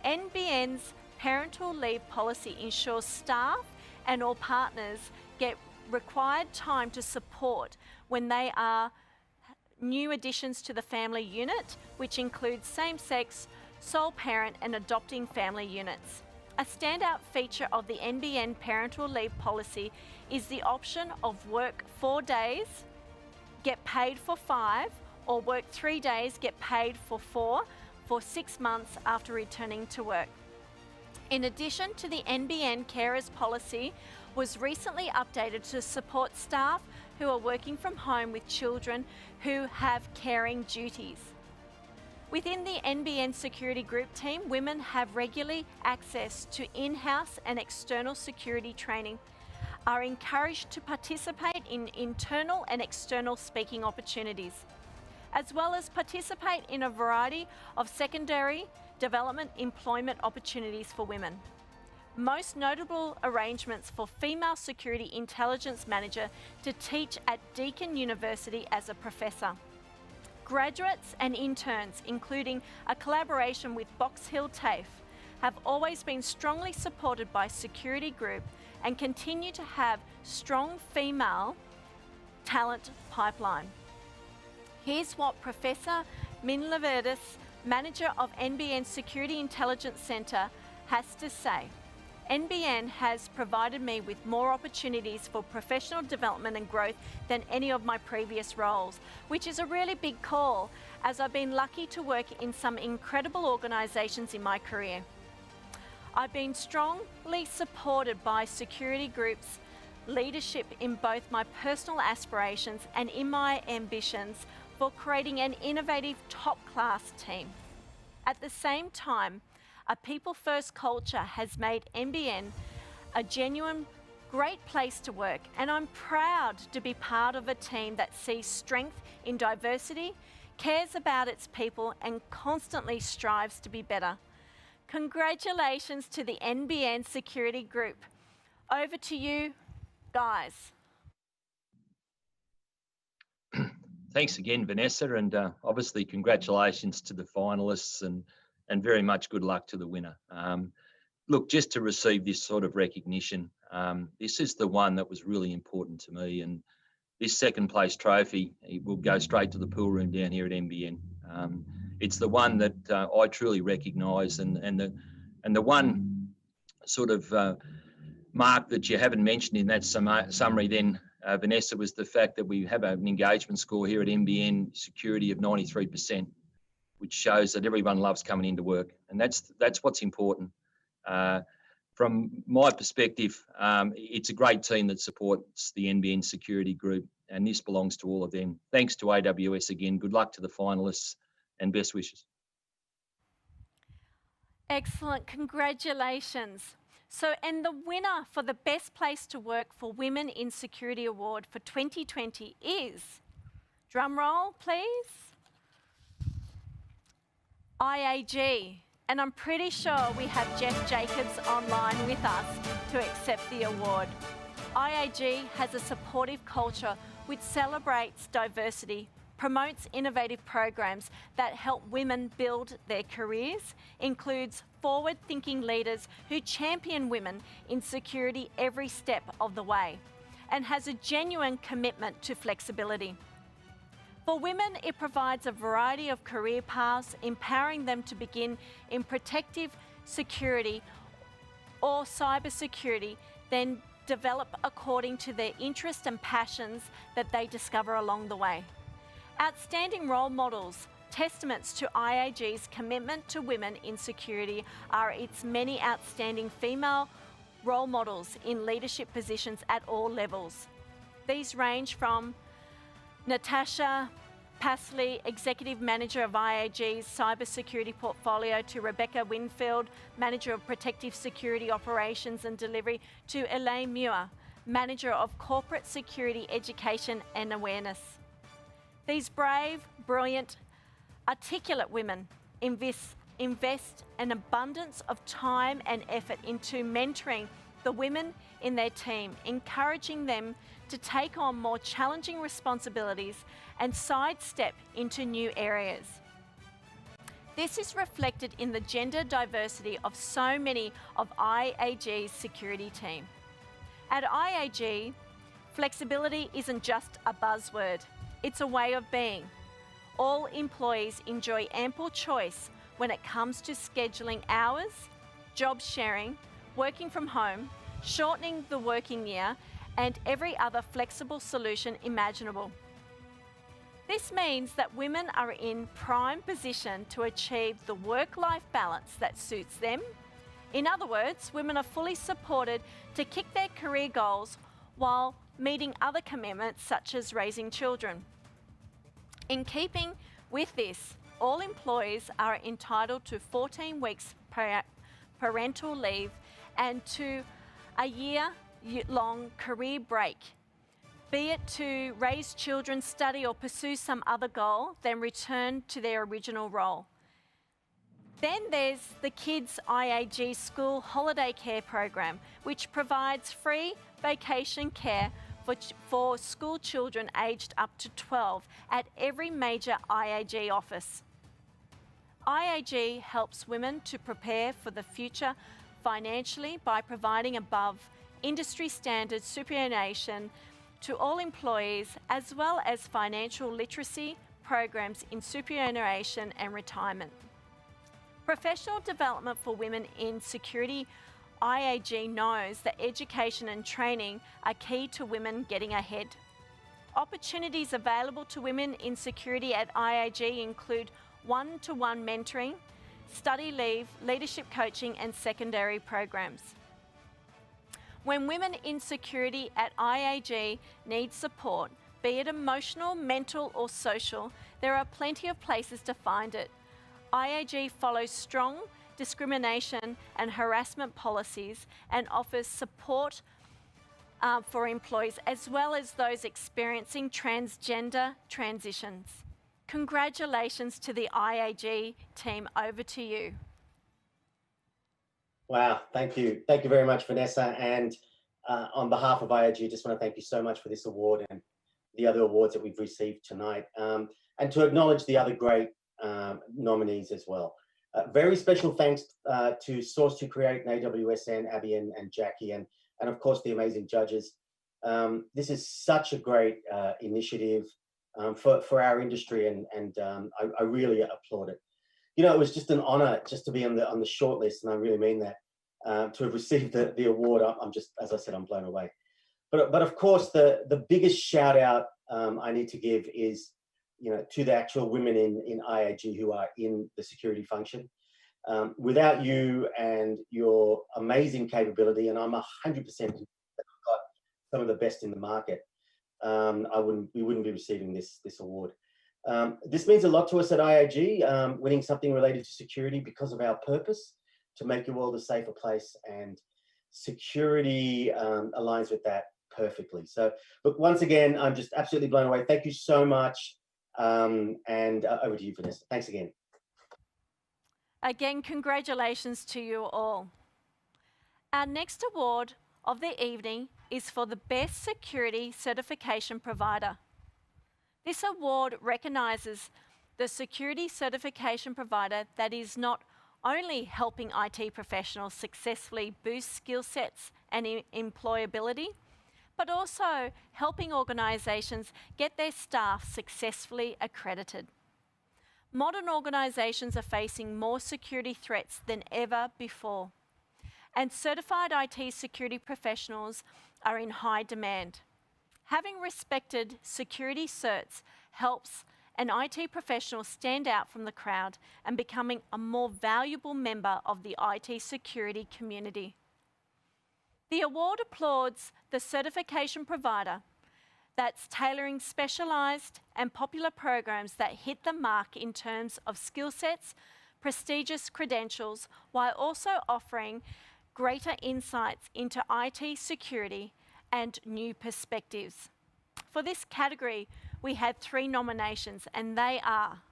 [SPEAKER 10] NBN's parental leave policy ensures staff and all partners get required time to support when they are new additions to the family unit, which includes same-sex, sole parent and adopting family units. A standout feature of the NBN parental leave policy is the option of work 4 days, get paid for 5, or work 3 days, get paid for 4 for 6 months after returning to work. In addition to the NBN carers policy was recently updated to support staff who are working from home with children who have caring duties. Within the NBN security group team, women have regularly access to in-house and external security training, are encouraged to participate in internal and external speaking opportunities, as well as participate in a variety of secondary development employment opportunities for women. Most notable arrangements for female security intelligence manager to teach at Deakin University as a professor. Graduates and interns, including a collaboration with Box Hill TAFE, have always been strongly supported by Security Group and continue to have strong female talent pipeline. Here's what Professor Min Laverdis, Manager of NBN Security Intelligence Centre, has to say. NBN has provided me with more opportunities for professional development and growth than any of my previous roles, which is a really big call, as I've been lucky to work in some incredible organisations in my career. I've been strongly supported by Security Group's leadership in both my personal aspirations and in my ambitions for creating an innovative top-class team. At the same time, a people-first culture has made NBN a genuine great place to work, and I'm proud to be part of a team that sees strength in diversity, cares about its people, and constantly strives to be better. Congratulations to the NBN Security Group. Over to you, guys.
[SPEAKER 11] Thanks again, Vanessa, and obviously congratulations to the finalists and very much good luck to the winner. Look, just to receive this sort of recognition, this is the one that was really important to me, and this second place trophy, it will go straight to the pool room down here at NBN. It's the one that I truly recognise, and the one sort of mark that you haven't mentioned in that summary then, Vanessa, was the fact that we have an engagement score here at NBN Security of 93%, which shows that everyone loves coming into work, and that's what's important. From my perspective, it's a great team that supports the NBN Security Group, and this belongs to all of them. Thanks to AWS again. Good luck to the finalists and best wishes.
[SPEAKER 10] Excellent, congratulations. So, and the winner for the Best Place to Work for Women in Security Award for 2020 is, drum roll please, IAG. And I'm pretty sure we have Jeff Jacobs online with us to accept the award. IAG has a supportive culture which celebrates diversity, promotes innovative programs that help women build their careers, includes forward-thinking leaders who champion women in security every step of the way, and has a genuine commitment to flexibility. For women, it provides a variety of career paths, empowering them to begin in protective security or cybersecurity, then develop according to their interests and passions that they discover along the way. Outstanding role models, testaments to IAG's commitment to women in security, are its many outstanding female role models in leadership positions at all levels. These range from Natasha Pasley, Executive Manager of IAG's Cybersecurity Portfolio, to Rebecca Winfield, Manager of Protective Security Operations and Delivery, to Elaine Muir, Manager of Corporate Security Education and Awareness. These brave, brilliant, articulate women invest an abundance of time and effort into mentoring the women in their team, encouraging them to take on more challenging responsibilities and sidestep into new areas. This is reflected in the gender diversity of so many of IAG's security team. At IAG, flexibility isn't just a buzzword, it's a way of being. All employees enjoy ample choice when it comes to scheduling hours, job sharing, working from home, shortening the working year, and every other flexible solution imaginable. This means that women are in prime position to achieve the work-life balance that suits them. In other words, women are fully supported to kick their career goals while meeting other commitments such as raising children. In keeping with this, all employees are entitled to 14 weeks parental leave and to a year-long career break, be it to raise children, study or pursue some other goal, then return to their original role. Then there's the Kids IAG School Holiday Care Program, which provides free vacation care for school children aged up to 12 at every major IAG office. IAG helps women to prepare for the future financially by providing above industry standard superannuation to all employees, as well as financial literacy programs in superannuation and retirement. Professional development for women in security. IAG knows that education and training are key to women getting ahead. Opportunities available to women in security at IAG include one-to-one mentoring, study leave, leadership coaching and secondary programs. When women in security at IAG need support, be it emotional, mental or social, there are plenty of places to find it. IAG follows strong discrimination and harassment policies and offers support for employees as well as those experiencing transgender transitions. Congratulations to the IAG team. Over to you.
[SPEAKER 4] Wow, thank you. Thank you very much, Vanessa. And on behalf of IAG, just want to thank you so much for this award and the other awards that we've received tonight. And to acknowledge the other great nominees as well. Very special thanks to Source2Create and AWSN, Abby and Jackie, and of course the amazing judges. This is such a great initiative for our industry, and I really applaud it. You know, it was just an honor just to be on the short list, and I really mean that. To have received the award, I'm just, as I said, I'm blown away. But of course, the biggest shout out I need to give is, you know, to the actual women in IAG who are in the security function. Without you and your amazing capability, and I'm 100% got some of the best in the market, we wouldn't be receiving this award. This means a lot to us at IAG, winning something related to security because of our purpose to make your world a safer place, and security aligns with that perfectly. So look, once again, I'm just absolutely blown away. Thank you so much. And over to you, Vanessa. Thanks again.
[SPEAKER 10] Again, congratulations to you all. Our next award of the evening is for the Best Security Certification Provider. This award recognises the security certification provider that is not only helping IT professionals successfully boost skill sets and employability, but also helping organisations get their staff successfully accredited. Modern organisations are facing more security threats than ever before, and certified IT security professionals are in high demand. Having respected security certs helps an IT professional stand out from the crowd and becoming a more valuable member of the IT security community. The award applauds the certification provider that's tailoring specialised and popular programs that hit the mark in terms of skill sets, prestigious credentials, while also offering greater insights into IT security and new perspectives. For this category, we had 3 nominations, and they are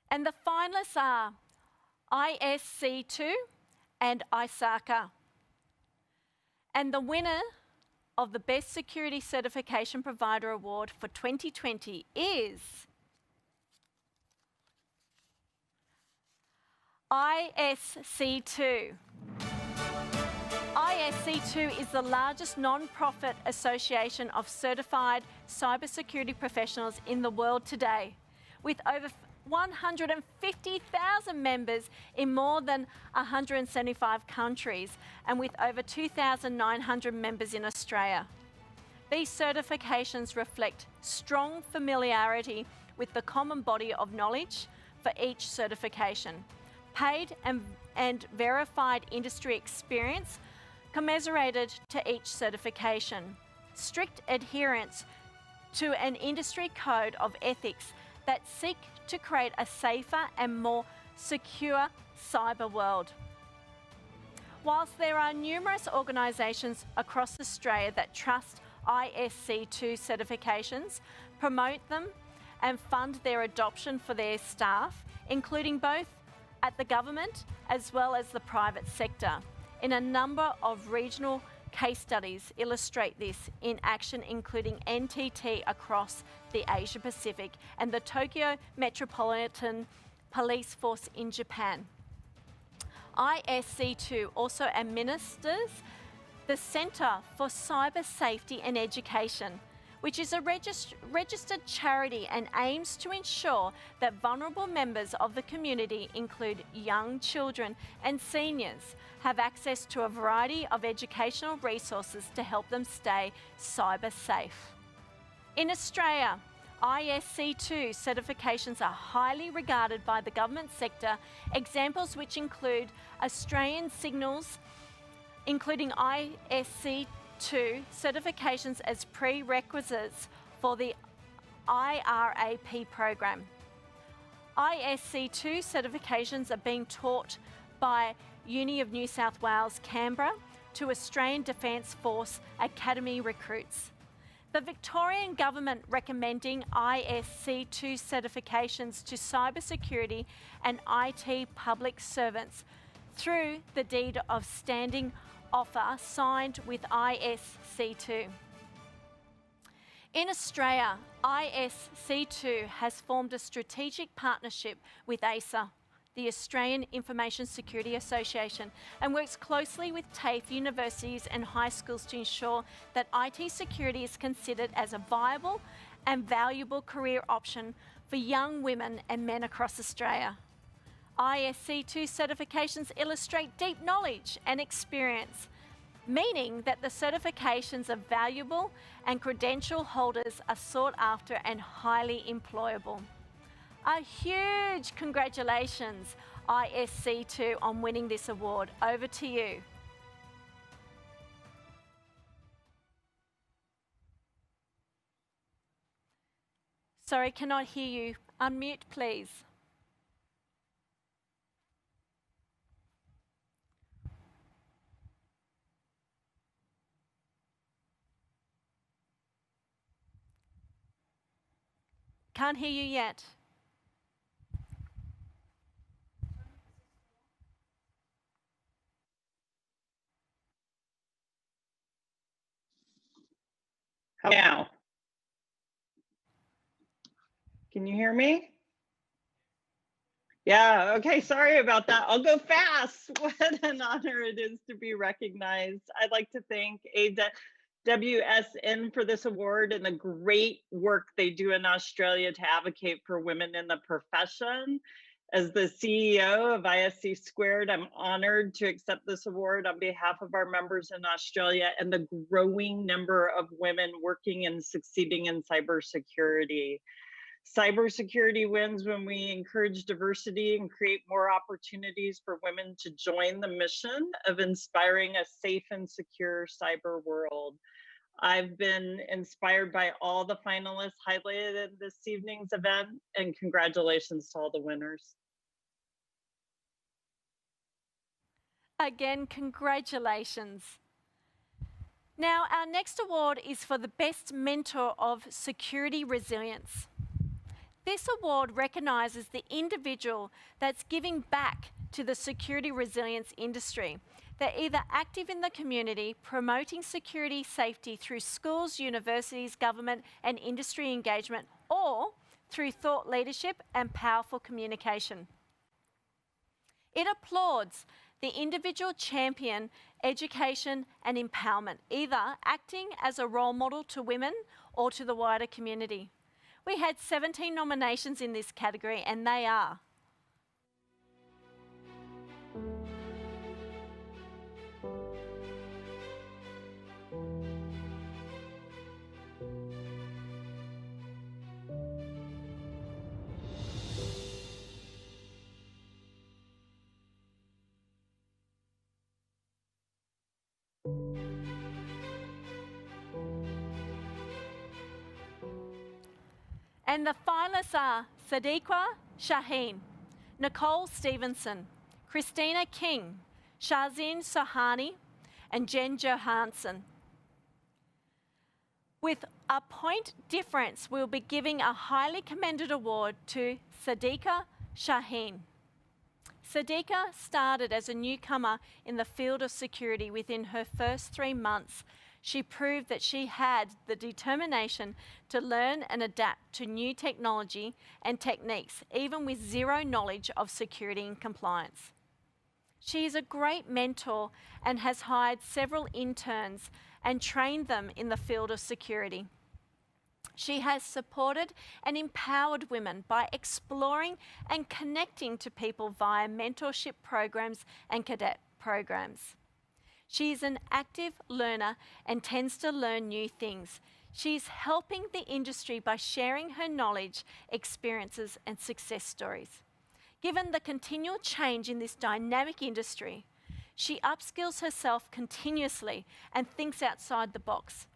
[SPEAKER 10] and the finalists are ISC2 and ISACA. And the winner of the Best Security Certification Provider Award for 2020 is ISC2. ISC2 is the largest non-profit association of certified cybersecurity professionals in the world today, with over 150,000 members in more than 175 countries and with over 2,900 members in Australia. These certifications reflect strong familiarity with the common body of knowledge for each certification, paid and verified industry experience commensurated to each certification, strict adherence to an industry code of ethics that seek to create a safer and more secure cyber world. Whilst there are numerous organisations across Australia that trust ISC2 certifications, promote them and fund their adoption for their staff, including both at the government as well as the private sector, in a number of regional case studies illustrate this in action, including NTT across the Asia Pacific and the Tokyo Metropolitan Police Force in Japan. ISC2 also administers the Centre for Cyber Safety and Education, which is a registered charity and aims to ensure that vulnerable members of the community, include young children and seniors, have access to a variety of educational resources to help them stay cyber safe. In Australia, ISC2 certifications are highly regarded by the government sector, examples which include Australian Signals, including ISC2 certifications as prerequisites for the IRAP program. ISC2 certifications are being taught by Uni of New South Wales, Canberra, to Australian Defence Force Academy recruits. The Victorian Government recommending ISC2 certifications to cybersecurity and IT public servants through the Deed of Standing offer signed with ISC2. In Australia, ISC2 has formed a strategic partnership with ASA, the Australian Information Security Association, and works closely with TAFE universities and high schools to ensure that IT security is considered as a viable and valuable career option for young women and men across Australia. ISC2 certifications illustrate deep knowledge and experience, meaning that the certifications are valuable and credential holders are sought after and highly employable. A huge congratulations, ISC2, on winning this award. Over to you. Sorry, cannot hear you. Unmute, please. Can't hear you yet.
[SPEAKER 8] Now, can you hear me? Yeah, okay, sorry about that. I'll go fast. What an honor it is to be recognized. I'd like to thank AWSN for this award and the great work they do in Australia to advocate for women in the profession. As the CEO of ISC Squared, I'm honored to accept this award on behalf of our members in Australia and the growing number of women working and succeeding in cybersecurity. Cybersecurity wins when we encourage diversity and create more opportunities for women to join the mission of inspiring a safe and secure cyber world. I've been inspired by all the finalists highlighted in this evening's event, and congratulations to all the winners.
[SPEAKER 10] Again, congratulations. Now, our next award is for the Best Mentor of Security Resilience. This award recognises the individual that's giving back to the security resilience industry. They're either active in the community, promoting security safety through schools, universities, government and industry engagement, or through thought leadership and powerful communication. It applauds the individual champion, education and empowerment, either acting as a role model to women or to the wider community. We had 17 nominations in this category, and they are and the finalists are Sadiqa Shaheen, Nicole Stevenson, Christina King, Shazin Sohani, and Jen Johansson. With a point difference, we'll be giving a highly commended award to Sadiqa Shaheen. Sadiqa started as a newcomer in the field of security. Within her first 3 months, she proved that she had the determination to learn and adapt to new technology and techniques, even with zero knowledge of security and compliance. She is a great mentor and has hired several interns and trained them in the field of security. She has supported and empowered women by exploring and connecting to people via mentorship programs and cadet programs. She is an active learner and tends to learn new things. She's helping the industry by sharing her knowledge, experiences, and success stories. Given the continual change in this dynamic industry, she upskills herself continuously and thinks outside the box,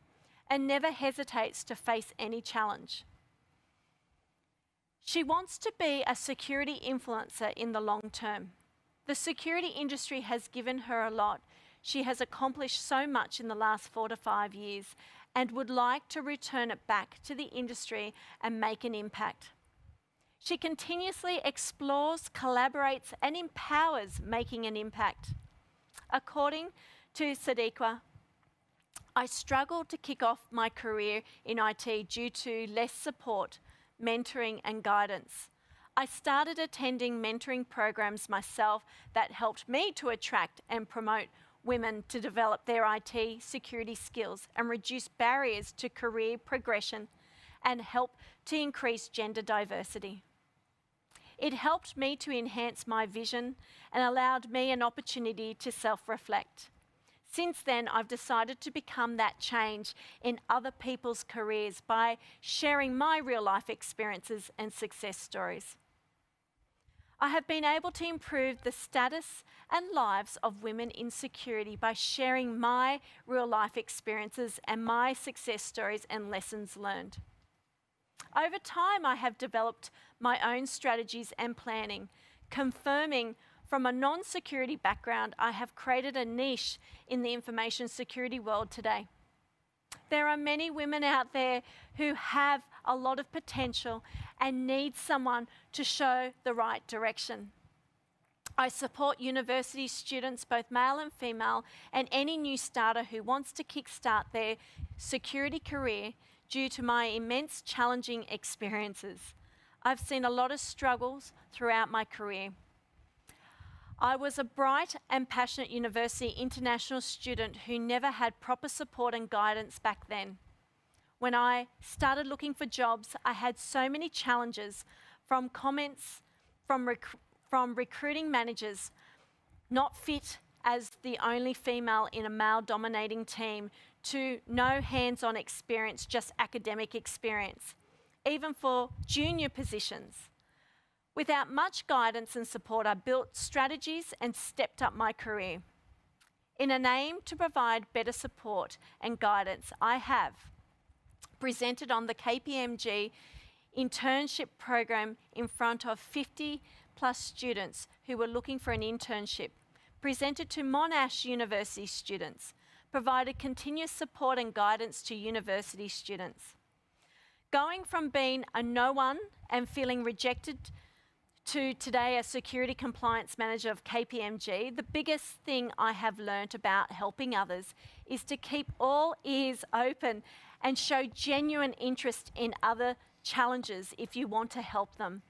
[SPEAKER 10] and never hesitates to face any challenge. She wants to be a security influencer in the long term. The security industry has given her a lot. She has accomplished so much in the last 4 to 5 years and would like to return it back to the industry and make an impact. She continuously explores, collaborates, and empowers making an impact. According to Sadiqa, I struggled to kick off my career in IT due to less support, mentoring, and guidance. I started attending mentoring programs myself that helped me to attract and promote women to develop their IT security skills and reduce barriers to career progression and help to increase gender diversity. It helped me to enhance my vision and allowed me an opportunity to self-reflect. Since then, I've decided to become that change in other people's careers by sharing my real-life experiences and success stories. I have been able to improve the status and lives of women in security by sharing my real-life experiences and my success stories and lessons learned. Over time, I have developed my own strategies and planning, confirming from a non-security background, I have created a niche in the information security world today. There are many women out there who have a lot of potential and needs someone to show the right direction. I support university students, both male and female, and any new starter who wants to kickstart their security career due to my immense challenging experiences. I've seen a lot of struggles throughout my career. I was a bright and passionate university international student who never had proper support and guidance back then. When I started looking for jobs, I had so many challenges, from comments from recruiting managers, not fit as the only female in a male-dominating team, to no hands-on experience, just academic experience, even for junior positions. Without much guidance and support, I built strategies and stepped up my career. In an aim to provide better support and guidance, I have presented on the KPMG internship program in front of 50+ students who were looking for an internship, presented to Monash University students, provided continuous support and guidance to university students. Going from being a no one and feeling rejected to today a security compliance manager of KPMG, the biggest thing I have learnt about helping others is to keep all ears open and show genuine interest in other challenges if you want to help them.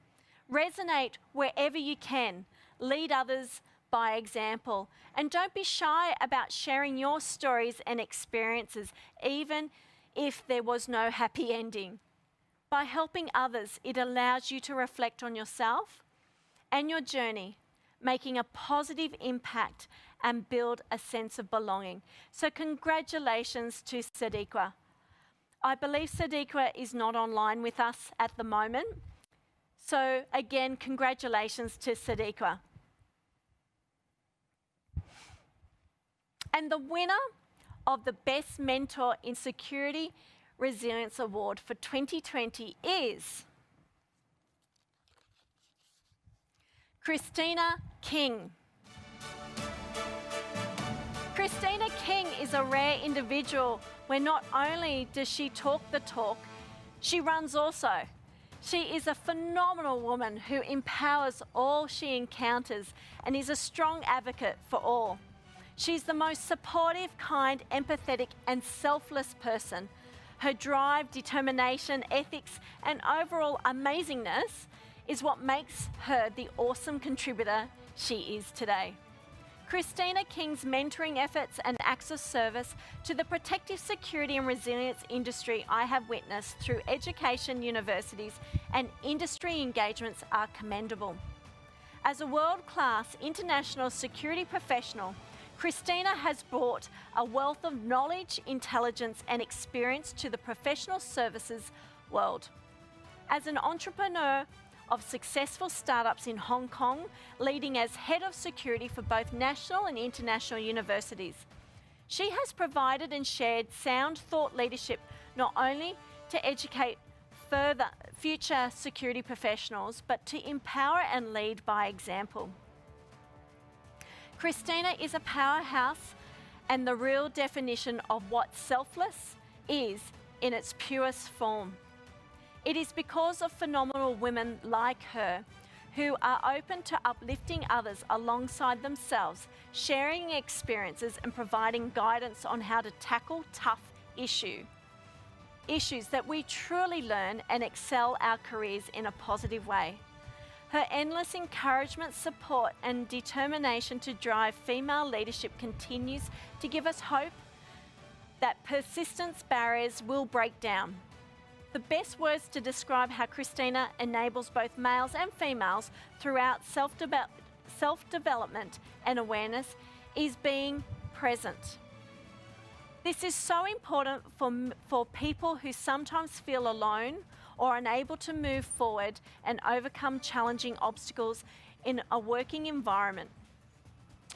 [SPEAKER 10] Resonate wherever you can, lead others by example, and don't be shy about sharing your stories and experiences, even if there was no happy ending. By helping others, it allows you to reflect on yourself and your journey, making a positive impact and build a sense of belonging. So congratulations to Sadiqa. I believe Sadiqa is not online with us at the moment. So again, congratulations to Sadiqa. And the winner of the Best Mentor in Security Resilience Award for 2020 is Christina King. Christina King is a rare individual where not only does she talk the talk, she runs also. She is a phenomenal woman who empowers all she encounters and is a strong advocate for all. She's the most supportive, kind, empathetic, and selfless person. Her drive, determination, ethics, and overall amazingness is what makes her the awesome contributor she is today. Christina King's mentoring efforts and acts of service to the protective security and resilience industry I have witnessed through education, universities, and industry engagements are commendable. As a world-class international security professional, Christina has brought a wealth of knowledge, intelligence, and experience to the professional services world. As an entrepreneur of successful startups in Hong Kong, leading as head of security for both national and international universities, she has provided and shared sound thought leadership not only to educate further future security professionals, but to empower and lead by example. Christina is a powerhouse and the real definition of what selfless is in its purest form. It is because of phenomenal women like her who are open to uplifting others alongside themselves, sharing experiences and providing guidance on how to tackle tough issues that we truly learn and excel our careers in a positive way. Her endless encouragement, support, and determination to drive female leadership continues to give us hope that persistence barriers will break down. The best words to describe how Christina enables both males and females throughout self-development and awareness is being present. This is so important for people who sometimes feel alone or unable to move forward and overcome challenging obstacles in a working environment.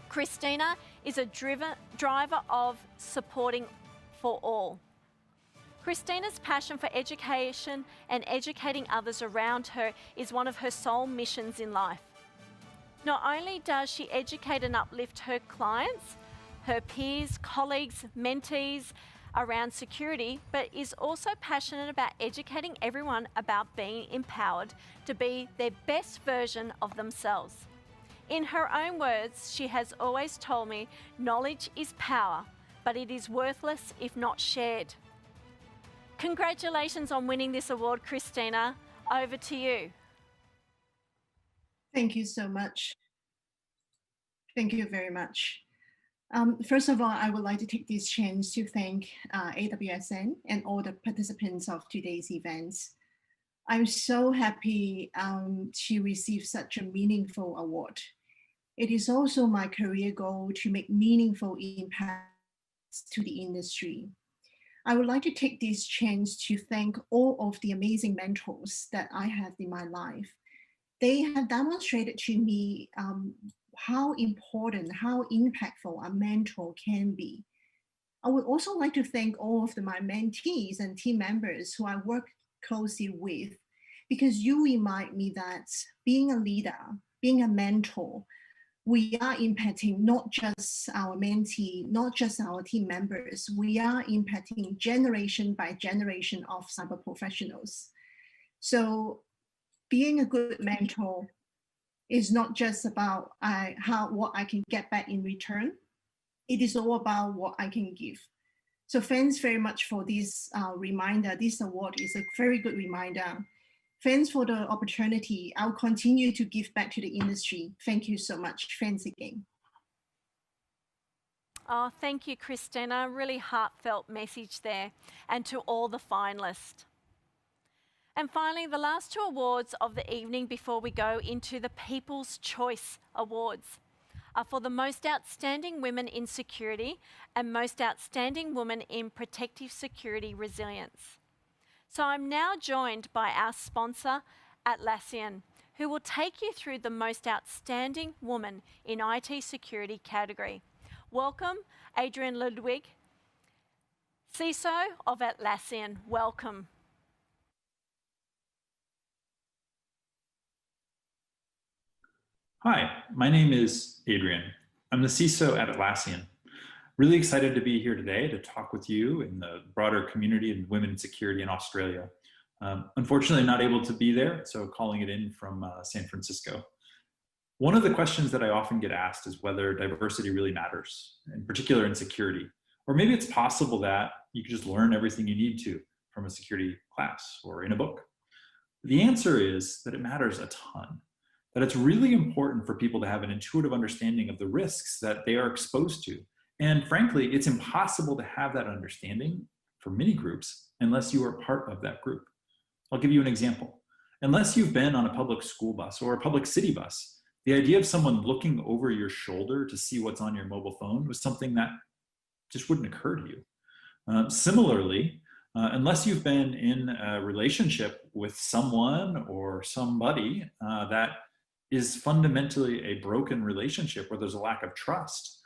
[SPEAKER 10] Christina is a driver of supporting for all. Christina's passion for education and educating others around her is one of her sole missions in life. Not only does she educate and uplift her clients, her peers, colleagues, mentees, around security, but is also passionate about educating everyone about being empowered to be their best version of themselves. In her own words, she has always told me, knowledge is power, but it is worthless if not shared. Congratulations on winning this award, Christina. Over to you.
[SPEAKER 5] Thank you so much. Thank you very much. First of all, I would like to take this chance to thank AWSN and all the participants of today's events. I'm so happy to receive such a meaningful award. It is also my career goal to make meaningful impacts to the industry. I would like to take this chance to thank all of the amazing mentors that I have in my life. They have demonstrated to me how important, how impactful a mentor can be. I would also like to thank all of my mentees and team members who I work closely with, because you remind me that being a leader, being a mentor, we are impacting not just our mentee, not just our team members, we are impacting generation by generation of cyber professionals. So being a good mentor is not just about what I can get back in return. It is all about what I can give. So thanks very much for this reminder. This award is a very good reminder. Thanks for the opportunity. I'll continue to give back to the industry. Thank you so much. Thanks again.
[SPEAKER 10] Oh, thank you, Christina. Really heartfelt message there. And to all the finalists. And finally, the last two awards of the evening before we go into the People's Choice Awards are for the Most Outstanding Women in Security and Most Outstanding Woman in Protective Security Resilience. So I'm now joined by our sponsor, AWSN, who will take you through the Most Outstanding Woman in IT Security category. Welcome, Adrienne Ludwig, CISO of AWSN. Welcome.
[SPEAKER 17] Hi, my name is Adrian. I'm the CISO at AWSN. Really excited to be here today to talk with you in the broader community of women in security in Australia. Unfortunately, not able to be there, so calling it in from San Francisco. One of the questions that I often get asked is whether diversity really matters, in particular in security. Or maybe it's possible that you can just learn everything you need to from a security class or in a book. The answer is that it matters a ton. That it's really important for people to have an intuitive understanding of the risks that they are exposed to. And frankly, it's impossible to have that understanding for many groups unless you are part of that group. I'll give you an example. Unless you've been on a public school bus or a public city bus, the idea of someone looking over your shoulder to see what's on your mobile phone was something that just wouldn't occur to you. Similarly, unless you've been in a relationship with someone or somebody that is fundamentally a broken relationship where there's a lack of trust,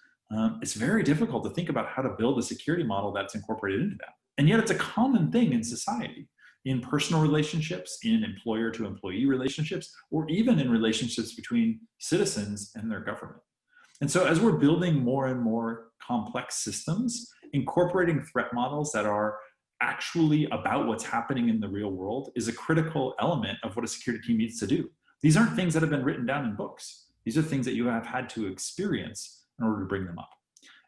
[SPEAKER 17] it's very difficult to think about how to build a security model that's incorporated into that. And yet it's a common thing in society, in personal relationships, in employer to employee relationships, or even in relationships between citizens and their government. And so as we're building more and more complex systems, incorporating threat models that are actually about what's happening in the real world is a critical element of what a security team needs to do. These aren't things that have been written down in books. These are things that you have had to experience in order to bring them up.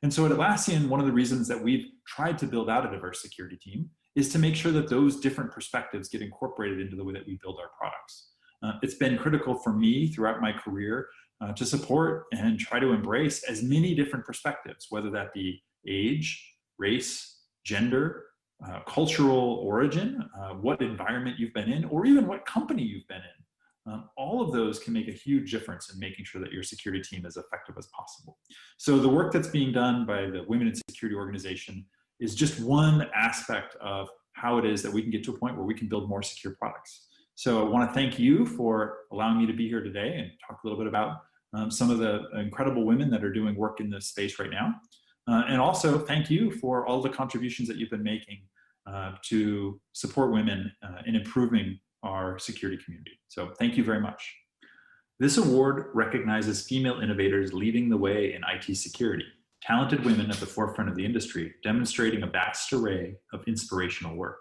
[SPEAKER 17] And so at Atlassian, one of the reasons that we've tried to build out a diverse security team is to make sure that those different perspectives get incorporated into the way that we build our products. It's been critical for me throughout my career to support and try to embrace as many different perspectives, whether that be age, race, gender, cultural origin, what environment you've been in, or even what company you've been in. All of those can make a huge difference in making sure that your security team is effective as possible. So the work that's being done by the Women in Security organization is just one aspect of how it is that we can get to a point where we can build more secure products. So I want to thank you for allowing me to be here today and talk a little bit about some of the incredible women that are doing work in this space right now. And also thank you for all the contributions that you've been making to support women in improving our security community. So thank you very much. This award recognizes female innovators leading the way in IT security. talented women at the forefront of the industry, demonstrating a vast array of inspirational work.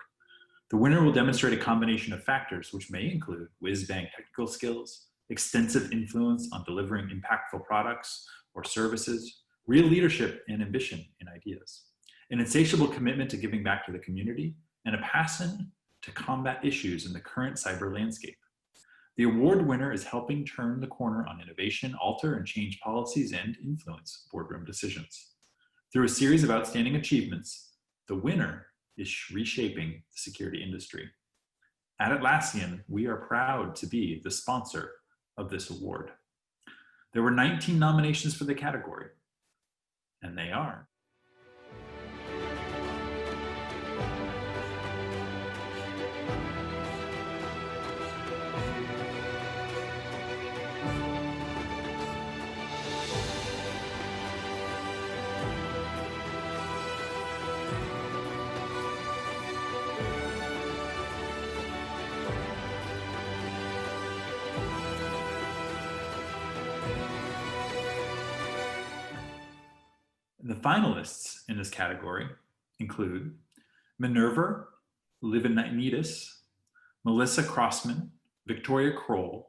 [SPEAKER 17] The winner will demonstrate a combination of factors which may include whiz-bang technical skills, extensive influence on delivering impactful products or services, real leadership and ambition in ideas, an insatiable commitment to giving back to the community, and a passion to combat issues in the current cyber landscape. The award winner is helping turn the corner on innovation, alter and change policies, and influence boardroom decisions. Through a series of outstanding achievements, the winner is reshaping the security industry. At Atlassian, we are proud to be the sponsor of this award. There were 19 nominations for the category, and they are the finalists in this category include Minerva Livinidis, Melissa Crossman, Victoria Kroll,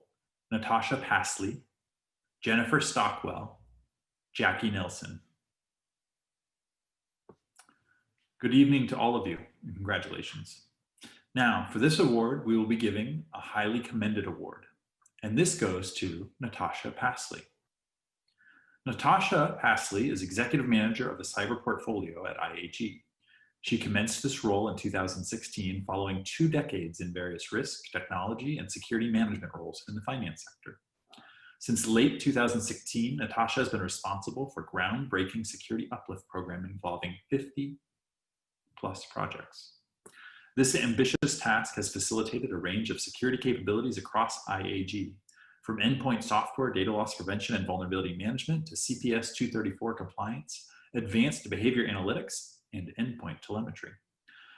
[SPEAKER 17] Natasha Pasley, Jennifer Stockwell, Jackie Nelson. Good evening to all of you, and congratulations. Now, for this award, we will be giving a highly commended award, and this goes to Natasha Pasley. Natasha Pasley is Executive Manager of the Cyber Portfolio at IAG. She commenced this role in 2016 following 2 decades in various risk, technology, and security management roles in the finance sector. Since late 2016, Natasha has been responsible for groundbreaking security uplift program involving 50+ projects. This ambitious task has facilitated a range of security capabilities across IAG, from endpoint software, data loss prevention and vulnerability management to CPS 234 compliance, advanced behavior analytics, and endpoint telemetry.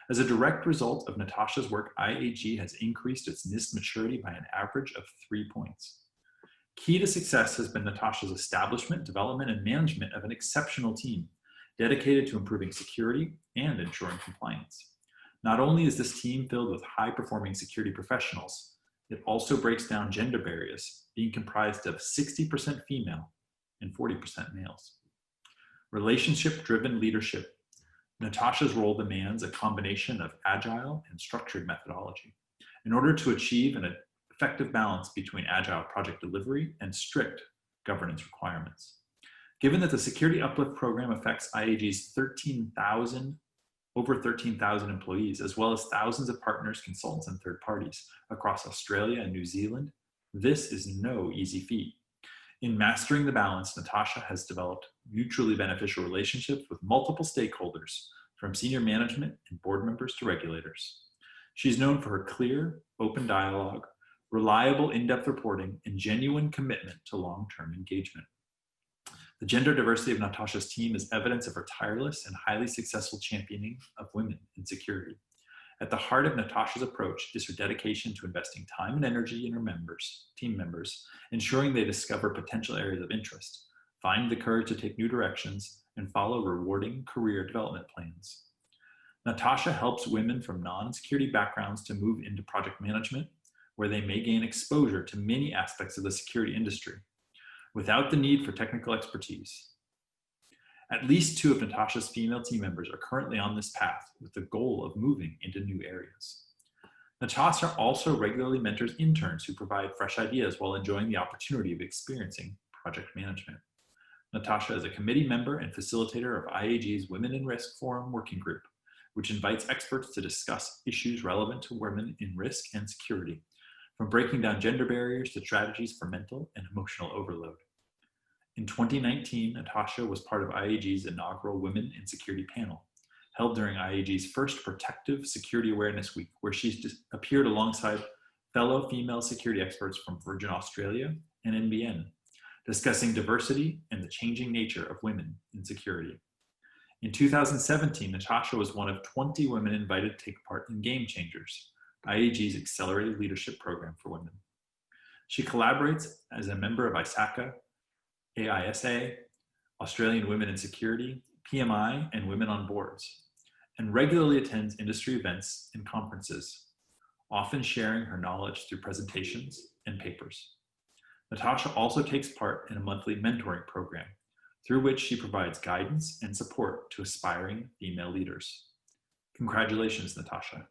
[SPEAKER 17] As a direct result of Natasha's work, IAG has increased its NIST maturity by an average of 3 points. Key to success has been Natasha's establishment, development, and management of an exceptional team dedicated to improving security and ensuring compliance. Not only is this team filled with high-performing security professionals, it also breaks down gender barriers, being comprised of 60% female and 40% males. Relationship-driven leadership. Natasha's role demands a combination of agile and structured methodology in order to achieve an effective balance between agile project delivery and strict governance requirements. Given that the Security Uplift Program affects IAG's over 13,000 employees, as well as thousands of partners, consultants, and third parties across Australia and New Zealand, this is no easy feat. In mastering the balance, Natasha has developed mutually beneficial relationships with multiple stakeholders, from senior management and board members to regulators. She's known for her clear, open dialogue, reliable in-depth reporting, and genuine commitment to long-term engagement. The gender diversity of Natasha's team is evidence of her tireless and highly successful championing of women in security. At the heart of Natasha's approach is her dedication to investing time and energy in her team members, ensuring they discover potential areas of interest, find the courage to take new directions, and follow rewarding career development plans. Natasha helps women from non-security backgrounds to move into project management, where they may gain exposure to many aspects of the security industry, without the need for technical expertise. At least 2 of Natasha's female team members are currently on this path with the goal of moving into new areas. Natasha also regularly mentors interns who provide fresh ideas while enjoying the opportunity of experiencing project management. Natasha is a committee member and facilitator of IAG's Women in Risk Forum Working Group, which invites experts to discuss issues relevant to women in risk and security, from breaking down gender barriers to strategies for mental and emotional overload. In 2019, Natasha was part of IAG's inaugural Women in Security panel, held during IAG's first Protective Security Awareness Week, where she appeared alongside fellow female security experts from Virgin Australia and NBN, discussing diversity and the changing nature of women in security. In 2017, Natasha was one of 20 women invited to take part in Game Changers, IAG's accelerated leadership program for women. She collaborates as a member of ISACA, AISA, Australian Women in Security, PMI, and Women on Boards, and regularly attends industry events and conferences, often sharing her knowledge through presentations and papers. Natasha also takes part in a monthly mentoring program through which she provides guidance and support to aspiring female leaders. Congratulations, Natasha.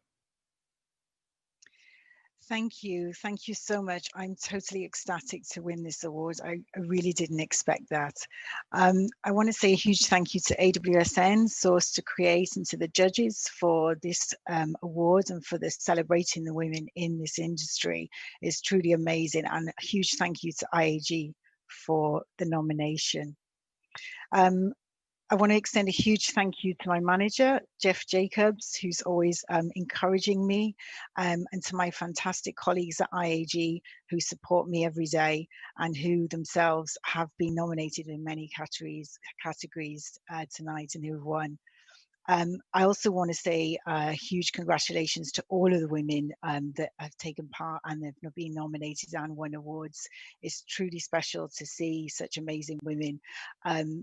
[SPEAKER 9] Thank you. Thank you so much. I'm totally ecstatic to win this award. I really didn't expect that. I want to say a huge thank you to AWSN, Source2Create, and to the judges for this award and for this celebrating the women in this industry. It's truly amazing. And a huge thank you to IAG for the nomination. I want to extend a huge thank you to my manager, Jeff Jacobs, who's always encouraging me, and to my fantastic colleagues at IAG who support me every day and who themselves have been nominated in many categories tonight and who have won. I also want to say huge congratulations to all of the women that have taken part and have been nominated and won awards. It's truly special to see such amazing women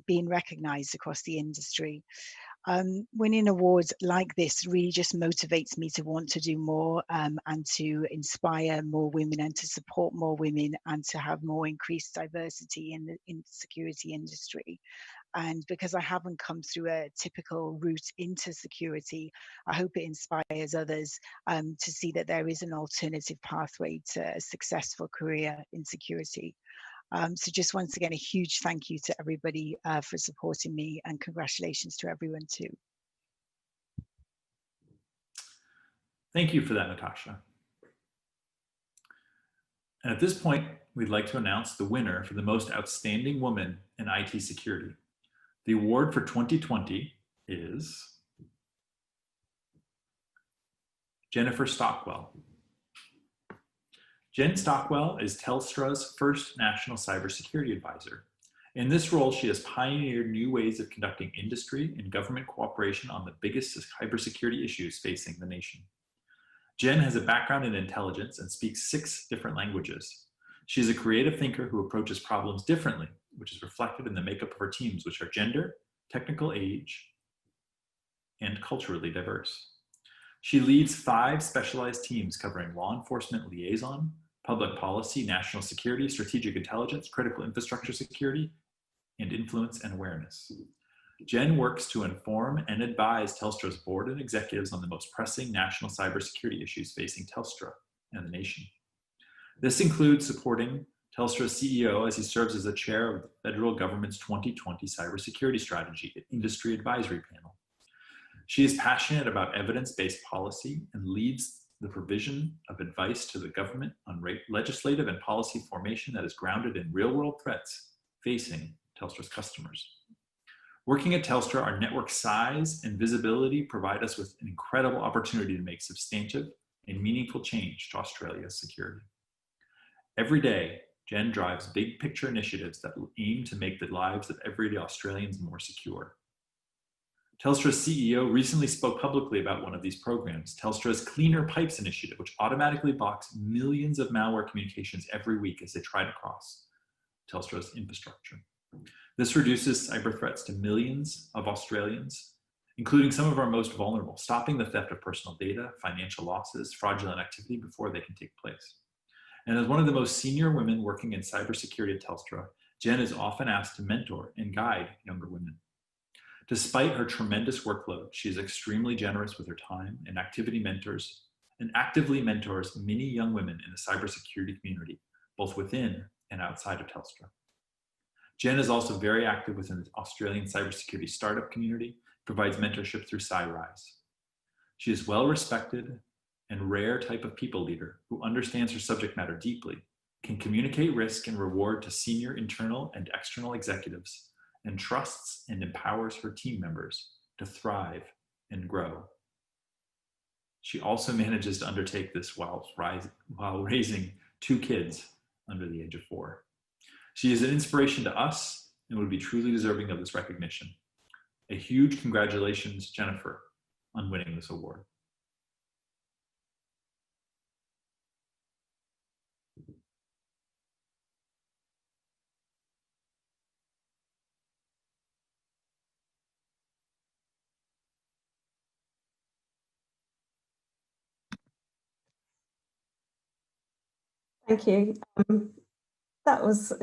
[SPEAKER 9] being recognised across the industry. Winning awards like this really just motivates me to want to do more and to inspire more women and to support more women and to have more increased diversity in the security industry. And because I haven't come through a typical route into security, I hope it inspires others to see that there is an alternative pathway to a successful career in security. So just once again, a huge thank you to everybody for supporting me, and congratulations to everyone too.
[SPEAKER 17] Thank you for that, Natasha. And at this point, we'd like to announce the winner for the most outstanding woman in IT security. The award for 2020 is Jennifer Stockwell. Jen Stockwell is Telstra's first national cybersecurity advisor. In this role, she has pioneered new ways of conducting industry and government cooperation on the biggest cybersecurity issues facing the nation. Jen has a background in intelligence and speaks 6 different languages. She is a creative thinker who approaches problems differently, which is reflected in the makeup of her teams, which are gender, technical age, and culturally diverse. She leads 5 specialized teams covering law enforcement liaison, public policy, national security, strategic intelligence, critical infrastructure security, and influence and awareness. Jen works to inform and advise Telstra's board and executives on the most pressing national cybersecurity issues facing Telstra and the nation. This includes supporting Telstra's CEO as he serves as the chair of the federal government's 2020 cybersecurity strategy industry advisory panel. She is passionate about evidence-based policy and leads the provision of advice to the government on legislative and policy formation that is grounded in real-world threats facing Telstra's customers. Working at Telstra, our network size and visibility provide us with an incredible opportunity to make substantive and meaningful change to Australia's security. Every day, Jen drives big picture initiatives that will aim to make the lives of everyday Australians more secure. Telstra's CEO recently spoke publicly about one of these programs, Telstra's Cleaner Pipes initiative, which automatically blocks millions of malware communications every week as they try to cross Telstra's infrastructure. This reduces cyber threats to millions of Australians, including some of our most vulnerable, stopping the theft of personal data, financial losses, fraudulent activity before they can take place. And as one of the most senior women working in cybersecurity at Telstra, Jen is often asked to mentor and guide younger women. Despite her tremendous workload, she is extremely generous with her time and actively mentors many young women in the cybersecurity community, both within and outside of Telstra. Jen is also very active within the Australian cybersecurity startup community, provides mentorship through SciRise. She is well respected and rare type of people leader who understands her subject matter deeply, can communicate risk and reward to senior internal and external executives, and trusts and empowers her team members to thrive and grow. She also manages to undertake this while raising 2 kids under the age of 4. She is an inspiration to us and would be truly deserving of this recognition. A huge congratulations, Jennifer, on winning this award.
[SPEAKER 18] Thank you. That was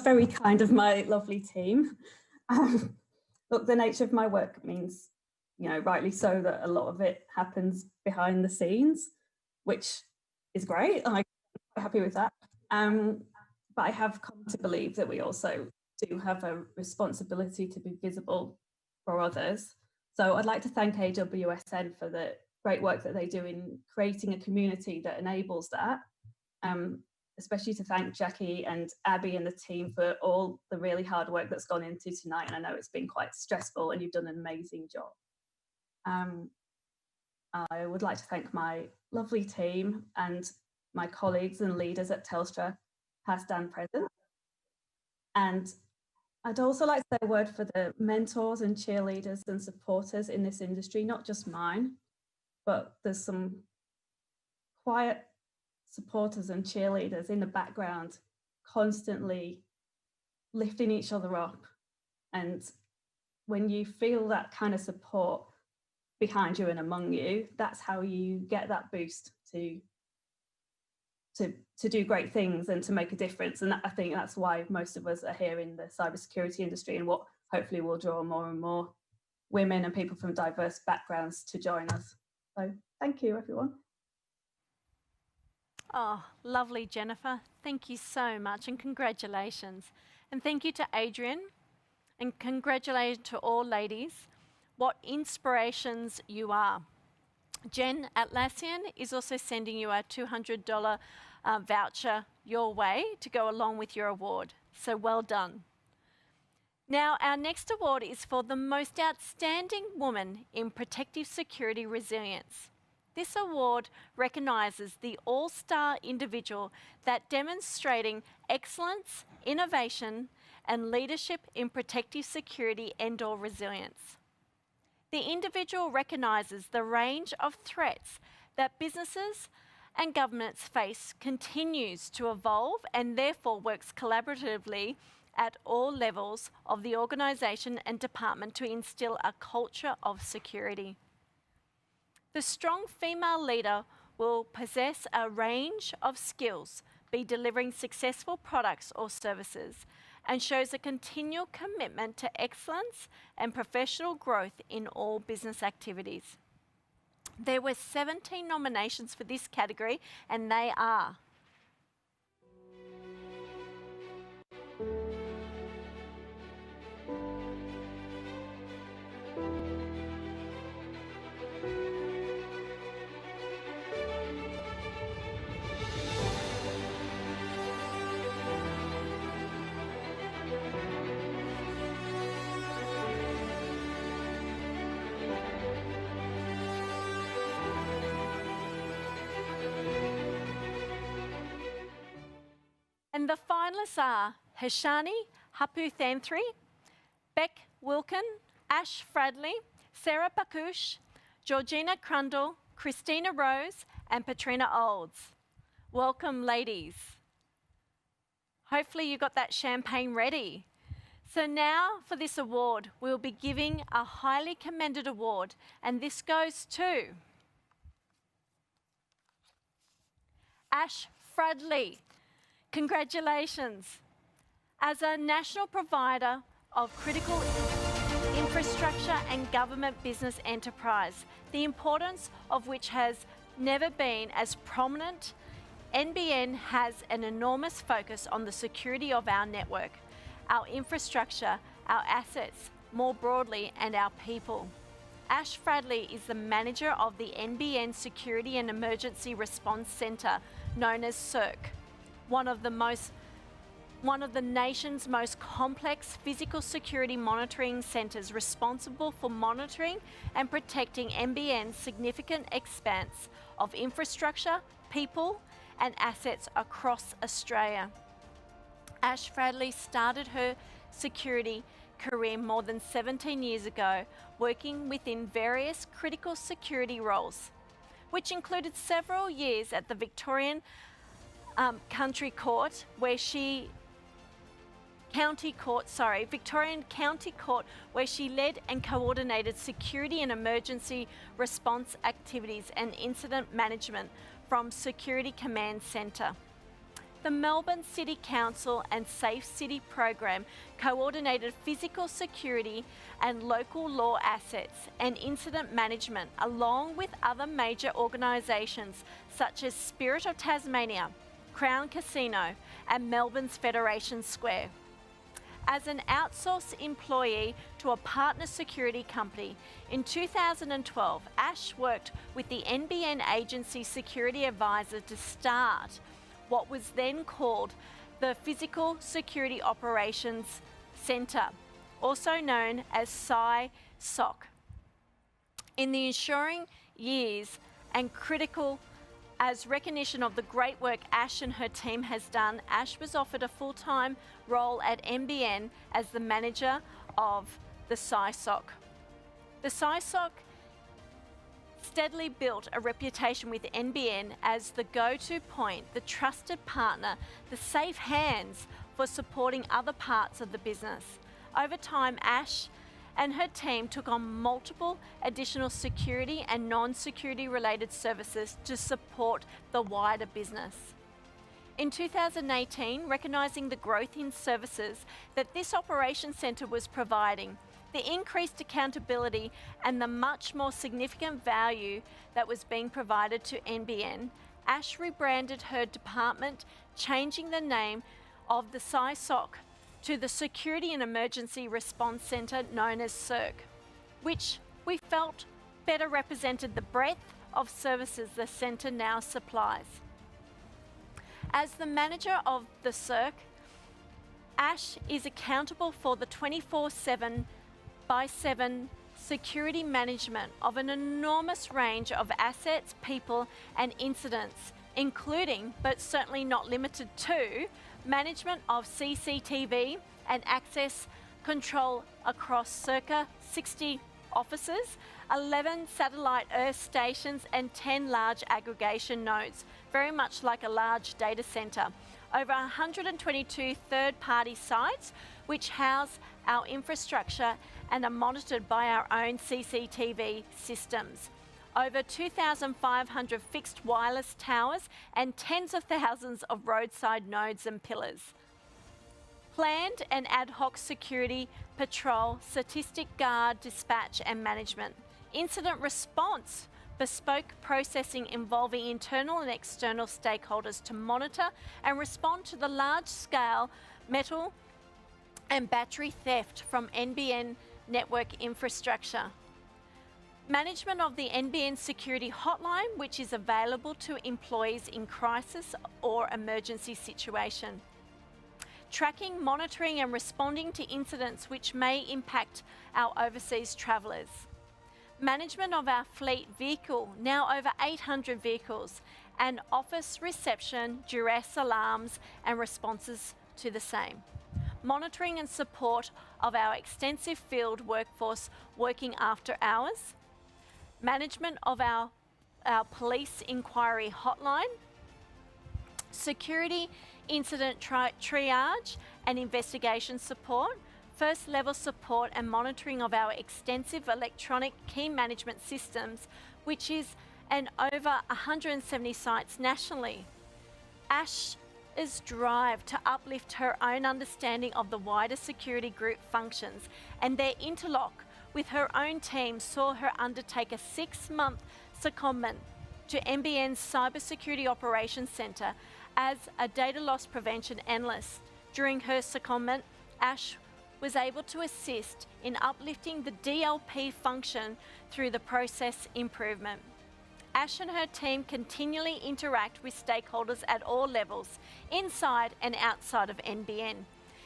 [SPEAKER 18] very kind of my lovely team. Look, the nature of my work means, rightly so, that a lot of it happens behind the scenes, which is great. I'm quite happy with that. But I have come to believe that we also do have a responsibility to be visible for others. So I'd like to thank AWSN for the great work that they do in creating a community that enables that. Especially to thank Jackie and Abby and the team for all the really hard work that's gone into tonight. And I know it's been quite stressful and you've done an amazing job. I would like to thank my lovely team and my colleagues and leaders at Telstra, past and present. And I'd also like to say a word for the mentors and cheerleaders and supporters in this industry, not just mine, but there's some quiet supporters and cheerleaders in the background constantly lifting each other up. And when you feel that kind of support behind you and among you, that's how you get that boost to do great things and to make a difference. And I think that's why most of us are here in the cybersecurity industry, and what hopefully will draw more and more women and people from diverse backgrounds to join us. So thank you, everyone.
[SPEAKER 10] Oh, lovely, Jennifer. Thank you so much and congratulations. And thank you to Adrian, and congratulations to all ladies. What inspirations you are. Jen Atlassian is also sending you a $200 voucher your way to go along with your award. So well done. Now, our next award is for the most outstanding woman in protective security resilience. This award recognises the all-star individual that demonstrating excellence, innovation, and leadership in protective security and/or resilience. The individual recognises the range of threats that businesses and governments face continues to evolve and therefore works collaboratively at all levels of the organisation and department to instil a culture of security. The strong female leader will possess a range of skills, be delivering successful products or services, and shows a continual commitment to excellence and professional growth in all business activities. There were 17 nominations for this category, and they are and the finalists are Hashani Haputhantri, Beck Wilkin, Ash Fradley, Sarah Bakush, Georgina Crundle, Christina Rose, and Patrina Olds. Welcome, ladies. Hopefully you got that champagne ready. So now for this award, we'll be giving a highly commended award, and this goes to Ash Fradley. Congratulations. As a national provider of critical infrastructure and government business enterprise, the importance of which has never been as prominent, NBN has an enormous focus on the security of our network, our infrastructure, our assets, more broadly, and our people. Ash Fradley is the manager of the NBN Security and Emergency Response Centre, known as CERC, one of the nation's most complex physical security monitoring centres, responsible for monitoring and protecting NBN's significant expanse of infrastructure, people and assets across Australia. Ash Fradley started her security career more than 17 years ago, working within various critical security roles, which included several years at the Victorian County Court, where she led and coordinated security and emergency response activities and incident management from Security Command Centre. The Melbourne City Council and Safe City program coordinated physical security and local law assets and incident management along with other major organisations such as Spirit of Tasmania, Crown Casino and Melbourne's Federation Square. As an outsourced employee to a partner security company, in 2012, Ash worked with the NBN agency security advisor to start what was then called the Physical Security Operations Centre, also known as SOC. In the ensuing years and critical as recognition of the great work Ash and her team has done, Ash was offered a full-time role at NBN as the manager of the SOC. The SOC steadily built a reputation with NBN as the go-to point, the trusted partner, the safe hands for supporting other parts of the business. Over time, Ash and her team took on multiple additional security and non-security related services to support the wider business. In 2018, recognising the growth in services that this operations centre was providing, the increased accountability and the much more significant value that was being provided to NBN, Ash rebranded her department, changing the name of the SOC to the Security and Emergency Response Centre known as CERC, which we felt better represented the breadth of services the centre now supplies. As the manager of the CERC, Ash is accountable for the 24/7 security management of an enormous range of assets, people and incidents, including, but certainly not limited to, management of CCTV and access control across circa 60 offices, 11 satellite earth stations and 10 large aggregation nodes, very much like a large data centre. Over 122 third-party sites which house our infrastructure and are monitored by our own CCTV systems. Over 2,500 fixed wireless towers and tens of thousands of roadside nodes and pillars. Planned and ad hoc security, patrol, statistic guard, dispatch and management. Incident response, bespoke processing involving internal and external stakeholders to monitor and respond to the large-scale metal and battery theft from NBN network infrastructure. Management of the NBN security hotline, which is available to employees in crisis or emergency situation. Tracking, monitoring and responding to incidents which may impact our overseas travellers. Management of our fleet vehicle, now over 800 vehicles, and office reception, duress alarms and responses to the same. Monitoring and support of our extensive field workforce working after hours. Management of our police inquiry hotline, security incident triage and investigation support, first level support and monitoring of our extensive electronic key management systems, which is in over 170 sites nationally. Ash's drive to uplift her own understanding of the wider security group functions and their interlock with her own team saw her undertake a 6-month secondment to NBN's Cybersecurity Operations Centre as a data loss prevention analyst. During her secondment, Ash was able to assist in uplifting the DLP function through the process improvement. Ash and her team continually interact with stakeholders at all levels, inside and outside of NBN,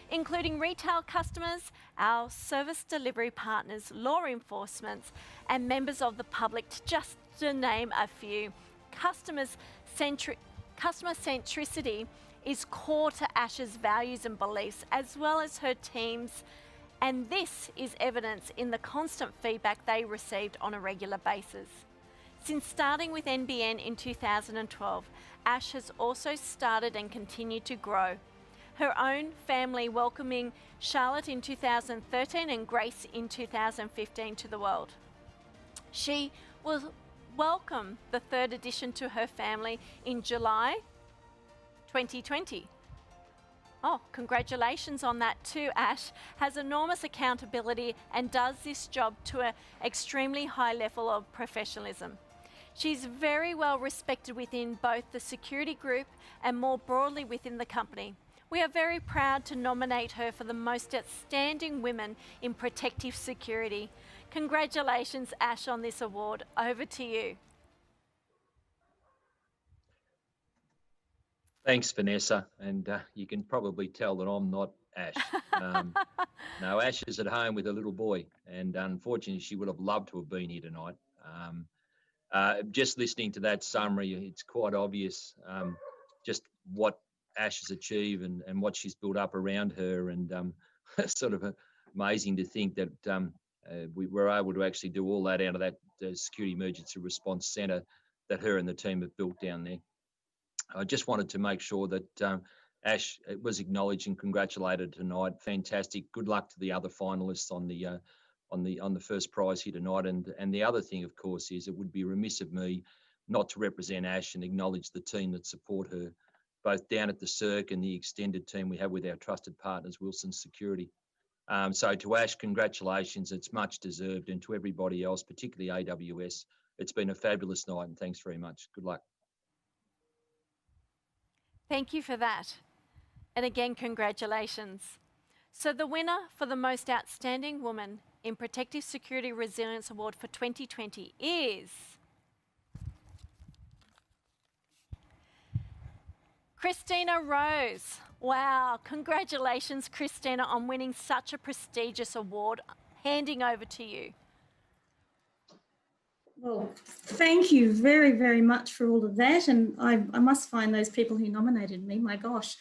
[SPEAKER 10] including retail customers, our service delivery partners, law enforcement, and members of the public, just to name a few. Customer centricity is core to Ash's values and beliefs, as well as her team's, and this is evidence in the constant feedback they received on a regular basis. Since starting with NBN in 2012, Ash has also started and continued to grow. Her own family welcoming Charlotte in 2013 and Grace in 2015 to the world. She will welcome the third addition to her family in July 2020. Oh, congratulations on that too, Ash. Has enormous accountability and does this job to an extremely high level of professionalism. She's very well respected within both the security group and more broadly within the company. We are very proud to nominate her for the Most Outstanding Women in Protective Security. Congratulations, Ash, on this award. Over to you.
[SPEAKER 11] Thanks, Vanessa. And you can probably tell that I'm not Ash. No, Ash is at home with a little boy, and unfortunately, she would have loved to have been here tonight. Just listening to that summary, it's quite obvious just what Ash has achieved and what she's built up around her, and sort of amazing to think that we were able to actually do all that out of that Security Emergency Response Centre that her and the team have built down there. I just wanted to make sure that Ash was acknowledged and congratulated tonight. Fantastic. Good luck to the other finalists on the first prize here tonight. And the other thing, of course, is it would be remiss of me not to represent Ash and acknowledge the team that support her, both down at the Cirque and the extended team we have with our trusted partners, Wilson Security. So to Ash, congratulations. It's much deserved. And to everybody else, particularly AWS, it's been a fabulous night, and thanks very much. Good luck.
[SPEAKER 10] Thank you for that. And again, congratulations. So the winner for the Most Outstanding Woman in Protective Security Resilience Award for 2020 is Christina Rose. Wow, congratulations, Christina, on winning such a prestigious award. Handing over to you.
[SPEAKER 18] Well, thank you very, very much for all of that. And I must find those people who nominated me. My gosh,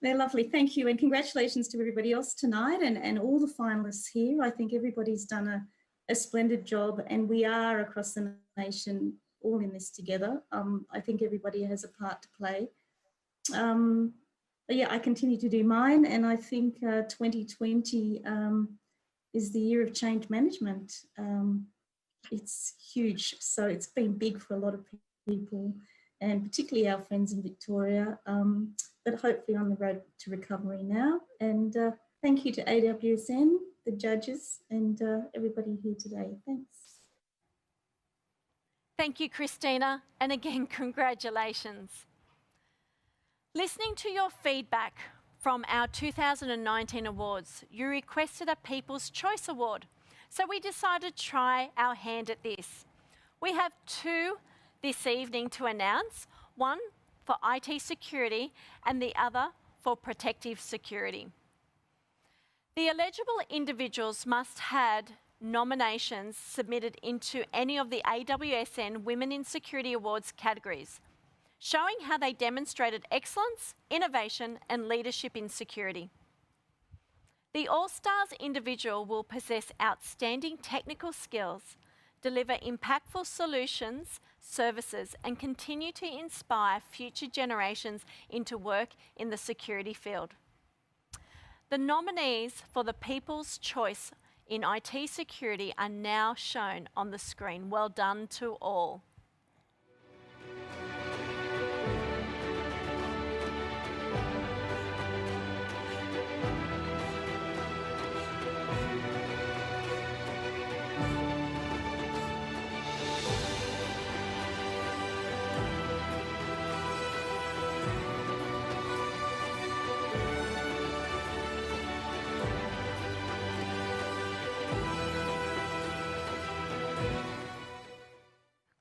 [SPEAKER 18] they're lovely. Thank you. And congratulations to everybody else tonight and all the finalists here. I think everybody's done a splendid job, and we are across the nation all in this together. I think everybody has a part to play. But yeah, I continue to do mine, and I think 2020 is the year of change management. It's huge. So it's been big for a lot of people, and particularly our friends in Victoria, but hopefully on the road to recovery now. And thank you to AWSN, the judges, and everybody here today. Thanks.
[SPEAKER 10] Thank you, Christina. And again, congratulations. Listening to your feedback from our 2019 awards, you requested a People's Choice Award. So we decided to try our hand at this. We have two this evening to announce, one for IT security and the other for protective security. The eligible individuals must have nominations submitted into any of the AWSN Women in Security Awards categories, showing how they demonstrated excellence, innovation, and leadership in security. The All-Stars individual will possess outstanding technical skills, deliver impactful solutions, services, and continue to inspire future generations into work in the security field. The nominees for the People's Choice in IT security are now shown on the screen. Well done to all.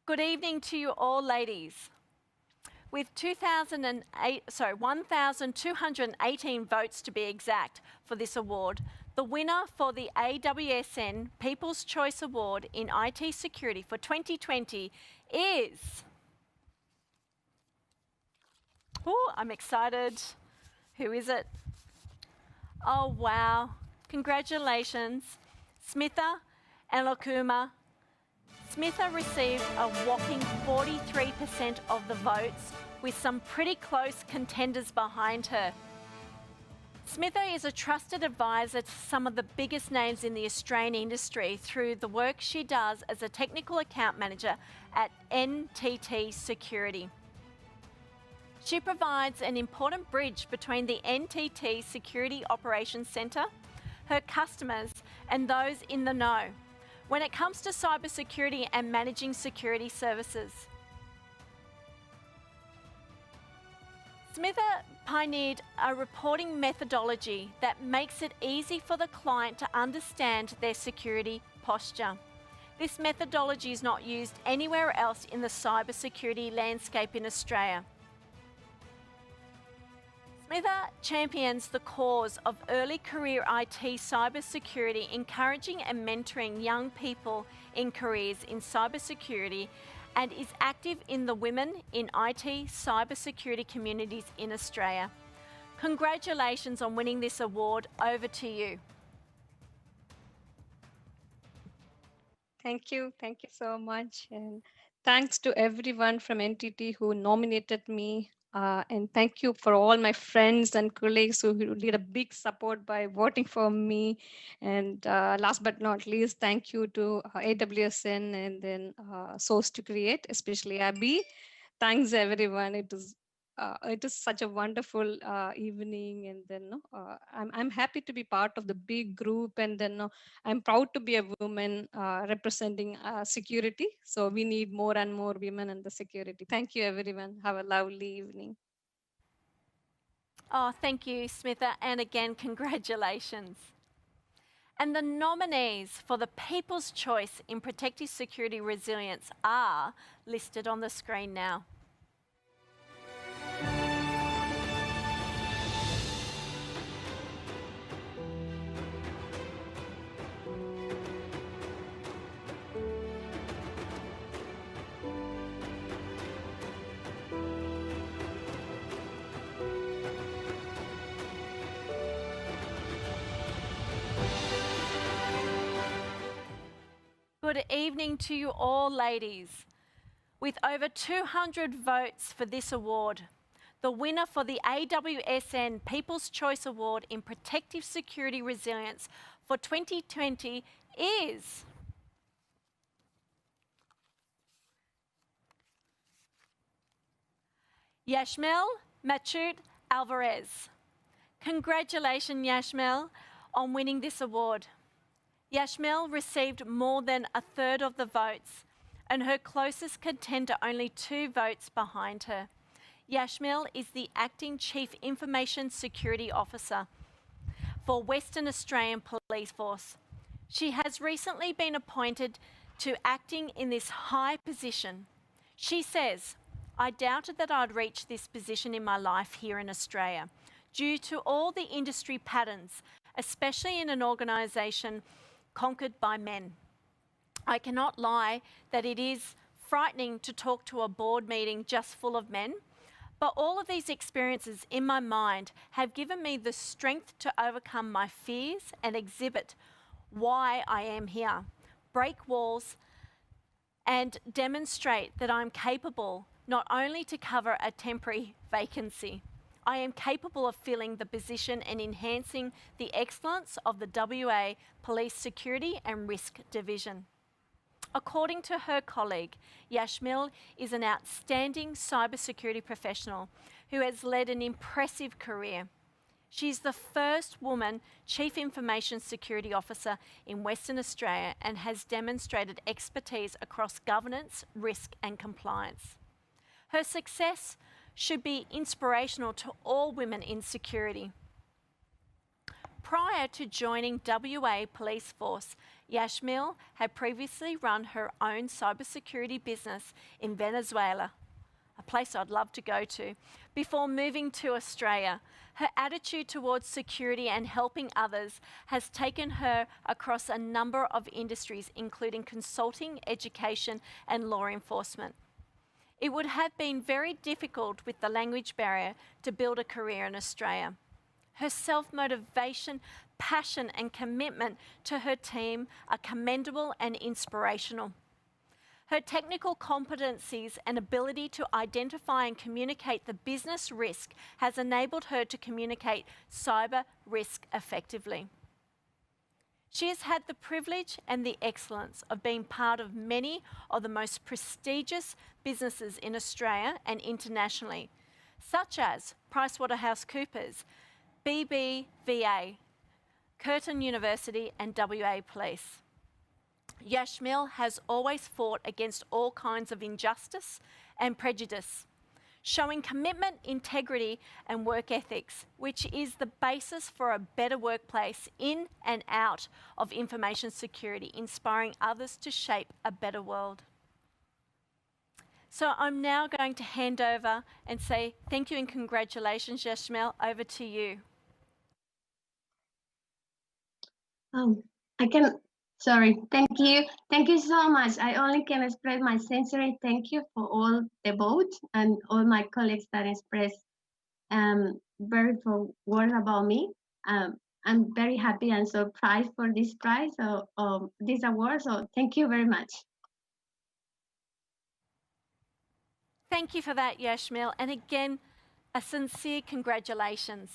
[SPEAKER 10] Good evening to you all, ladies. With 1,218 votes to be exact for this award, the winner for the AWSN People's Choice Award in IT Security for 2020 is... Oh, I'm excited. Who is it? Oh, wow. Congratulations. Smitha and Lokuma. Smitha received a whopping 43% of the votes, with some pretty close contenders behind her. Smitha is a trusted advisor to some of the biggest names in the Australian industry through the work she does as a technical account manager at NTT Security. She provides an important bridge between the NTT Security Operations Centre, her customers, and those in the know when it comes to cybersecurity and managing security services. Smitha pioneered a reporting methodology that makes it easy for the client to understand their security posture. This methodology is not used anywhere else in the cybersecurity landscape in Australia. Smitha champions the cause of early career IT cybersecurity, encouraging and mentoring young people in careers in cybersecurity, and is active in the women in IT cybersecurity communities in Australia. Congratulations on winning this award. Over to you.
[SPEAKER 19] Thank you so much. And thanks to everyone from NTT who nominated me. And thank you for all my friends and colleagues who did a big support by voting for me. And last but not least, thank you to AWSN and then Source2Create, especially Abby. Thanks everyone. It is such a wonderful evening, and then I'm happy to be part of the big group, and then I'm proud to be a woman representing security. So we need more and more women in the security. Thank you, everyone. Have a lovely evening.
[SPEAKER 10] Oh, thank you, Smitha, and again, congratulations. And the nominees for the People's Choice in Protective Security Resilience are listed on the screen now. Good evening to you all, ladies. With over 200 votes for this award, the winner for the AWSN People's Choice Award in Protective Security Resilience for 2020 is Yashmel Machut Alvarez. Congratulations, Yashmel, on winning this award. Yashmel received more than a third of the votes, and her closest contender only 2 votes behind her. Yashmel is the Acting Chief Information Security Officer for Western Australian Police Force. She has recently been appointed to acting in this high position. She says, "I doubted that I'd reach this position in my life here in Australia due to all the industry patterns, especially in an organisation conquered by men. I cannot lie that it is frightening to talk to a board meeting just full of men, but all of these experiences in my mind have given me the strength to overcome my fears and exhibit why I am here, break walls, and demonstrate that I'm capable not only to cover a temporary vacancy. I am capable of filling the position and enhancing the excellence of the WA Police Security and Risk Division." According to her colleague, Yashmil is an outstanding cybersecurity professional who has led an impressive career. She is the first woman Chief Information Security Officer in Western Australia and has demonstrated expertise across governance, risk and compliance. Her success should be inspirational to all women in security. Prior to joining WA Police Force, Yashmil had previously run her own cybersecurity business in Venezuela, a place I'd love to go to, before moving to Australia. Her attitude towards security and helping others has taken her across a number of industries, including consulting, education, and law enforcement. It would have been very difficult with the language barrier to build a career in Australia. Her self-motivation, passion and commitment to her team are commendable and inspirational. Her technical competencies and ability to identify and communicate the business risk has enabled her to communicate cyber risk effectively. She has had the privilege and the excellence of being part of many of the most prestigious businesses in Australia and internationally, such as PricewaterhouseCoopers, BBVA, Curtin University and WA Police. Yashmil has always fought against all kinds of injustice and prejudice, showing commitment, integrity and work ethics, which is the basis for a better workplace in and out of information security, inspiring others to shape a better world. So I'm now going to hand over and say thank you and congratulations, Yashmil. Over to you.
[SPEAKER 20] Thank you. Thank you so much. I only can express my sincere thank you for all the votes and all my colleagues that expressed very good words about me. I'm very happy and surprised for this prize, this award, so thank you very much.
[SPEAKER 10] Thank you for that, Yashmil, and again, a sincere congratulations.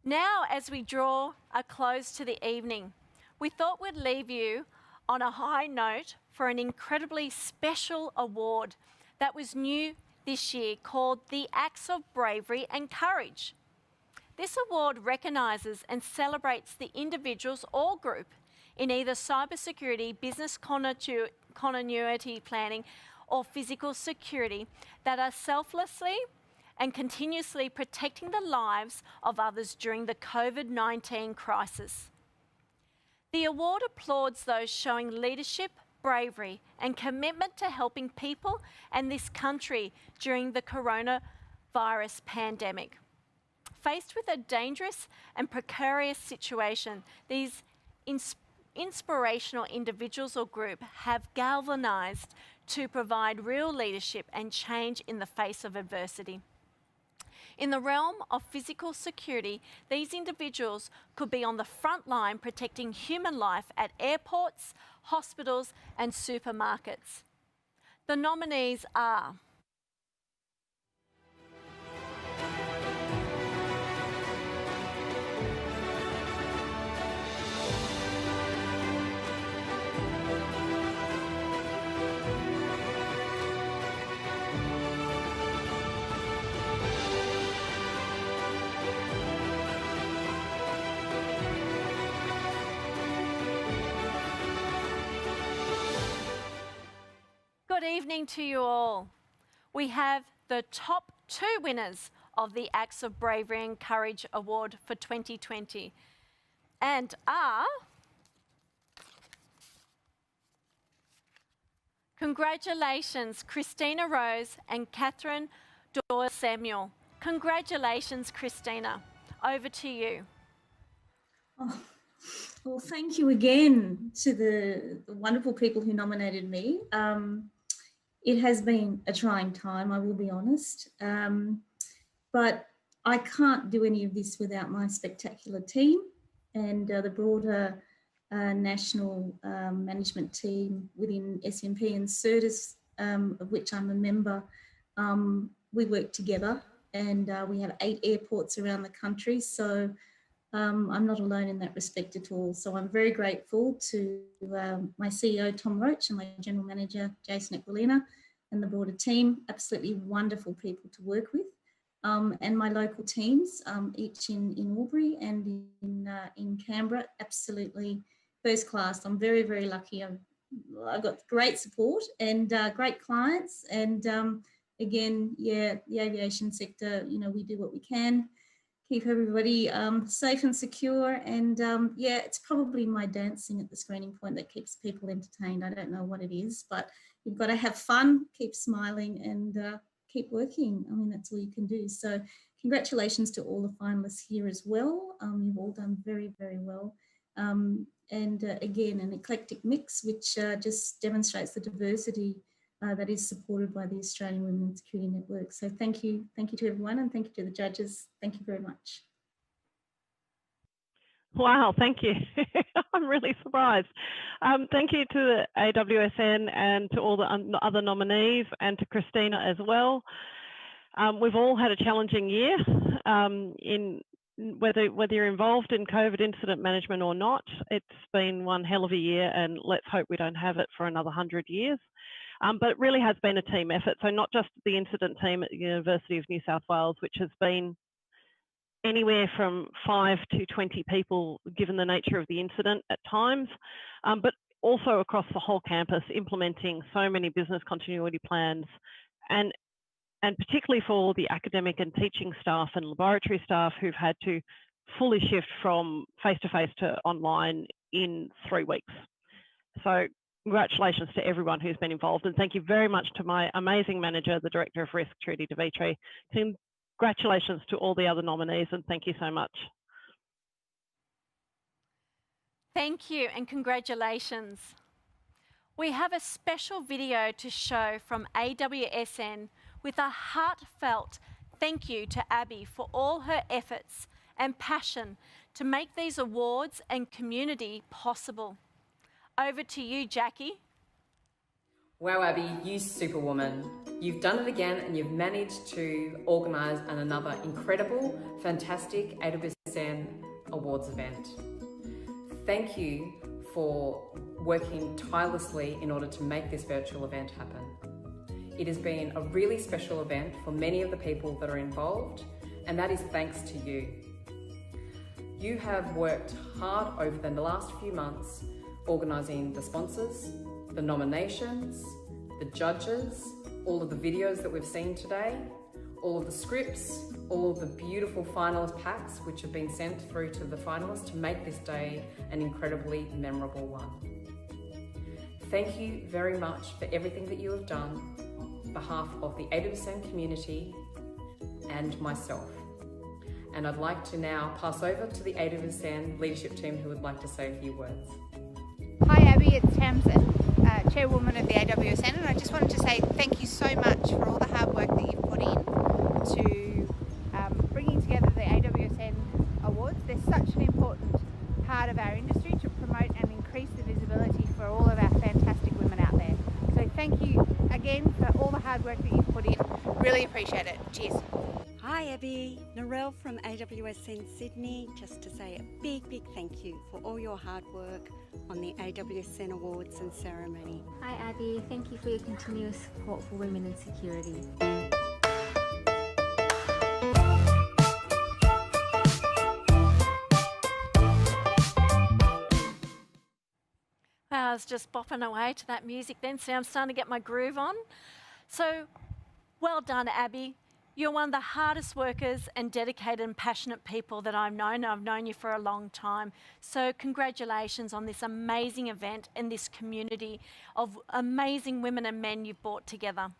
[SPEAKER 10] Now, as we draw a close to the evening, we thought we'd leave you on a high note for an incredibly special award that was new this year called the Acts of Bravery and Courage. This award recognises and celebrates the individuals or group in either cybersecurity, business continuity planning, or physical security that are selflessly and continuously protecting the lives of others during the COVID-19 crisis. The award applauds those showing leadership, bravery, and commitment to helping people and this country during the coronavirus pandemic. Faced with a dangerous and precarious situation, these inspirational individuals or group have galvanised to provide real leadership and change in the face of adversity. In the realm of physical security, these individuals could be on the front line protecting human life at airports, hospitals, and supermarkets. The nominees are Good evening to you all. We have the top 2 winners of the Acts of Bravery and Courage Award for 2020 and are... Congratulations, Christina Rose and Catherine Doyle Samuel. Congratulations, Christina. Over to you.
[SPEAKER 21] Oh, well, thank you again to the wonderful people who nominated me. It has been a trying time, I will be honest, but I can't do any of this without my spectacular team and the broader national management team within SMP and CERTIS, of which I'm a member. We work together and we have 8 airports around the country, so I'm not alone in that respect at all. So I'm very grateful to my CEO, Tom Roach, and my General Manager, Jason Aquilina, and the broader team, absolutely wonderful people to work with. And my local teams, each in Albury and in Canberra, absolutely first class. I'm very, very lucky. I've got great support and great clients. And again, yeah, the aviation sector, you know, we do what we can, keep everybody safe and secure. And yeah, it's probably my dancing at the screening point that keeps people entertained. I don't know what it is, but you've got to have fun, keep smiling and keep working. I mean, that's all you can do. So congratulations to all the finalists here as well. You've all done very, very well. And again, an eclectic mix, which just demonstrates the diversity that is supported by the Australian Women in Security Network. So thank you to everyone, and thank you to the judges. Thank you very much.
[SPEAKER 22] Wow, thank you. I'm really surprised. Thank you to the AWSN and to all the other nominees and to Christina as well. We've all had a challenging year in whether you're involved in COVID incident management or not. It's been one hell of a year, and let's hope we don't have it for another 100 years. But it really has been a team effort. So not just the incident team at the University of New South Wales, which has been anywhere from 5 to 20 people, given the nature of the incident at times, but also across the whole campus, implementing so many business continuity plans, and particularly for the academic and teaching staff and laboratory staff who've had to fully shift from face-to-face to online in 3 weeks. So congratulations to everyone who's been involved, and thank you very much to my amazing manager, the Director of Risk, Trudy DeVitri. Congratulations to all the other nominees, and thank you so much.
[SPEAKER 10] Thank you and congratulations. We have a special video to show from AWSN with a heartfelt thank you to Abby for all her efforts and passion to make these awards and community possible. Over to you, Jackie.
[SPEAKER 1] Wow, Abby, you superwoman. You've done it again and you've managed to organise another incredible, fantastic AWSN Awards event. Thank you for working tirelessly in order to make this virtual event happen. It has been a really special event for many of the people that are involved, and that is thanks to you. You have worked hard over the last few months organising the sponsors, the nominations, the judges, all of the videos that we've seen today, all of the scripts, all of the beautiful finalist packs which have been sent through to the finalists to make this day an incredibly memorable one. Thank you very much for everything that you have done on behalf of the AWSN community and myself. And I'd like to now pass over to the AWSN leadership team who would like to say a few words.
[SPEAKER 2] Hi Abby, it's Tamsin, Chairwoman of the AWSN, and I just wanted to say thank you so much for all the hard work that you've put in to bringing together the AWSN Awards. They're such an important part of our industry to promote and increase the visibility for all of our fantastic women out there. So thank you again for all the hard work that you've put in. Really appreciate it. Cheers.
[SPEAKER 23] Hi Abby, Narelle from AWSN Sydney, just to say a big thank you for all your hard work on the AWSN Awards and ceremony.
[SPEAKER 24] Hi Abby, thank you for your continuous support for women in security.
[SPEAKER 10] I was just bopping away to that music then, so I'm starting to get my groove on. So, well done, Abby. You're one of the hardest workers and dedicated and passionate people that I've known. I've known you for a long time. So congratulations on this amazing event and this community of amazing women and men you've brought together.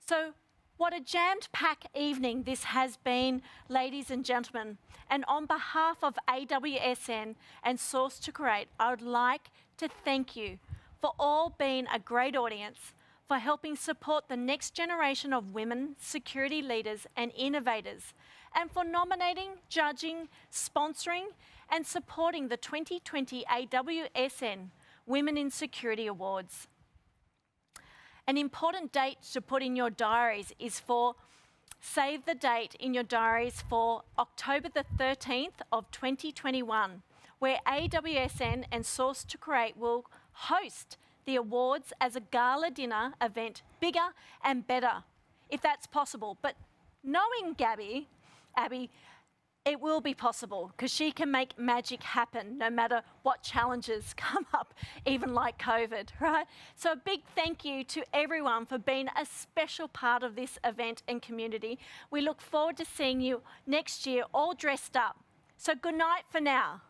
[SPEAKER 10] So what a jammed-packed evening this has been, ladies and gentlemen. And on behalf of AWSN and Source2Create, I would like to thank you for all being a great audience, for helping support the next generation of women security leaders and innovators, and for nominating, judging, sponsoring, and supporting the 2020 AWSN Women in Security Awards. An important date to put in your diaries is save the date in your diaries for October the 13th of 2021, where AWSN and Source2Create will host the awards as a gala dinner event, bigger and better, if that's possible. But knowing Abby, it will be possible because she can make magic happen no matter what challenges come up, even like COVID, right? So a big thank you to everyone for being a special part of this event and community. We look forward to seeing you next year all dressed up. So good night for now.